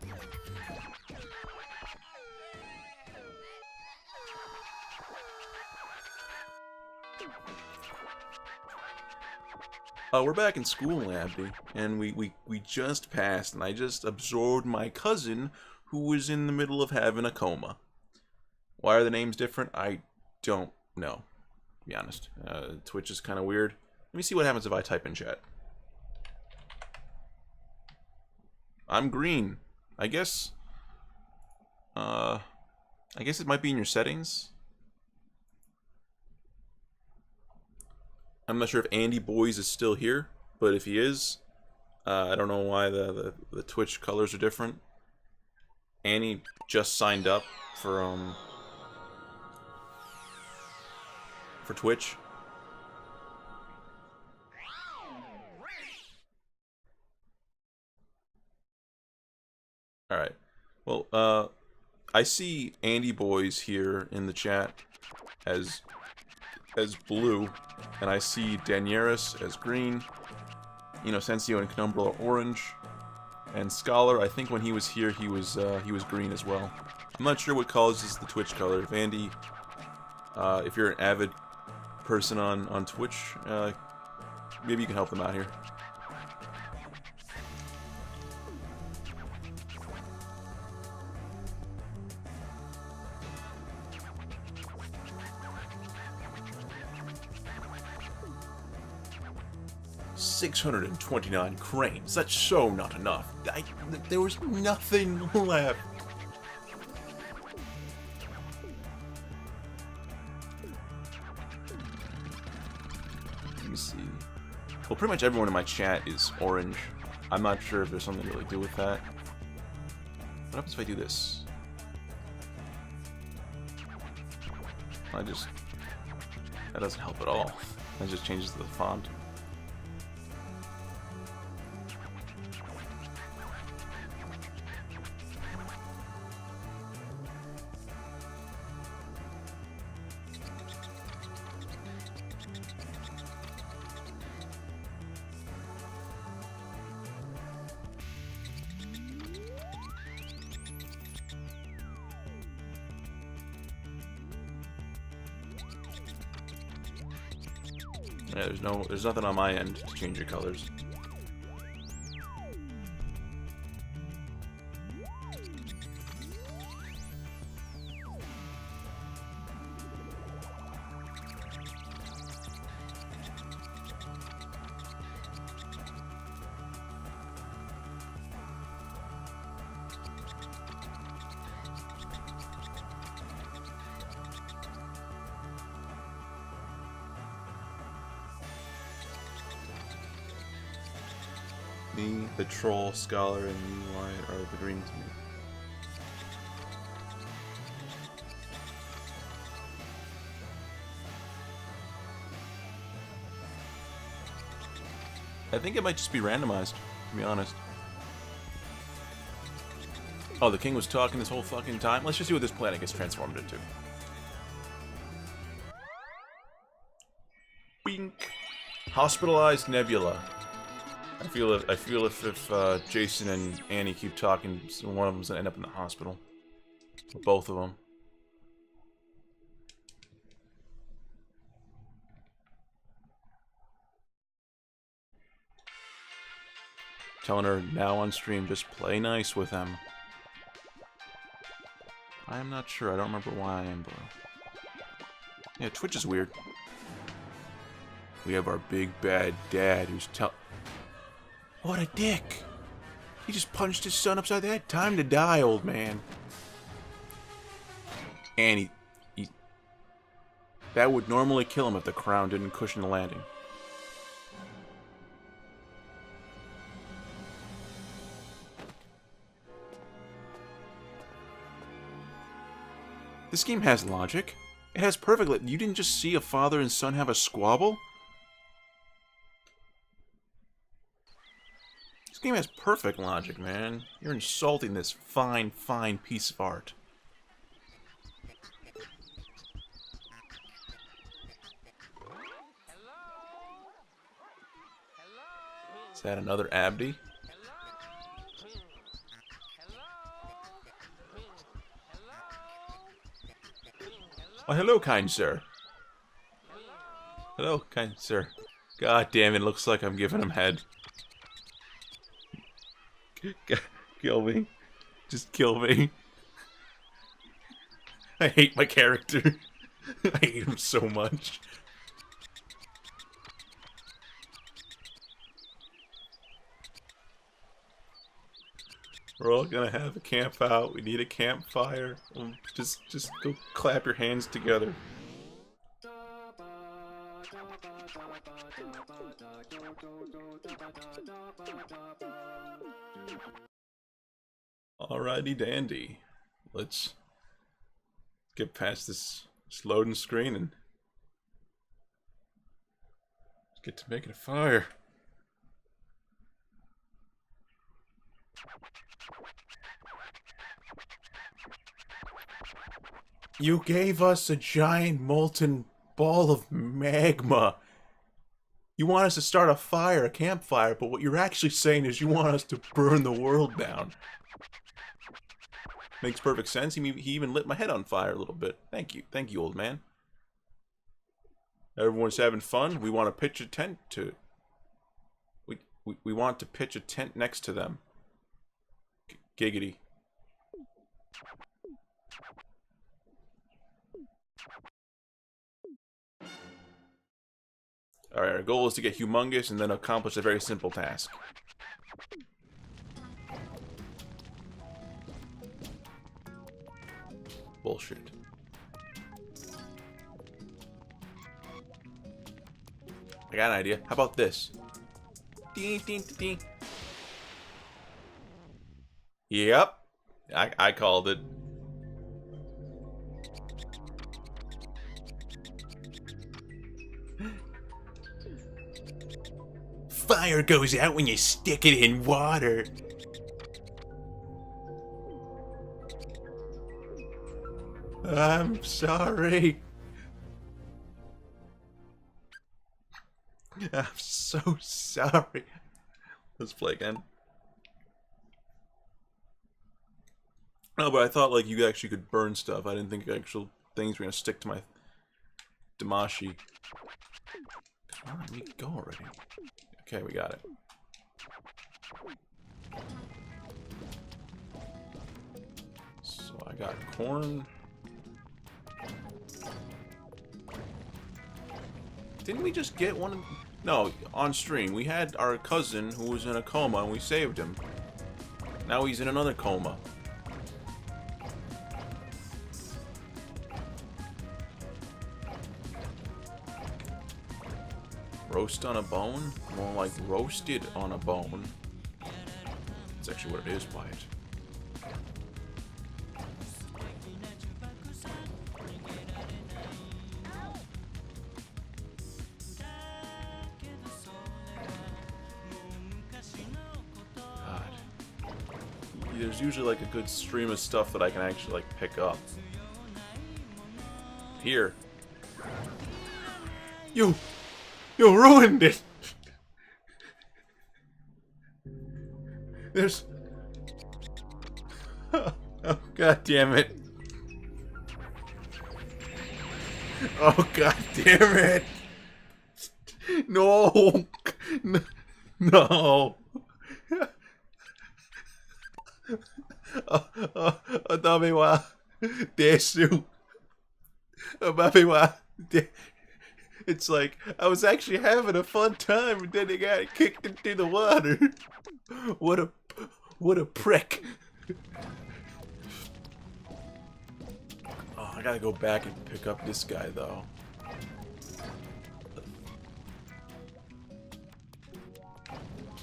We're back in school, Abby, and we just passed, and I just absorbed my cousin, who was in the middle of having a coma. Why are the names different? I don't know, to be honest. Twitch is kind of weird. Let me see what happens if I type in chat. I'm green. I guess it might be in your settings. I'm not sure if Andy Boys is still here, but if he is, I don't know why the Twitch colors are different. Annie just signed up for Twitch. All right. Well, I see Andy Boys here in the chat as blue, and I see Danieris as green, Inocencio and Canumbra orange, and Scholar, I think when he was here he was green as well. I'm not sure what causes the Twitch color. If Andy, if you're an avid person on Twitch, maybe you can help them out here. $629 cranes. That's so not enough. There was nothing left. Let me see. Well, pretty much everyone in my chat is orange. I'm not sure if there's something to really do with that. What happens if I do this? That doesn't help at all. That just changes the font. Yeah, there's nothing on my end to change your colors. Me, the Troll, Scholar, and UI are the green to me. I think it might just be randomized, to be honest. Oh, the king was talking this whole fucking time? Let's just see what this planet gets transformed into. Bink! Hospitalized Nebula. I feel if Jason and Annie keep talking, one of them's gonna end up in the hospital. Or both of them. Telling her now on stream, just play nice with them. I am not sure. I don't remember why I am blue. Yeah, Twitch is weird. We have our big bad dad who's What a dick! He just punched his son upside the head. Time to die, old man. And he that would normally kill him if the crown didn't cushion the landing. This game has logic. It has perfect... You didn't just see a father and son have a squabble? This game has perfect logic, man. You're insulting this fine, fine piece of art. Is that another Abdi? Oh, hello, kind sir. Hello, kind sir. God damn it, looks like I'm giving him head. Kill me. Just kill me. I hate my character. I hate him so much. We're all gonna have a camp out. We need a campfire. Just go clap your hands together. Alrighty dandy. Let's get past this loading screen and get to making a fire. You gave us a giant molten ball of magma. You want us to start a fire, a campfire, but what you're actually saying is you want us to burn the world down. Makes perfect sense. He even lit my head on fire a little bit. Thank you, old man. Everyone's having fun. We want to pitch a tent to... We want to pitch a tent next to them. Giggity. Alright, our goal is to get humongous and then accomplish a very simple task. Bullshit. I got an idea. How about this? Ding, ding, ding. Yep. I called it. Fire goes out when you stick it in water. I'm sorry. I'm so sorry. Let's play again. No, but I thought like you actually could burn stuff. I didn't think actual things were gonna stick to my Damacy. Come on, let me go already. Okay, we got it. So I got corn. Didn't we just get one? No, on stream. We had our cousin who was in a coma and we saved him. Now he's in another coma. Roast on a bone? More like roasted on a bone. That's actually what it is by it. God. There's usually like a good stream of stuff that I can actually like pick up. Here. You ruined it! There's... Oh, god damn it. Oh god damn it! No! No! Dami wa desu. Mami wa de... It's like, I was actually having a fun time and then they got kicked into the water. What a prick. Oh, I gotta go back and pick up this guy though.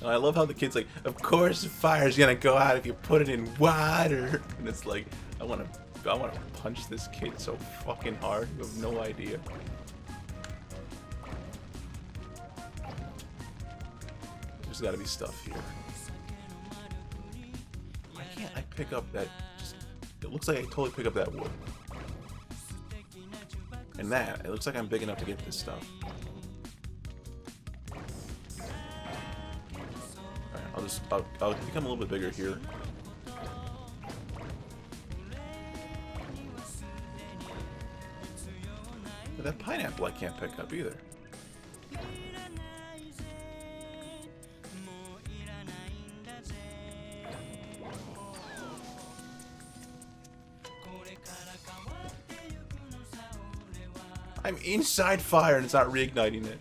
And I love how the kid's like, of course the fire's gonna go out if you put it in water. And it's like, I wanna I want to punch this kid so fucking hard. You have no idea. There's got to be stuff here. Why can't I pick up that? It looks like I totally pick up that wood. And that, it looks like I'm big enough to get this stuff. Alright, I'll become a little bit bigger here. But that pineapple I can't pick up either. I'm inside fire and it's not reigniting it.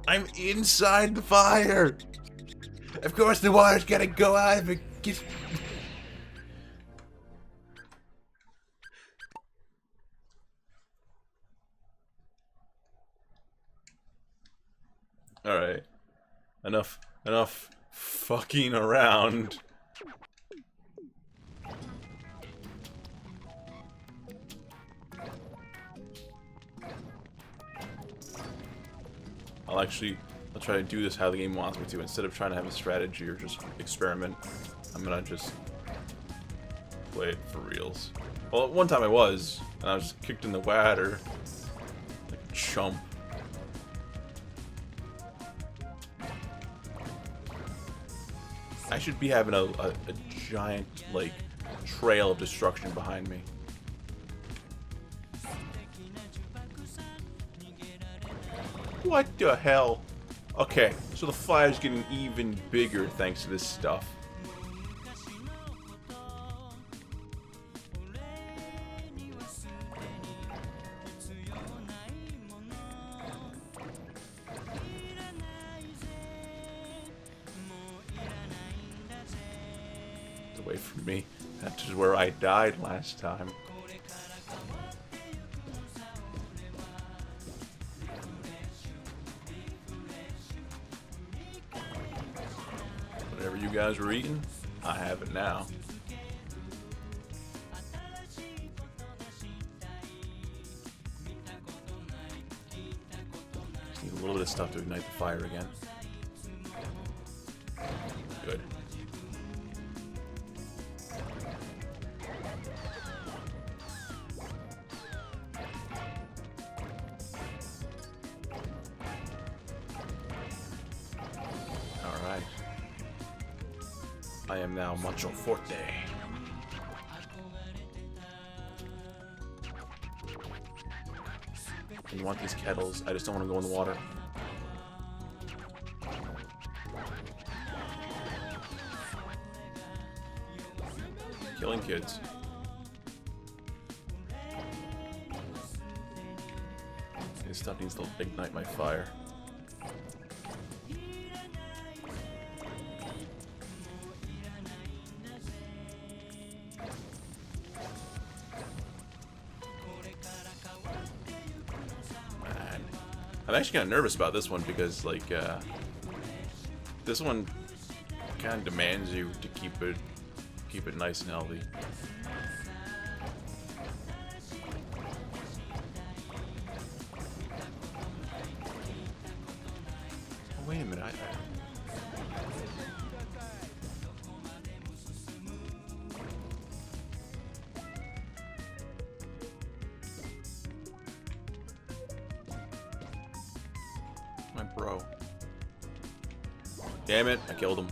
I'm inside the fire! Of course the water's gotta go out if it gets... Alright. Enough fucking around. I'll try to do this how the game wants me to. Instead of trying to have a strategy or just experiment, I'm gonna just play it for reals. Well, at one time I was, and I was kicked in the water like a chump. I should be having a giant, like, trail of destruction behind me. What the hell? Okay, so the fire's getting even bigger thanks to this stuff. Away from me. That is where I died last time. Whatever you guys were eating, I have it now. Just need a little bit of stuff to ignite the fire again. Good. Alright. I am now Macho Forte. You want these kettles, I just don't want to go in the water. Killing kids. This stuff needs to ignite my fire. I'm actually kind of nervous about this one because, like, this one kind of demands you to keep it nice and healthy. Oh, wait a minute, my bro. Damn it, I killed him.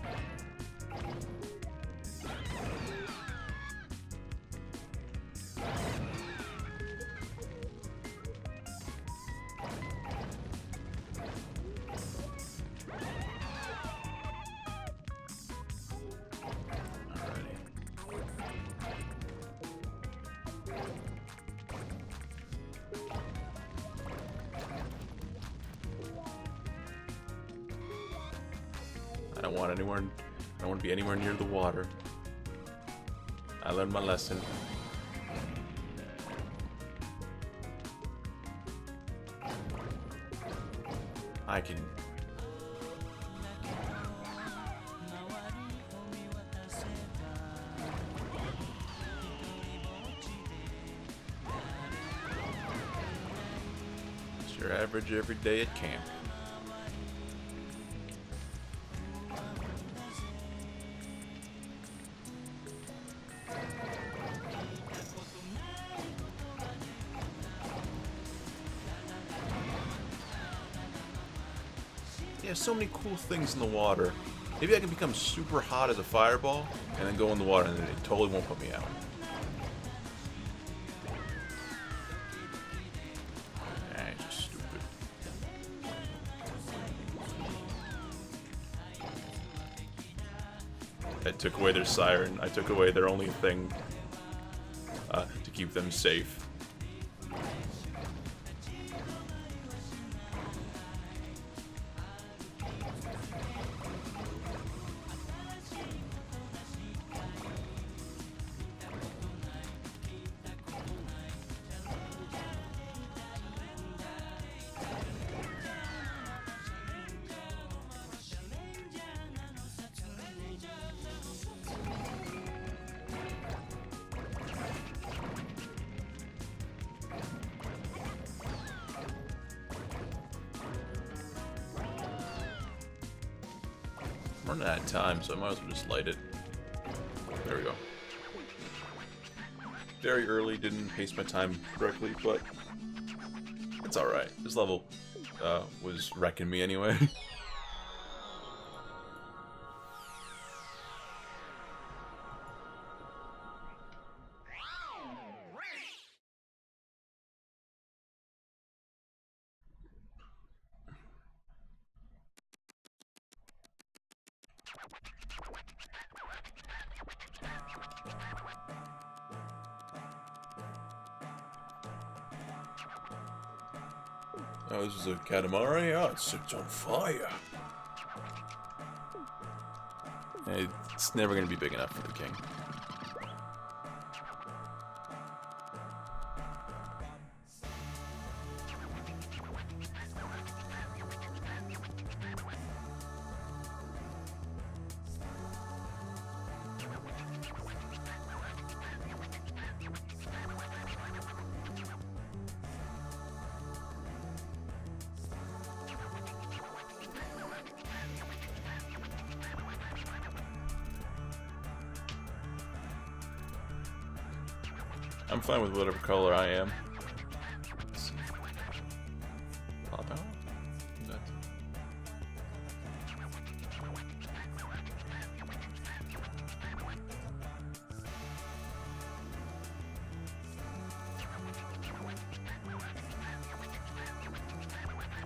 I don't want to be anywhere near the water. I learned my lesson. I can Your average every day at camp. Yeah, so many cool things in the water. Maybe I can become super hot as a fireball, and then go in the water, and it totally won't put me out. Just stupid. I took away their siren. I took away their only thing to keep them safe. I'm running out of time, so I might as well just light it. There we go. Very early, didn't pace my time correctly, but it's alright. This level was wrecking me anyway. Oh, this is a Katamari? Oh, it's on fire. It's never going to be big enough for the king. I'm fine with whatever color I am. Pop out?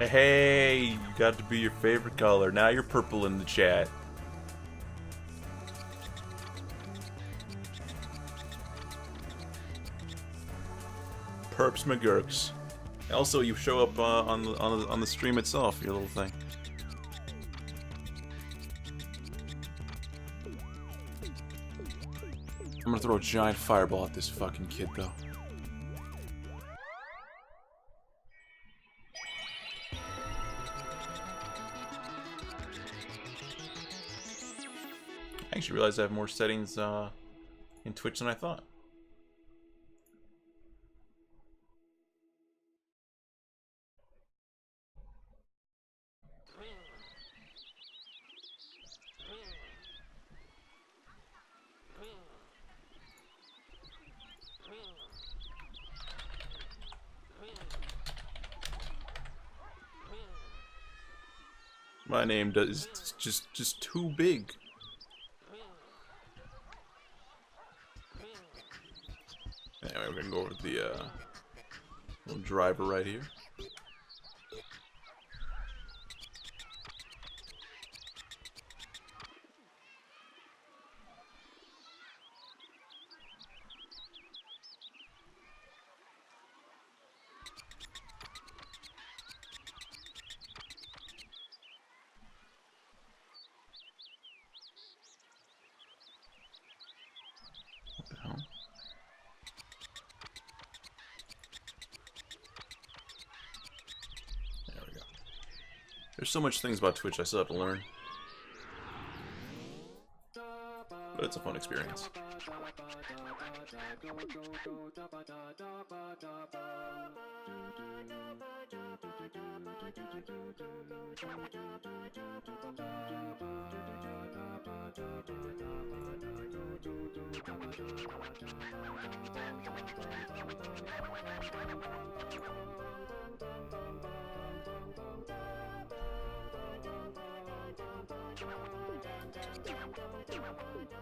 Hey, you got to be your favorite color. Now you're purple in the chat. Perps McGurks. Also, you show up on the stream itself, your little thing. I'm gonna throw a giant fireball at this fucking kid, though. I actually realized I have more settings in Twitch than I thought. My name is just too big. Anyway, we're gonna go over the little driver right here. What the hell? There we go. There's so much things about Twitch I still have to learn. But it's a fun experience.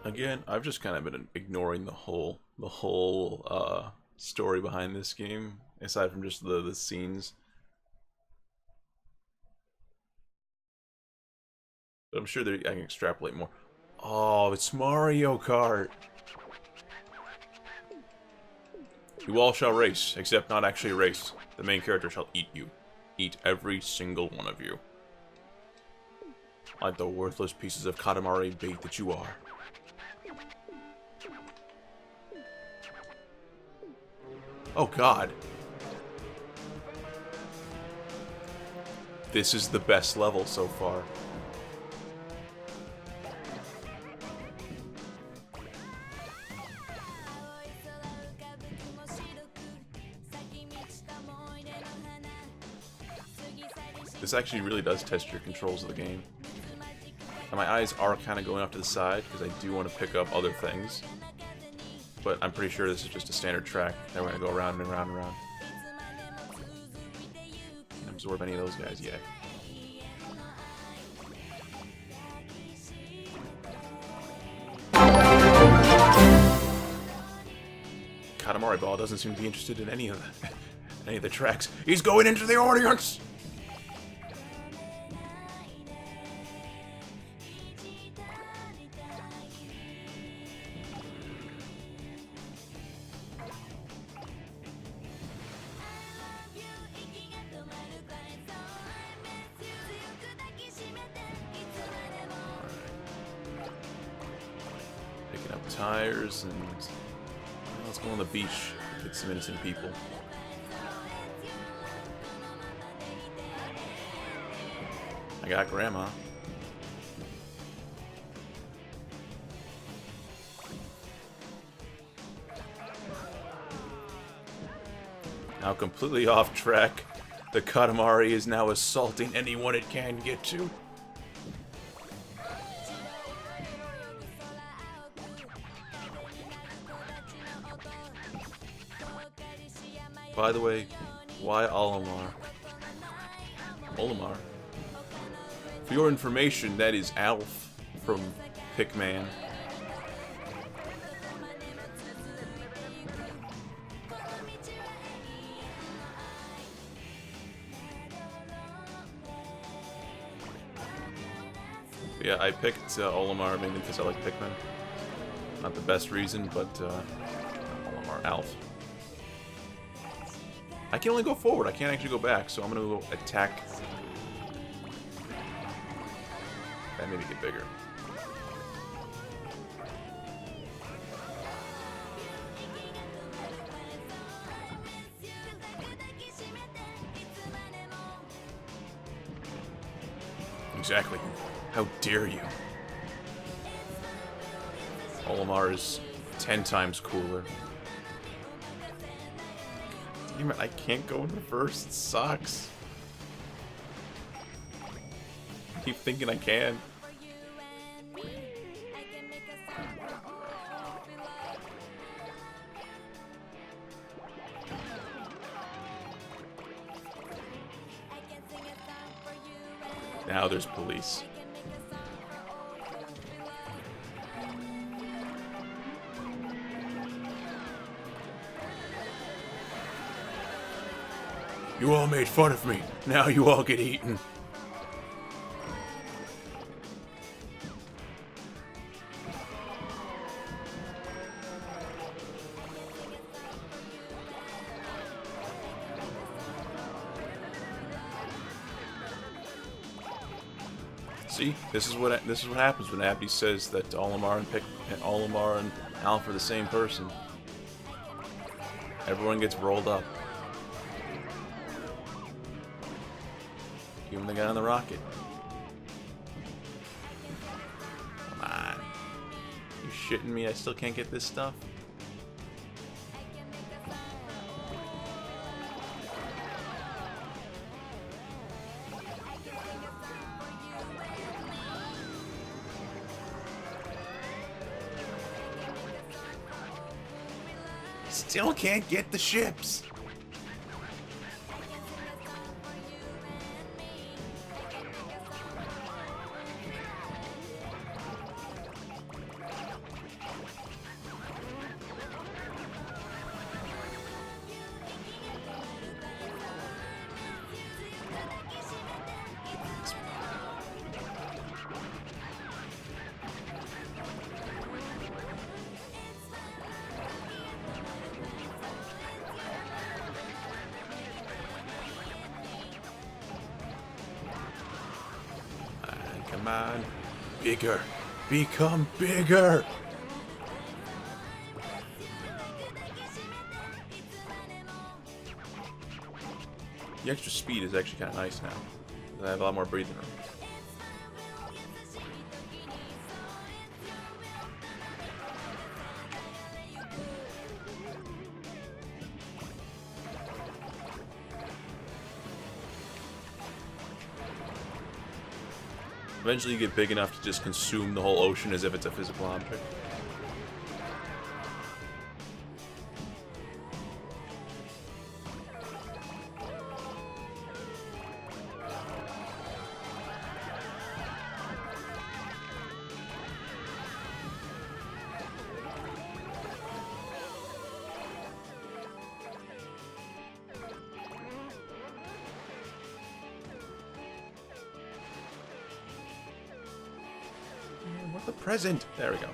Again, I've just kind of been ignoring the whole story behind this game, aside from just the scenes. But I'm sure I can extrapolate more. Oh, it's Mario Kart! You all shall race, except not actually race. The main character shall eat you. Eat every single one of you. Like the worthless pieces of Katamari bait that you are. Oh god. This is the best level so far. This actually really does test your controls of the game. And my eyes are kind of going off to the side because I do want to pick up other things. But I'm pretty sure this is just a standard track that we're going to go around and around and around. Can't absorb any of those guys yet. Katamari Ball doesn't seem to be interested in any of the tracks. He's going into the audience! Picking up tires and let's go on the beach and get some innocent people. I got Grandma. Now completely off track, the Katamari is now assaulting anyone it can get to. By the way, why Olimar? Olimar? For your information, that is Alf from Pikmin. Yeah, I picked Olimar mainly because I like Pikmin. Not the best reason, but Olimar, Alf. I can only go forward, I can't actually go back, so I'm gonna go attack. That made me get bigger. Exactly. How dare you? Olimar is 10 times cooler. Damn it, I can't go in reverse. It sucks. I keep thinking I can. Now there's police. You all made fun of me. Now you all get eaten. See, this is what happens when Abby says that Olimar and Alf are the same person. Everyone gets rolled up. Even the guy on the rocket. Come on. You shitting me? I still can't get this stuff? still can't get the ships. Come on. Bigger. Become bigger. The extra speed is actually kind of nice now. I have a lot more breathing room. Eventually you get big enough to just consume the whole ocean as if it's a physical object. What the present? There we go.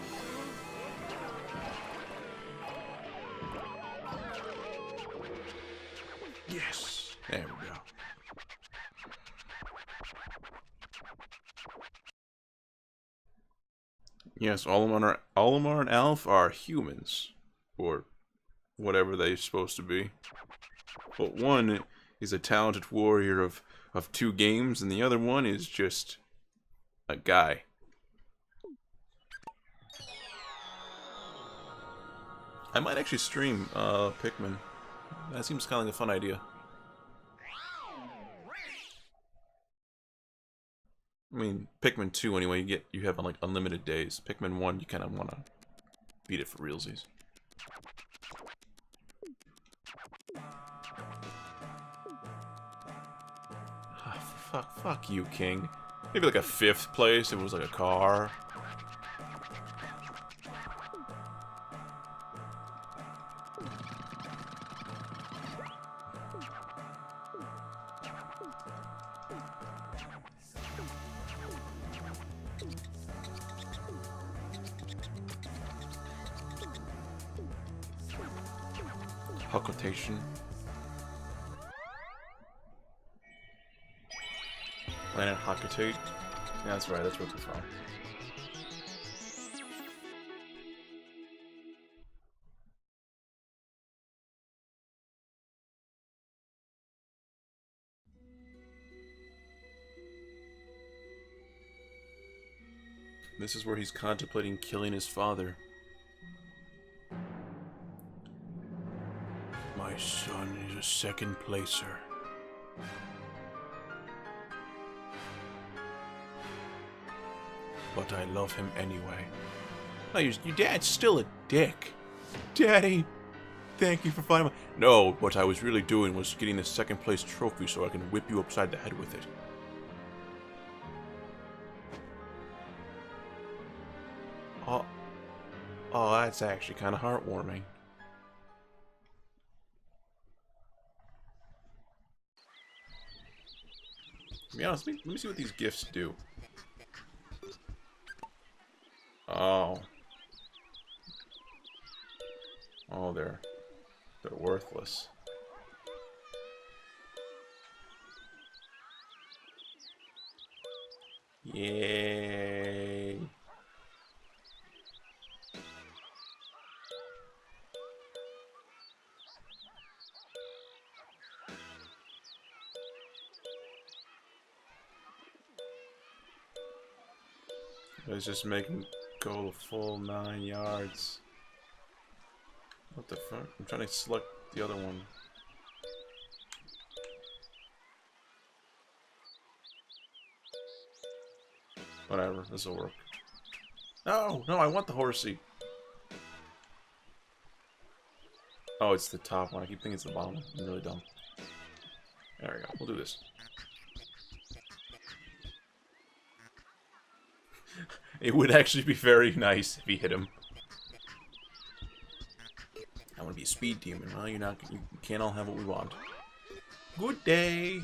Yes. There we go. Yes, Olimar and Alf are humans. Or whatever they're supposed to be. But one is a talented warrior of 2 games, and the other one is just a guy. I might actually stream Pikmin. That seems kind of like a fun idea. I mean, Pikmin 2 anyway, you have like unlimited days. Pikmin 1, you kind of want to beat it for realsies. Fuck you, King. Maybe like a 5th place. It was like a car. Quotation. Planet Hakutate. Yeah, that's right, that's where it's from. This is where he's contemplating killing his father. My son is a 2nd placer. But I love him anyway. No, your dad's still a dick. Daddy, thank you for finding my... No, what I was really doing was getting the 2nd place trophy so I can whip you upside the head with it. Oh, that's actually kind of heartwarming. To be honest, let me see what these gifts do. Oh. Oh, they're worthless. Yay. Let's just make him go the full 9 yards. What the fuck? I'm trying to select the other one. Whatever, this will work. No, I want the horsey. Oh, it's the top one. I keep thinking it's the bottom one. I'm really dumb. There we go. We'll do this. It would actually be very nice if he hit him. I want to be a speed demon. Well, you're not. You can't all have what we want. Good day.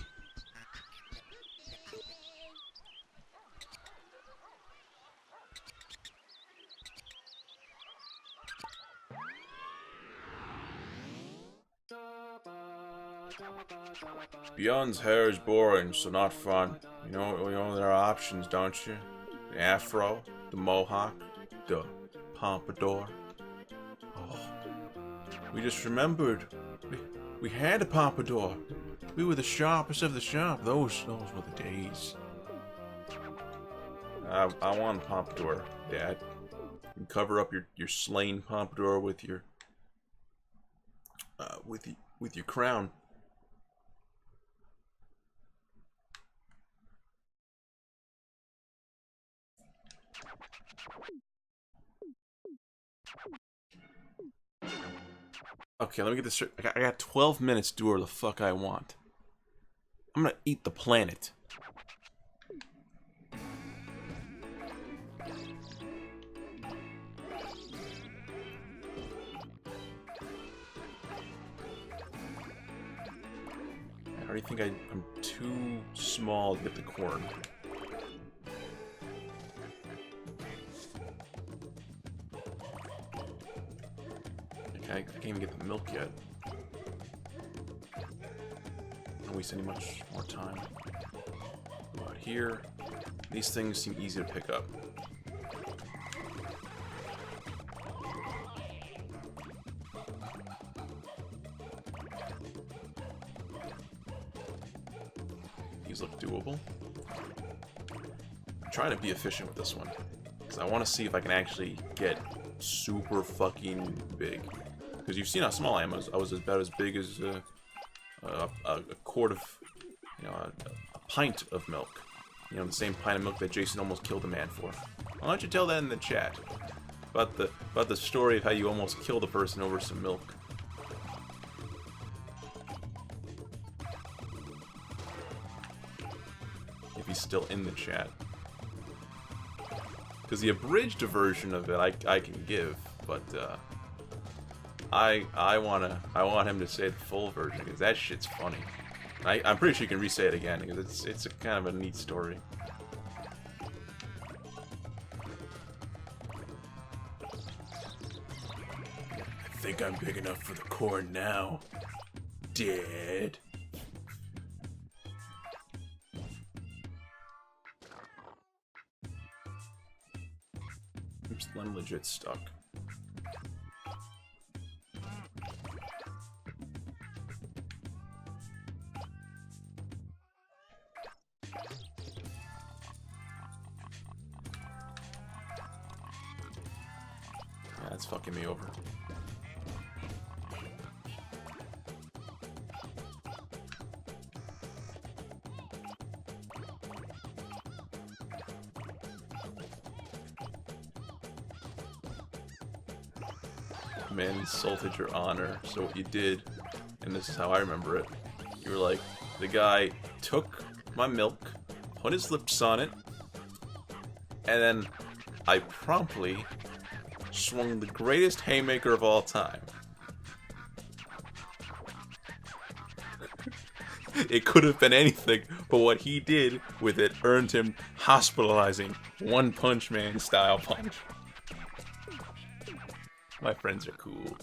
Beyond's hair is boring, so not fun. You know there are options, don't you? The afro, the mohawk, the pompadour. Oh, we just remembered. We had a pompadour. We were the sharpest of the sharp. Those were the days. I want a pompadour, Dad. You can cover up your slain pompadour with your with your crown. Okay, let me get this straight. I got 12 minutes to do whatever the fuck I want. I'm gonna eat the planet. I already think I'm too small to get the corn. I can't even get the milk yet. Don't waste any much more time. Go out here. These things seem easy to pick up. These look doable. I'm trying to be efficient with this one, because I want to see if I can actually get super fucking big. Because you've seen how small I am. I was about as big as a quart of, a pint of milk. You know, the same pint of milk that Jason almost killed a man for. Why don't you tell that in the chat? About the story of how you almost killed a person over some milk. If he's still in the chat. Because the abridged version of it I can give, but I want him to say the full version, because that shit's funny. I'm pretty sure you can re-say it again, because it's a kind of a neat story. I think I'm big enough for the corn now, Dad. I'm legit stuck. Yeah, that's fucking me over. Man insulted your honor, so what you did, and this is how I remember it, you were like, the guy took my milk, put his lips on it, and then I promptly swung the greatest haymaker of all time. It could have been anything, but what he did with it earned him hospitalizing One Punch Man style punch. My friends are cool.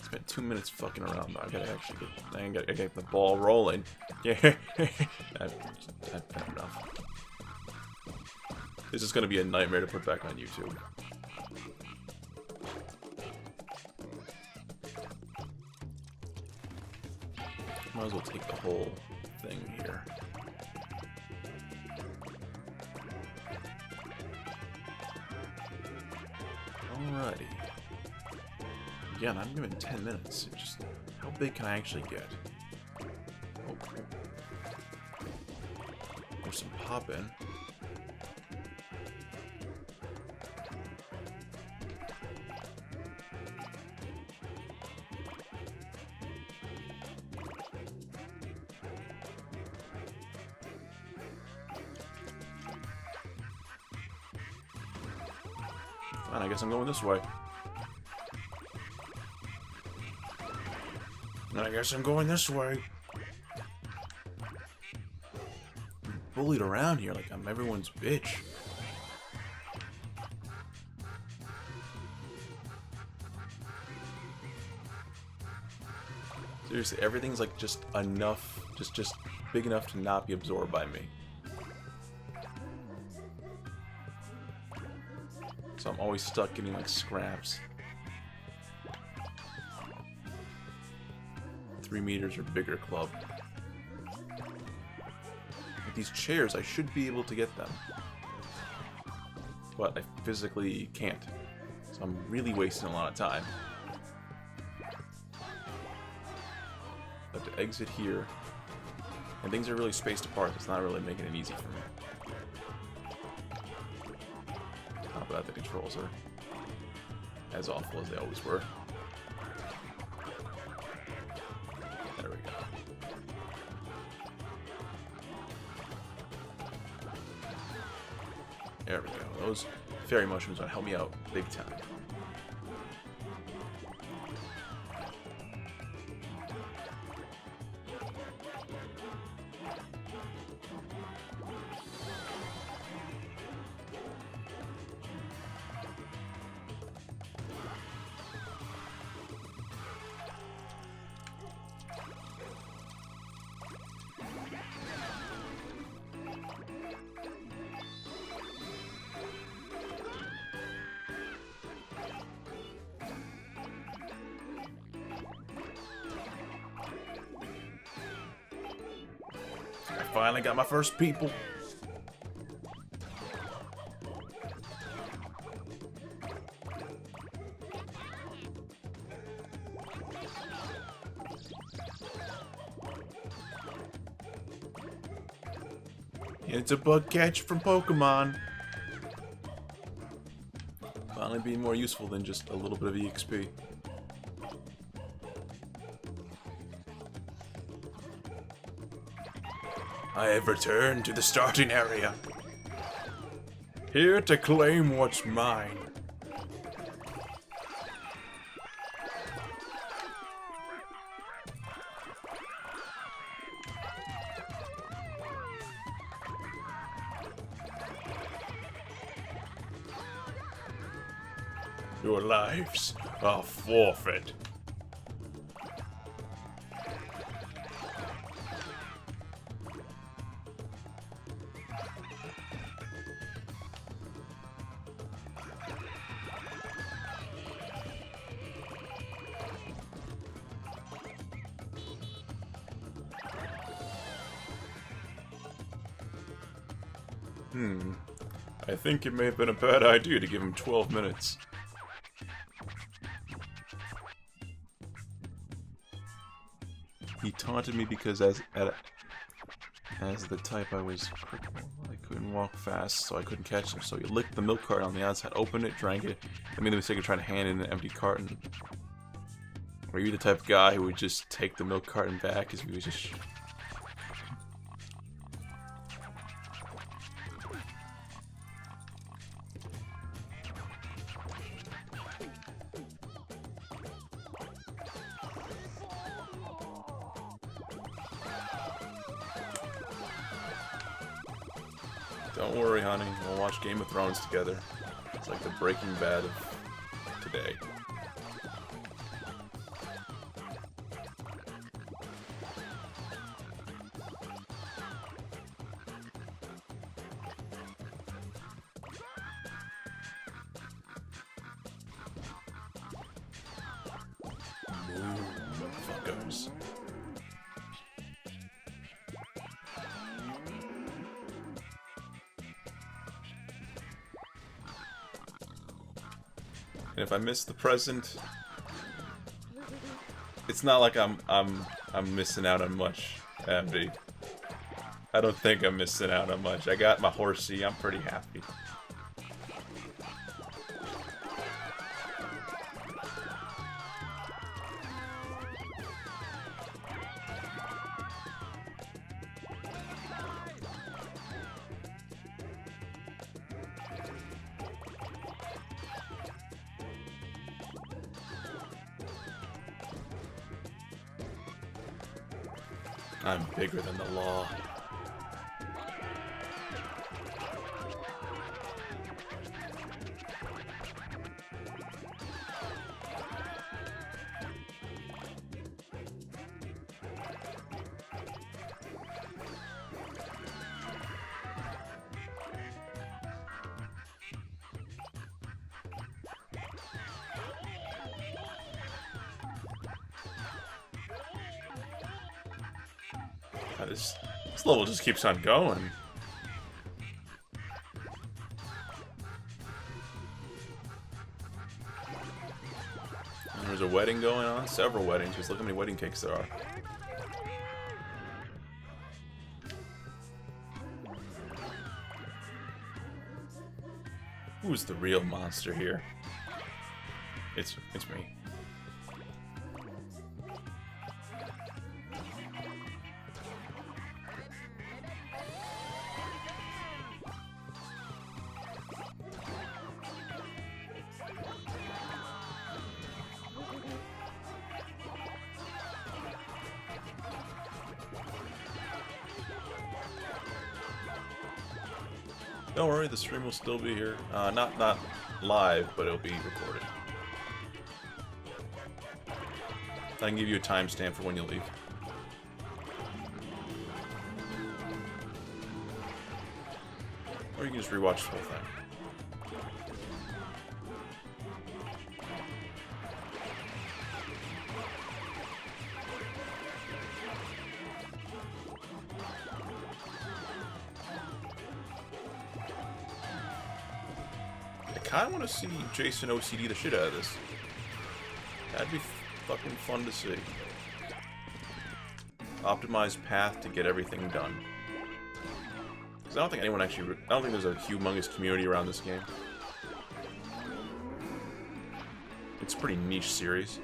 Spent 2 minutes fucking around, though. I gotta get the ball rolling. Yeah, I've had enough. This is gonna be a nightmare to put back on YouTube. Might as well take the whole thing here. Alrighty. Yeah, not even 10 minutes. Just how big can I actually get? Oh, there's some pop in. Fine, I guess I'm going this way. I guess I'm going this way. I'm bullied around here like I'm everyone's bitch. Seriously, everything's like just enough, just big enough to not be absorbed by me. So I'm always stuck getting like scraps. 3 meters or bigger club. With these chairs, I should be able to get them. But I physically can't. So I'm really wasting a lot of time. I have to exit here. And things are really spaced apart. It's not really making it easy for me. Not bad the controls are as awful as they always were. There we go. There we go. Those fairy mushrooms would help me out big time. I finally got my first people. It's a bug catch from Pokemon. Finally being more useful than just a little bit of EXP. I have returned to the starting area. Here to claim what's mine. Your lives are forfeit. I think it may have been a bad idea to give him 12 minutes. He taunted me because as the type I was crippled. I couldn't walk fast, so I couldn't catch him. So he licked the milk carton on the outside, opened it, drank it. I made the mistake of trying to hand in an empty carton. Were you the type of guy who would just take the milk carton back as we was just... Don't worry, honey. We'll watch Game of Thrones together. It's like the Breaking Bad of today. Motherfuckers. And if I miss the present, it's not like I'm missing out on much, Abby. I don't think I'm missing out on much. I got my horsey. I'm pretty happy. I'm bigger than the law. This level just keeps on going. And there's a wedding going on. Several weddings. Just look how many wedding cakes there are. Who's the real monster here? It's me. Don't worry, the stream will still be here. Not live, but it'll be recorded. I can give you a timestamp for when you leave. Or you can just rewatch the whole thing. I kinda wanna see Jason OCD the shit out of this. That'd be fucking fun to see. Optimized path to get everything done. Because I don't think anyone actually... I don't think there's a humongous community around this game. It's a pretty niche series.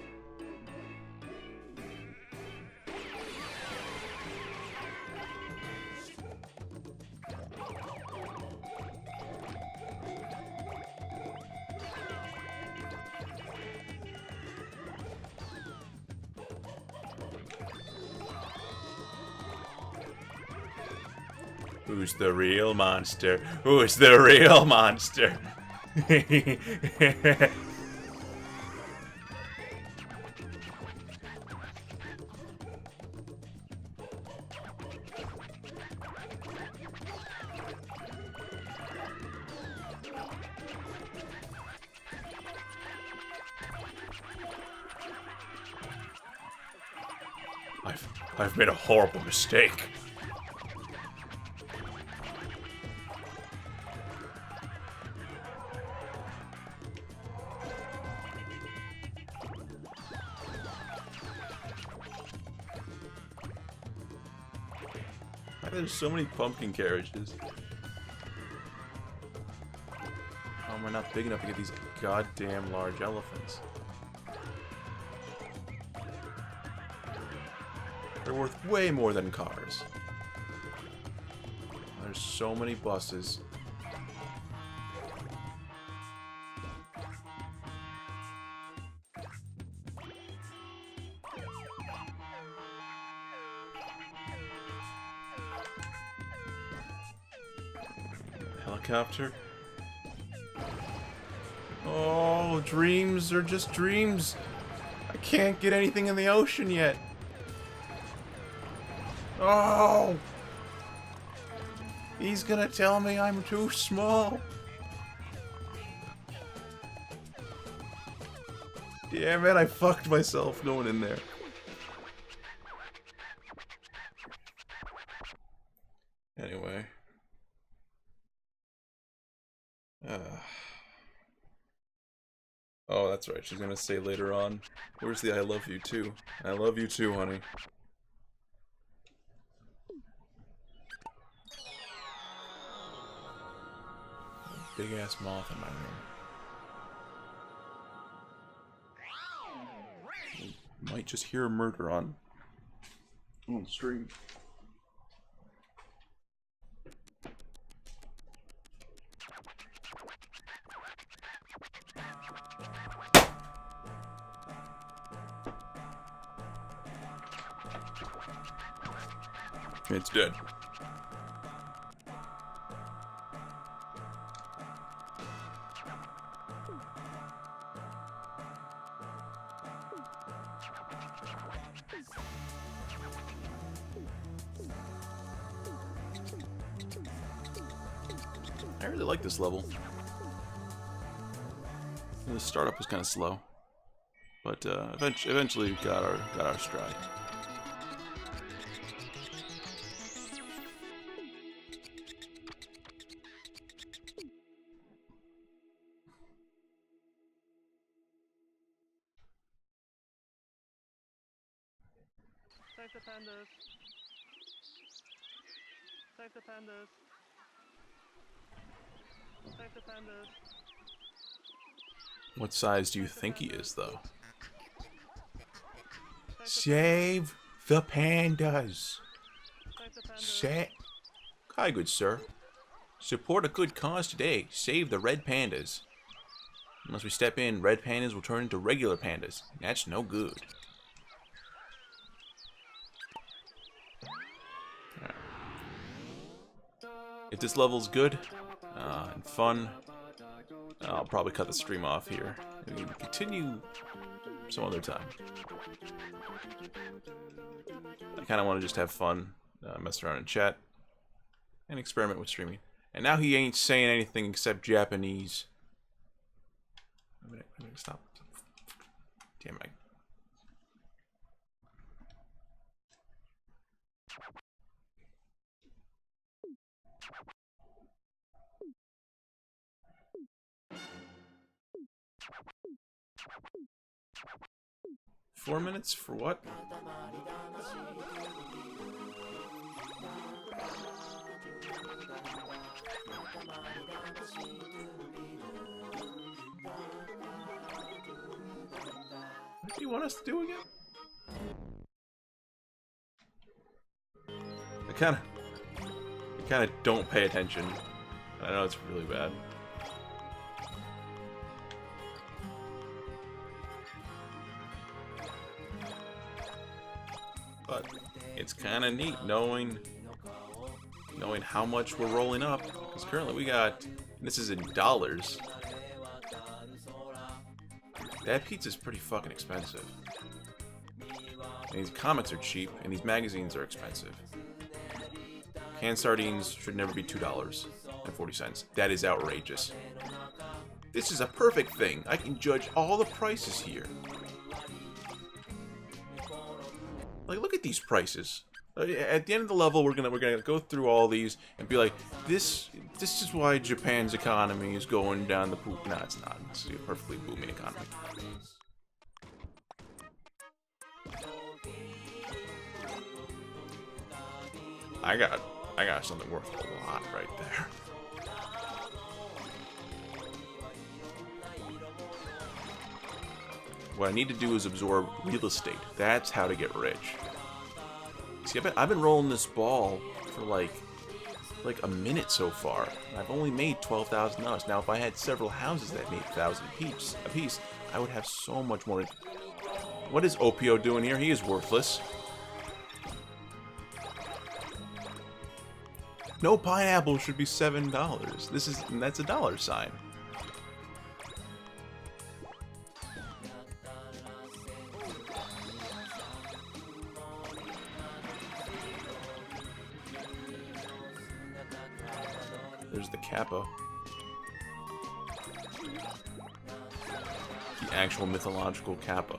Who's the real monster? Who's the real monster? I've made a horrible mistake. There's so many pumpkin carriages. How am I not big enough to get these goddamn large elephants? They're worth way more than cars. There's so many buses. Helicopter. Oh, dreams are just dreams. I can't get anything in the ocean yet. Oh! He's gonna tell me I'm too small. Damn it, I fucked myself going in there. Anyway. Oh, that's right. She's gonna say later on, where's the I love you too? I love you too, honey. Big ass moth in my room. You might just hear a murder on stream. It's dead. I really like this level. The startup was kind of slow, but eventually we got our stride. Save the pandas. Save the pandas. Save the pandas. What size do you think he is, though? Save the pandas. Save the pandas. Hi, good sir. Support a good cause today. Save the red pandas. Unless we step in, red pandas will turn into regular pandas. That's no good. Right. If this level's good and fun, I'll probably cut the stream off here. We can continue some other time. I kind of want to just have fun, mess around in chat, and experiment with streaming. And now he ain't saying anything except Japanese. Wait a minute, stop. Damn it. 4 minutes for what? What do you want us to do again? I kind of don't pay attention. I know it's really bad. But it's kind of neat knowing how much we're rolling up. Because currently we got, this is in dollars. That pizza's pretty fucking expensive. And these comics are cheap, and these magazines are expensive. Canned sardines should never be $2.40. That is outrageous. This is a perfect thing. I can judge all the prices here. Like, look at these prices. At the end of the level, we're gonna go through all these and be like, this is why Japan's economy is going down the poop. No, it's not. It's a perfectly booming economy. I got something worth a lot right there. What I need to do is absorb real estate. That's how to get rich. See, I've been rolling this ball for like a minute so far. I've only made $12,000. Now, if I had several houses that made $1,000 a piece, I would have so much more. What is Opio doing here? He is worthless. No pineapple should be $7. That's a dollar sign. There's the Kappa. The actual mythological Kappa.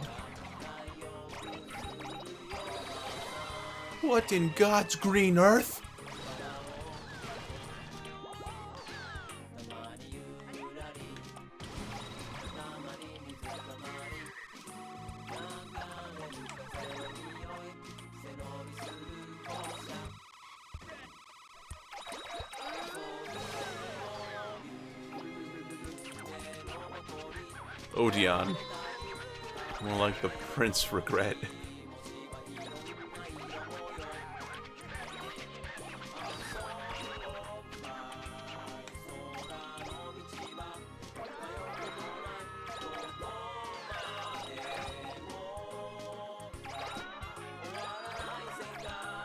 What in God's green earth? Odeon. More like the Prince Regret.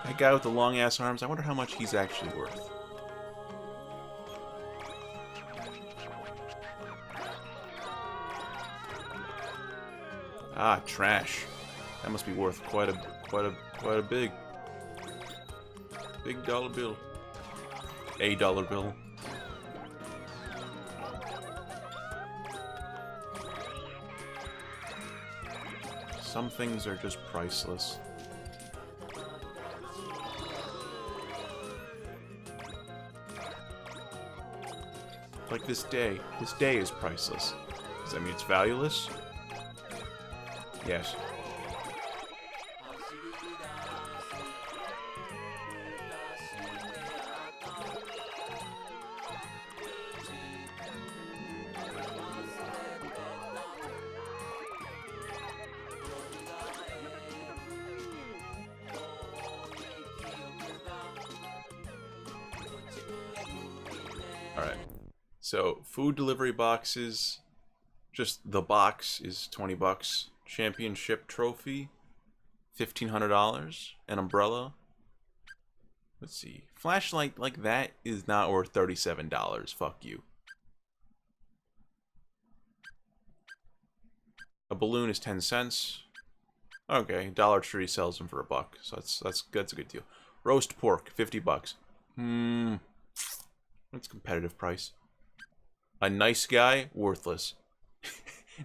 That guy with the long ass arms, I wonder how much he's actually worth. Ah, trash. That must be worth quite a big dollar bill. A dollar bill. Some things are just priceless. Like this day. This day is priceless. Does that mean it's valueless? Yes. Alright. So, food delivery boxes. Just the box is 20 bucks. Championship trophy, $1,500. An umbrella. Let's see. Flashlight like that is not worth $37. Fuck you. A balloon is 10 cents. Okay, Dollar Tree sells them for $1, so that's a good deal. Roast pork, 50 bucks. That's a competitive price. A nice guy, worthless.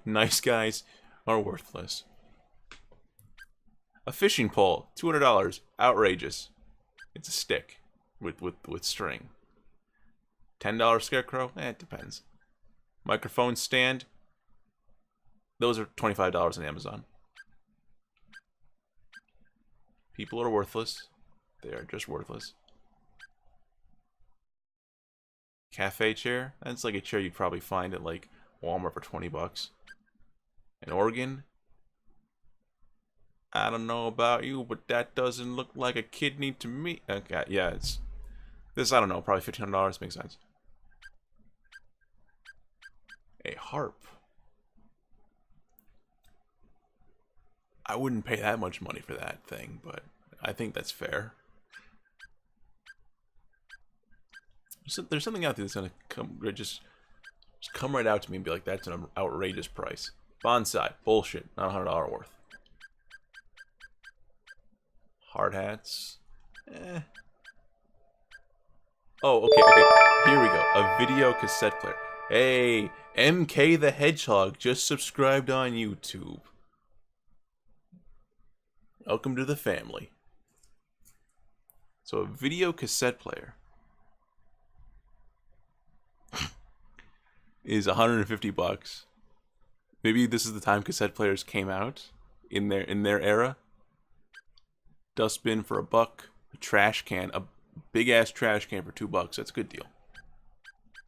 Nice guys are worthless. A fishing pole, $200, outrageous. It's a stick with string. $10 scarecrow, it depends. Microphone stand, those are $25 on Amazon. People are worthless. They are just worthless. Cafe chair, that's like a chair you'd probably find at like Walmart for 20 bucks. An organ, I don't know about you, but that doesn't look like a kidney to me. Okay, yeah, it's this. I don't know, probably $1,500 makes sense. A harp. I wouldn't pay that much money for that thing, but I think that's fair. There's something out there that's gonna come, just come right out to me and be like, that's an outrageous price. Bonsai, bullshit, not $100 worth. Hard hats, Oh, okay. Here we go. A video cassette player. Hey, MK the Hedgehog just subscribed on YouTube. Welcome to the family. So a video cassette player is 150 bucks. Maybe this is the time cassette players came out in their era. Dustbin for $1, a trash can, a big ass trash can for $2. That's a good deal.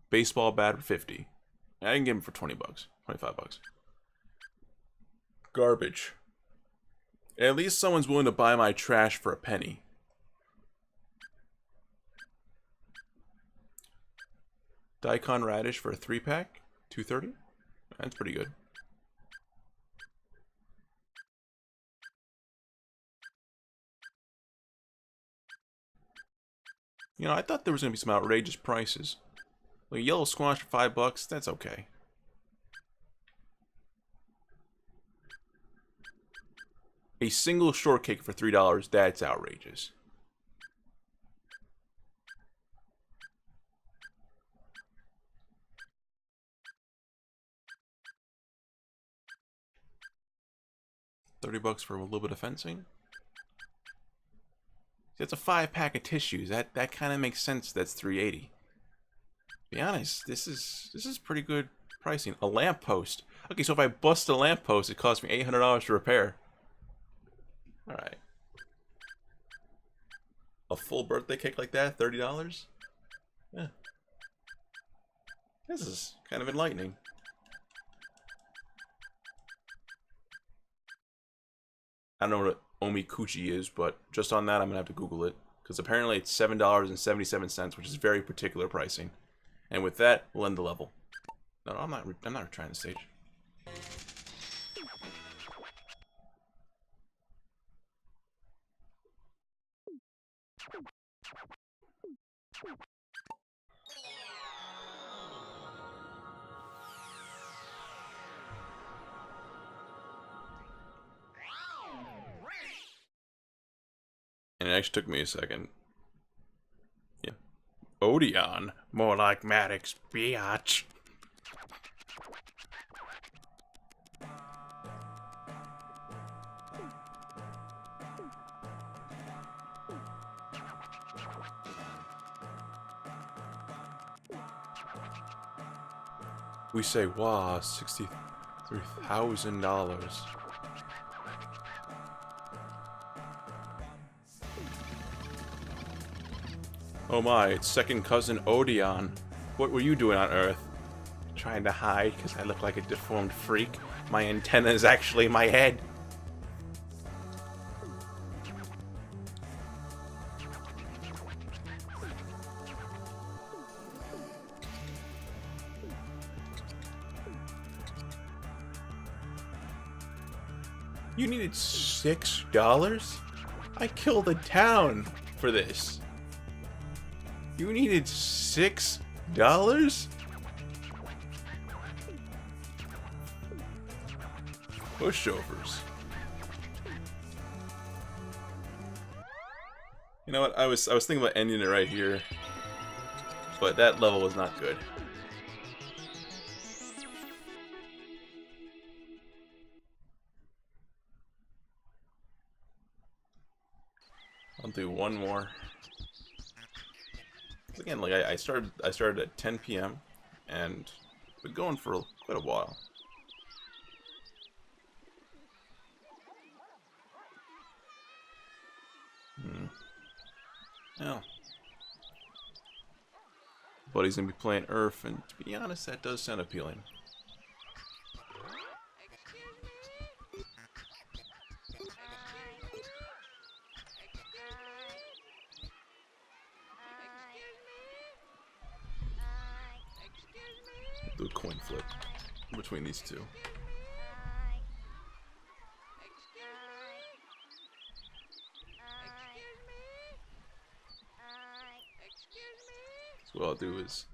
Baseball bat for 50. I can get them for 20 bucks, 25 bucks. Garbage. At least someone's willing to buy my trash for a penny. Daikon radish for a 3-pack, $2.30. That's pretty good. You know, I thought there was gonna be some outrageous prices. Like yellow squash for $5, that's okay. A single shortcake for $3, that's outrageous. $30 for a little bit of fencing. That's a 5-pack of tissues. That kind of makes sense. That's $3.80. To be honest, this is pretty good pricing. A lamppost. Okay, so if I bust a lamppost, it costs me $800 to repair. All right. A full birthday cake like that, $30. Yeah. This is kind of enlightening. I don't know what omikuchi is, but just on that, I'm gonna have to Google it because apparently it's $7.77, which is very particular pricing. And with that, we'll end the level. No, I'm not retrying the stage. And it actually took me a second. Yeah. Odeon? More like Maddox, biatch. We say, wow, $63,000. Oh my, it's second cousin Odeon. What were you doing on Earth? Trying to hide because I look like a deformed freak? My antenna is actually my head. You needed $6? I killed a town for this. You needed $6? Pushovers. You know what? I was thinking about ending it right here, but that level was not good. I'll do one more. Again, like I started at 10 p.m. and been going for quite a while. Well, buddy's gonna be playing Earth, and to be honest, that does sound appealing. Do a coin flip between these two. So what I'll do is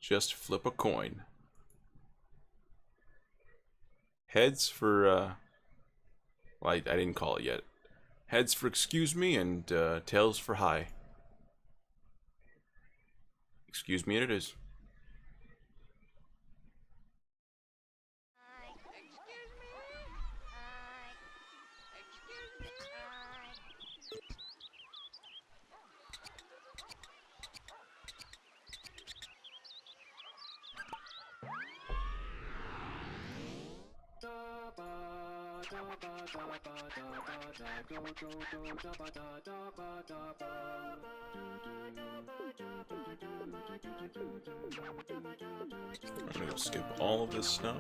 just flip a coin. Heads for, well, I didn't call it yet. Heads for excuse me, and tails for hi. Excuse me, it is. I'm gonna skip all of this stuff.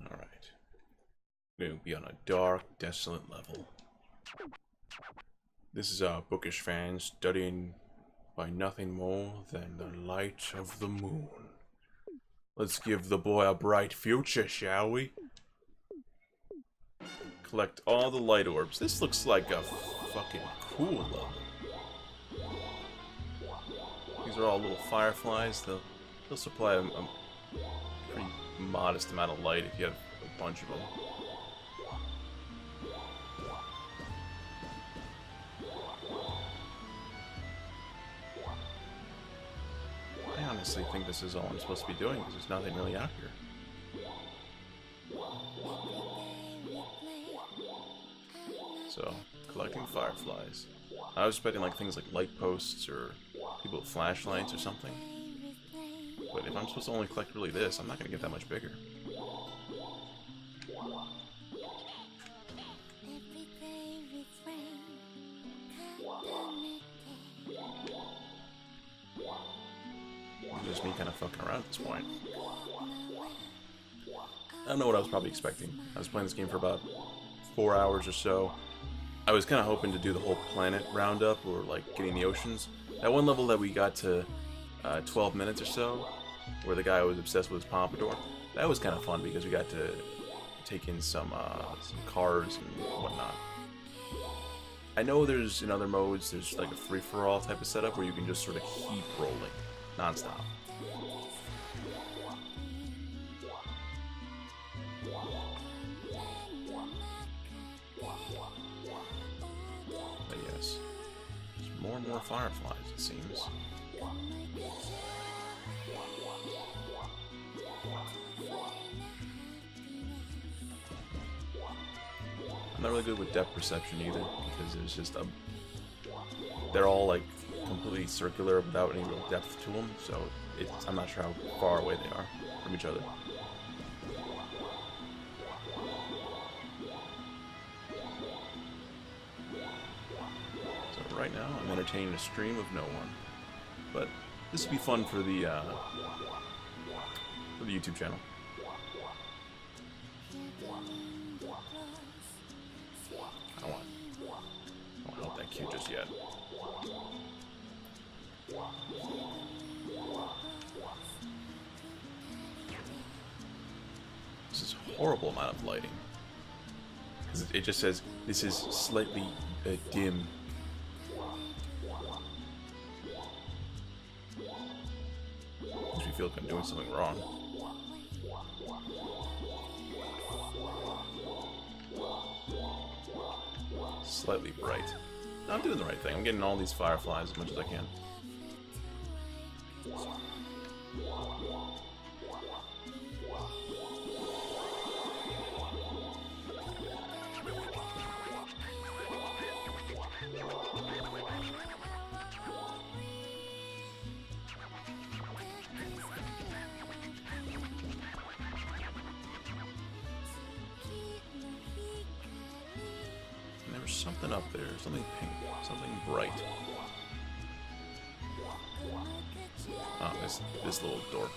Alright. We're gonna be on a dark, desolate level. This is our bookish fan studying by nothing more than the light of the moon. Let's give the boy a bright future, shall we? Collect all the light orbs. This looks like a fucking cool level. These are all little fireflies. They'll supply a pretty modest amount of light if you have a bunch of them. I honestly think this is all I'm supposed to be doing because there's nothing really out here. So, collecting fireflies. I was expecting like things like light posts or people with flashlights or something. But if I'm supposed to only collect really this, I'm not going to get that much bigger. Just me kind of fucking around at this point. I don't know what I was probably expecting. I was playing this game for about 4 hours or so. I was kind of hoping to do the whole planet roundup, or like getting the oceans. That one level that we got to 12 minutes or so, where the guy was obsessed with his pompadour, that was kind of fun because we got to take in some cars and whatnot. I know there's, in other modes, there's like a free-for-all type of setup where you can just sort of keep rolling non-stop. But yes, there's more and more fireflies, it seems. I'm not really good with depth perception either, because there's just a... They're all like completely circular without any real depth to them, so I'm not sure how far away they are from each other. So right now I'm entertaining a stream of no one, but this would be fun for the YouTube channel. I don't want that cute just yet. This is a horrible amount of lighting. Because it just says, this is slightly dim. Makes me feel like I'm doing something wrong. Slightly bright. No, I'm doing the right thing. I'm getting all these fireflies as much as I can. There's something up there, something pink, something bright. Oh, this little dork.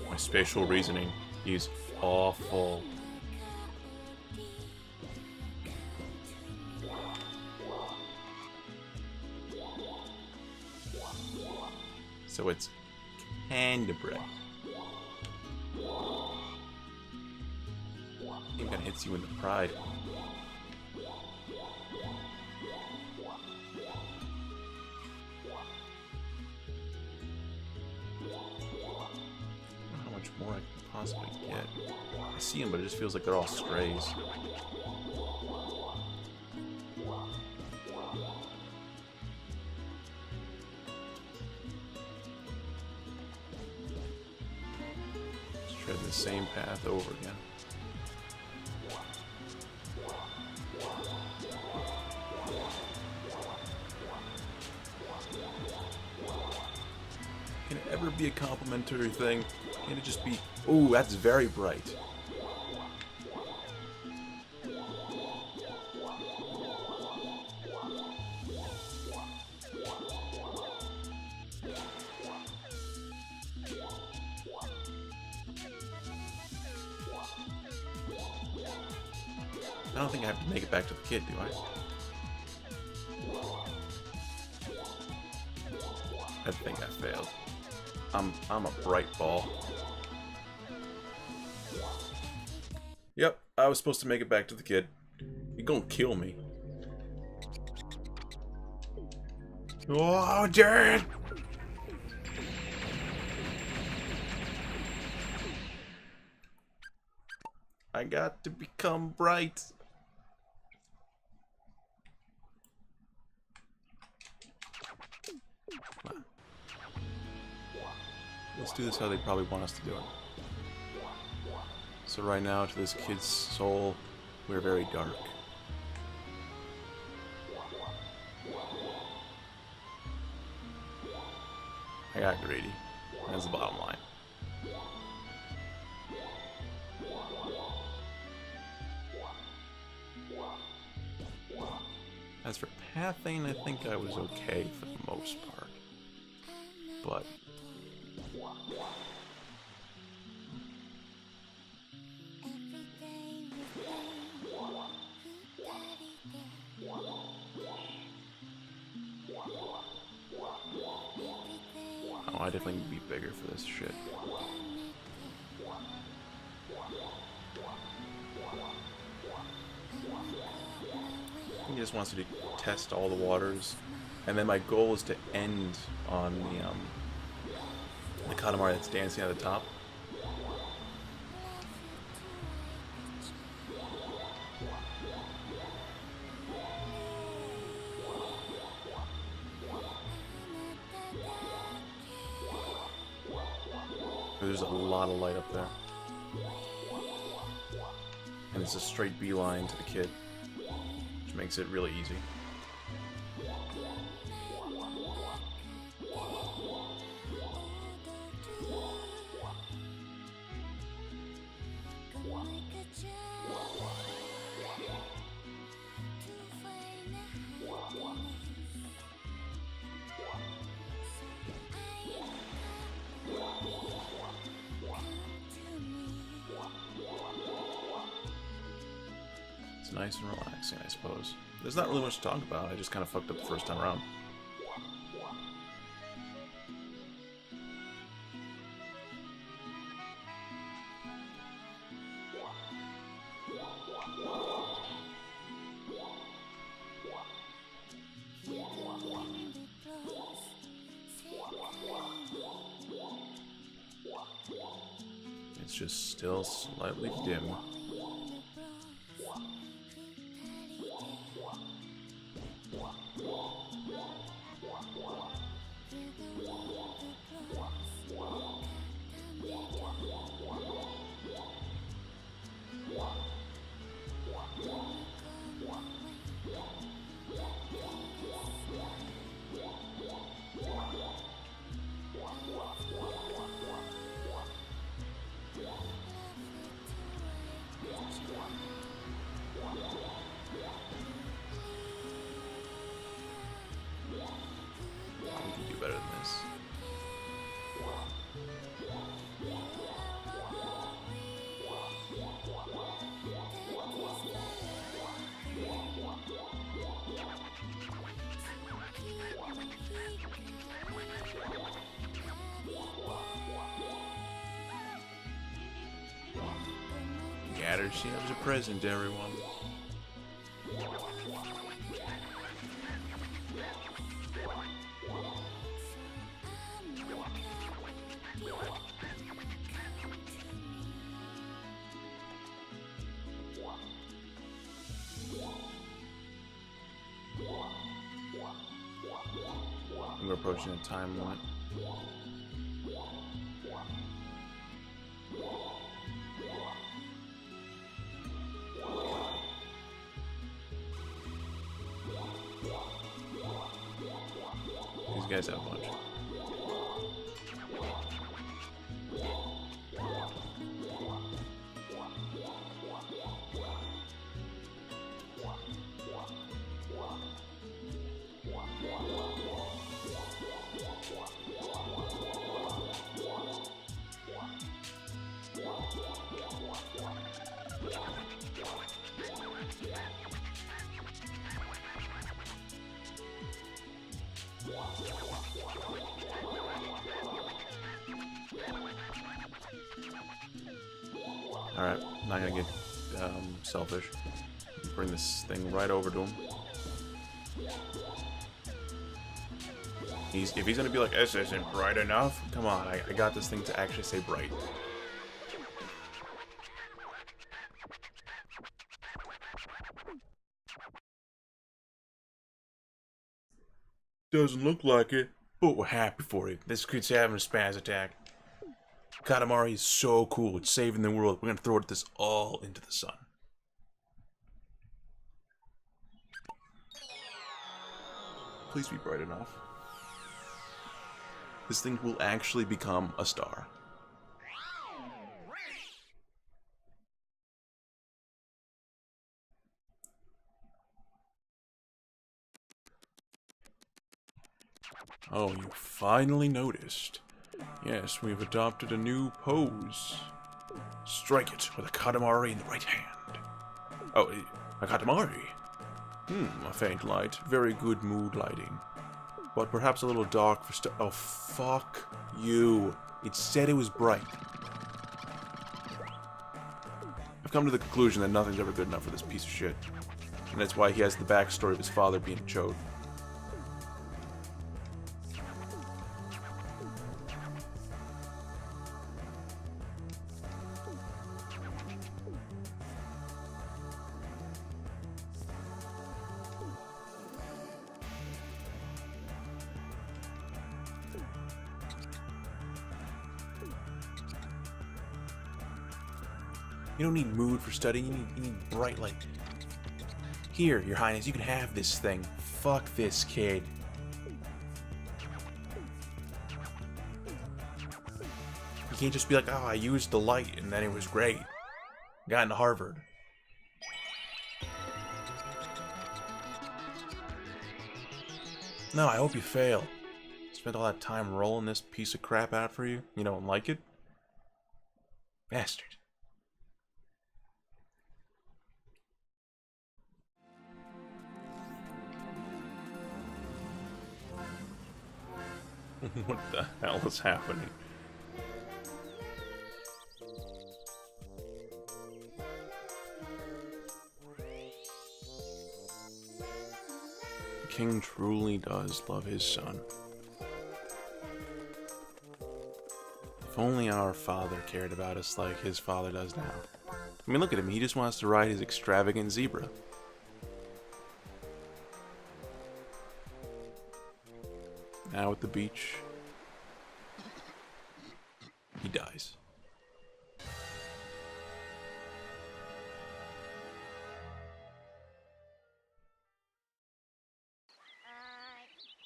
My spatial reasoning is awful. So it's kinda bright. It kind of hits you in the pride. I don't know how much more I can possibly get. I see them, but it just feels like they're all strays. Just tread the same path over again. Can it ever be a complimentary thing? Can it just be, ooh, that's very bright? I don't think I have to make it back to the kid, do I? I think I failed. I'm a bright ball. Yep, I was supposed to make it back to the kid. You're gonna kill me. Oh, Jared! I got to become bright. Let's do this how they probably want us to do it. So right now, to this kid's soul, we're very dark. I got greedy. That's the bottom line. As for pathing, I think I was okay for the most part. But Oh, I definitely need to be bigger for this shit. He just wants you to test all the waters, and then my goal is to end on the Katamari that's dancing at the top. There's a lot of light up there. And it's a straight beeline to the kid, which makes it really easy. It's nice and relaxing, I suppose. There's not really much to talk about. I just kind of fucked up the first time around. It's just still slightly dim. Better than this. Got her. She has a present, everyone. We're approaching a time limit. These guys have a bunch. Alright, I'm not gonna get selfish. Bring this thing right over to him. If he's gonna be like, this isn't bright enough, come on, I got this thing to actually say bright. Doesn't look like it, but we're happy for it. This kid's having a spaz attack. Katamari is so cool. It's saving the world. We're gonna throw this all into the sun. Please be bright enough. This thing will actually become a star. Oh, you finally noticed. Yes, we've adopted a new pose. Strike it with a Katamari in the right hand. Oh, a Katamari? A faint light. Very good mood lighting. but perhaps a little dark for oh, fuck you. It said it was bright. I've come to the conclusion that nothing's ever good enough for this piece of shit. And that's why he has the backstory of his father being a chode. You don't need mood for studying, you need bright light. Here, Your Highness, you can have this thing. Fuck this kid. You can't just be like, oh, I used the light and then it was great. Got into Harvard. No, I hope you fail. Spent all that time rolling this piece of crap out for you. You don't like it? Bastard. What the hell is happening? The king truly does love his son. If only our father cared about us like his father does now. I mean, look at him, he just wants to ride his extravagant zebra. Now at the beach, he dies.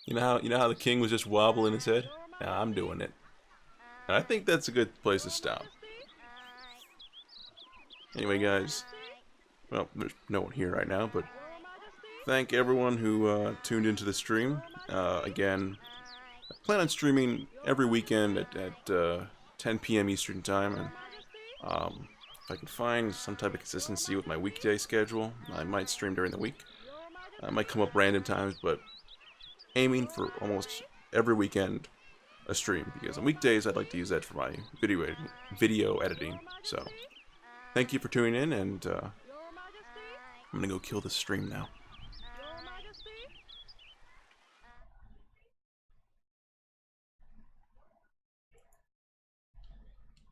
You know how the king was just wobbling his head? Now I'm doing it. And I think that's a good place to stop. Anyway, guys, well, there's no one here right now, but thank everyone who tuned into the stream. Again, I plan on streaming every weekend at 10 p.m. Eastern Time, and if I can find some type of consistency with my weekday schedule, I might stream during the week. I might come up random times, but aiming for almost every weekend a stream, because on weekdays I'd like to use that for my video editing. So, thank you for tuning in, and I'm gonna go kill this stream now.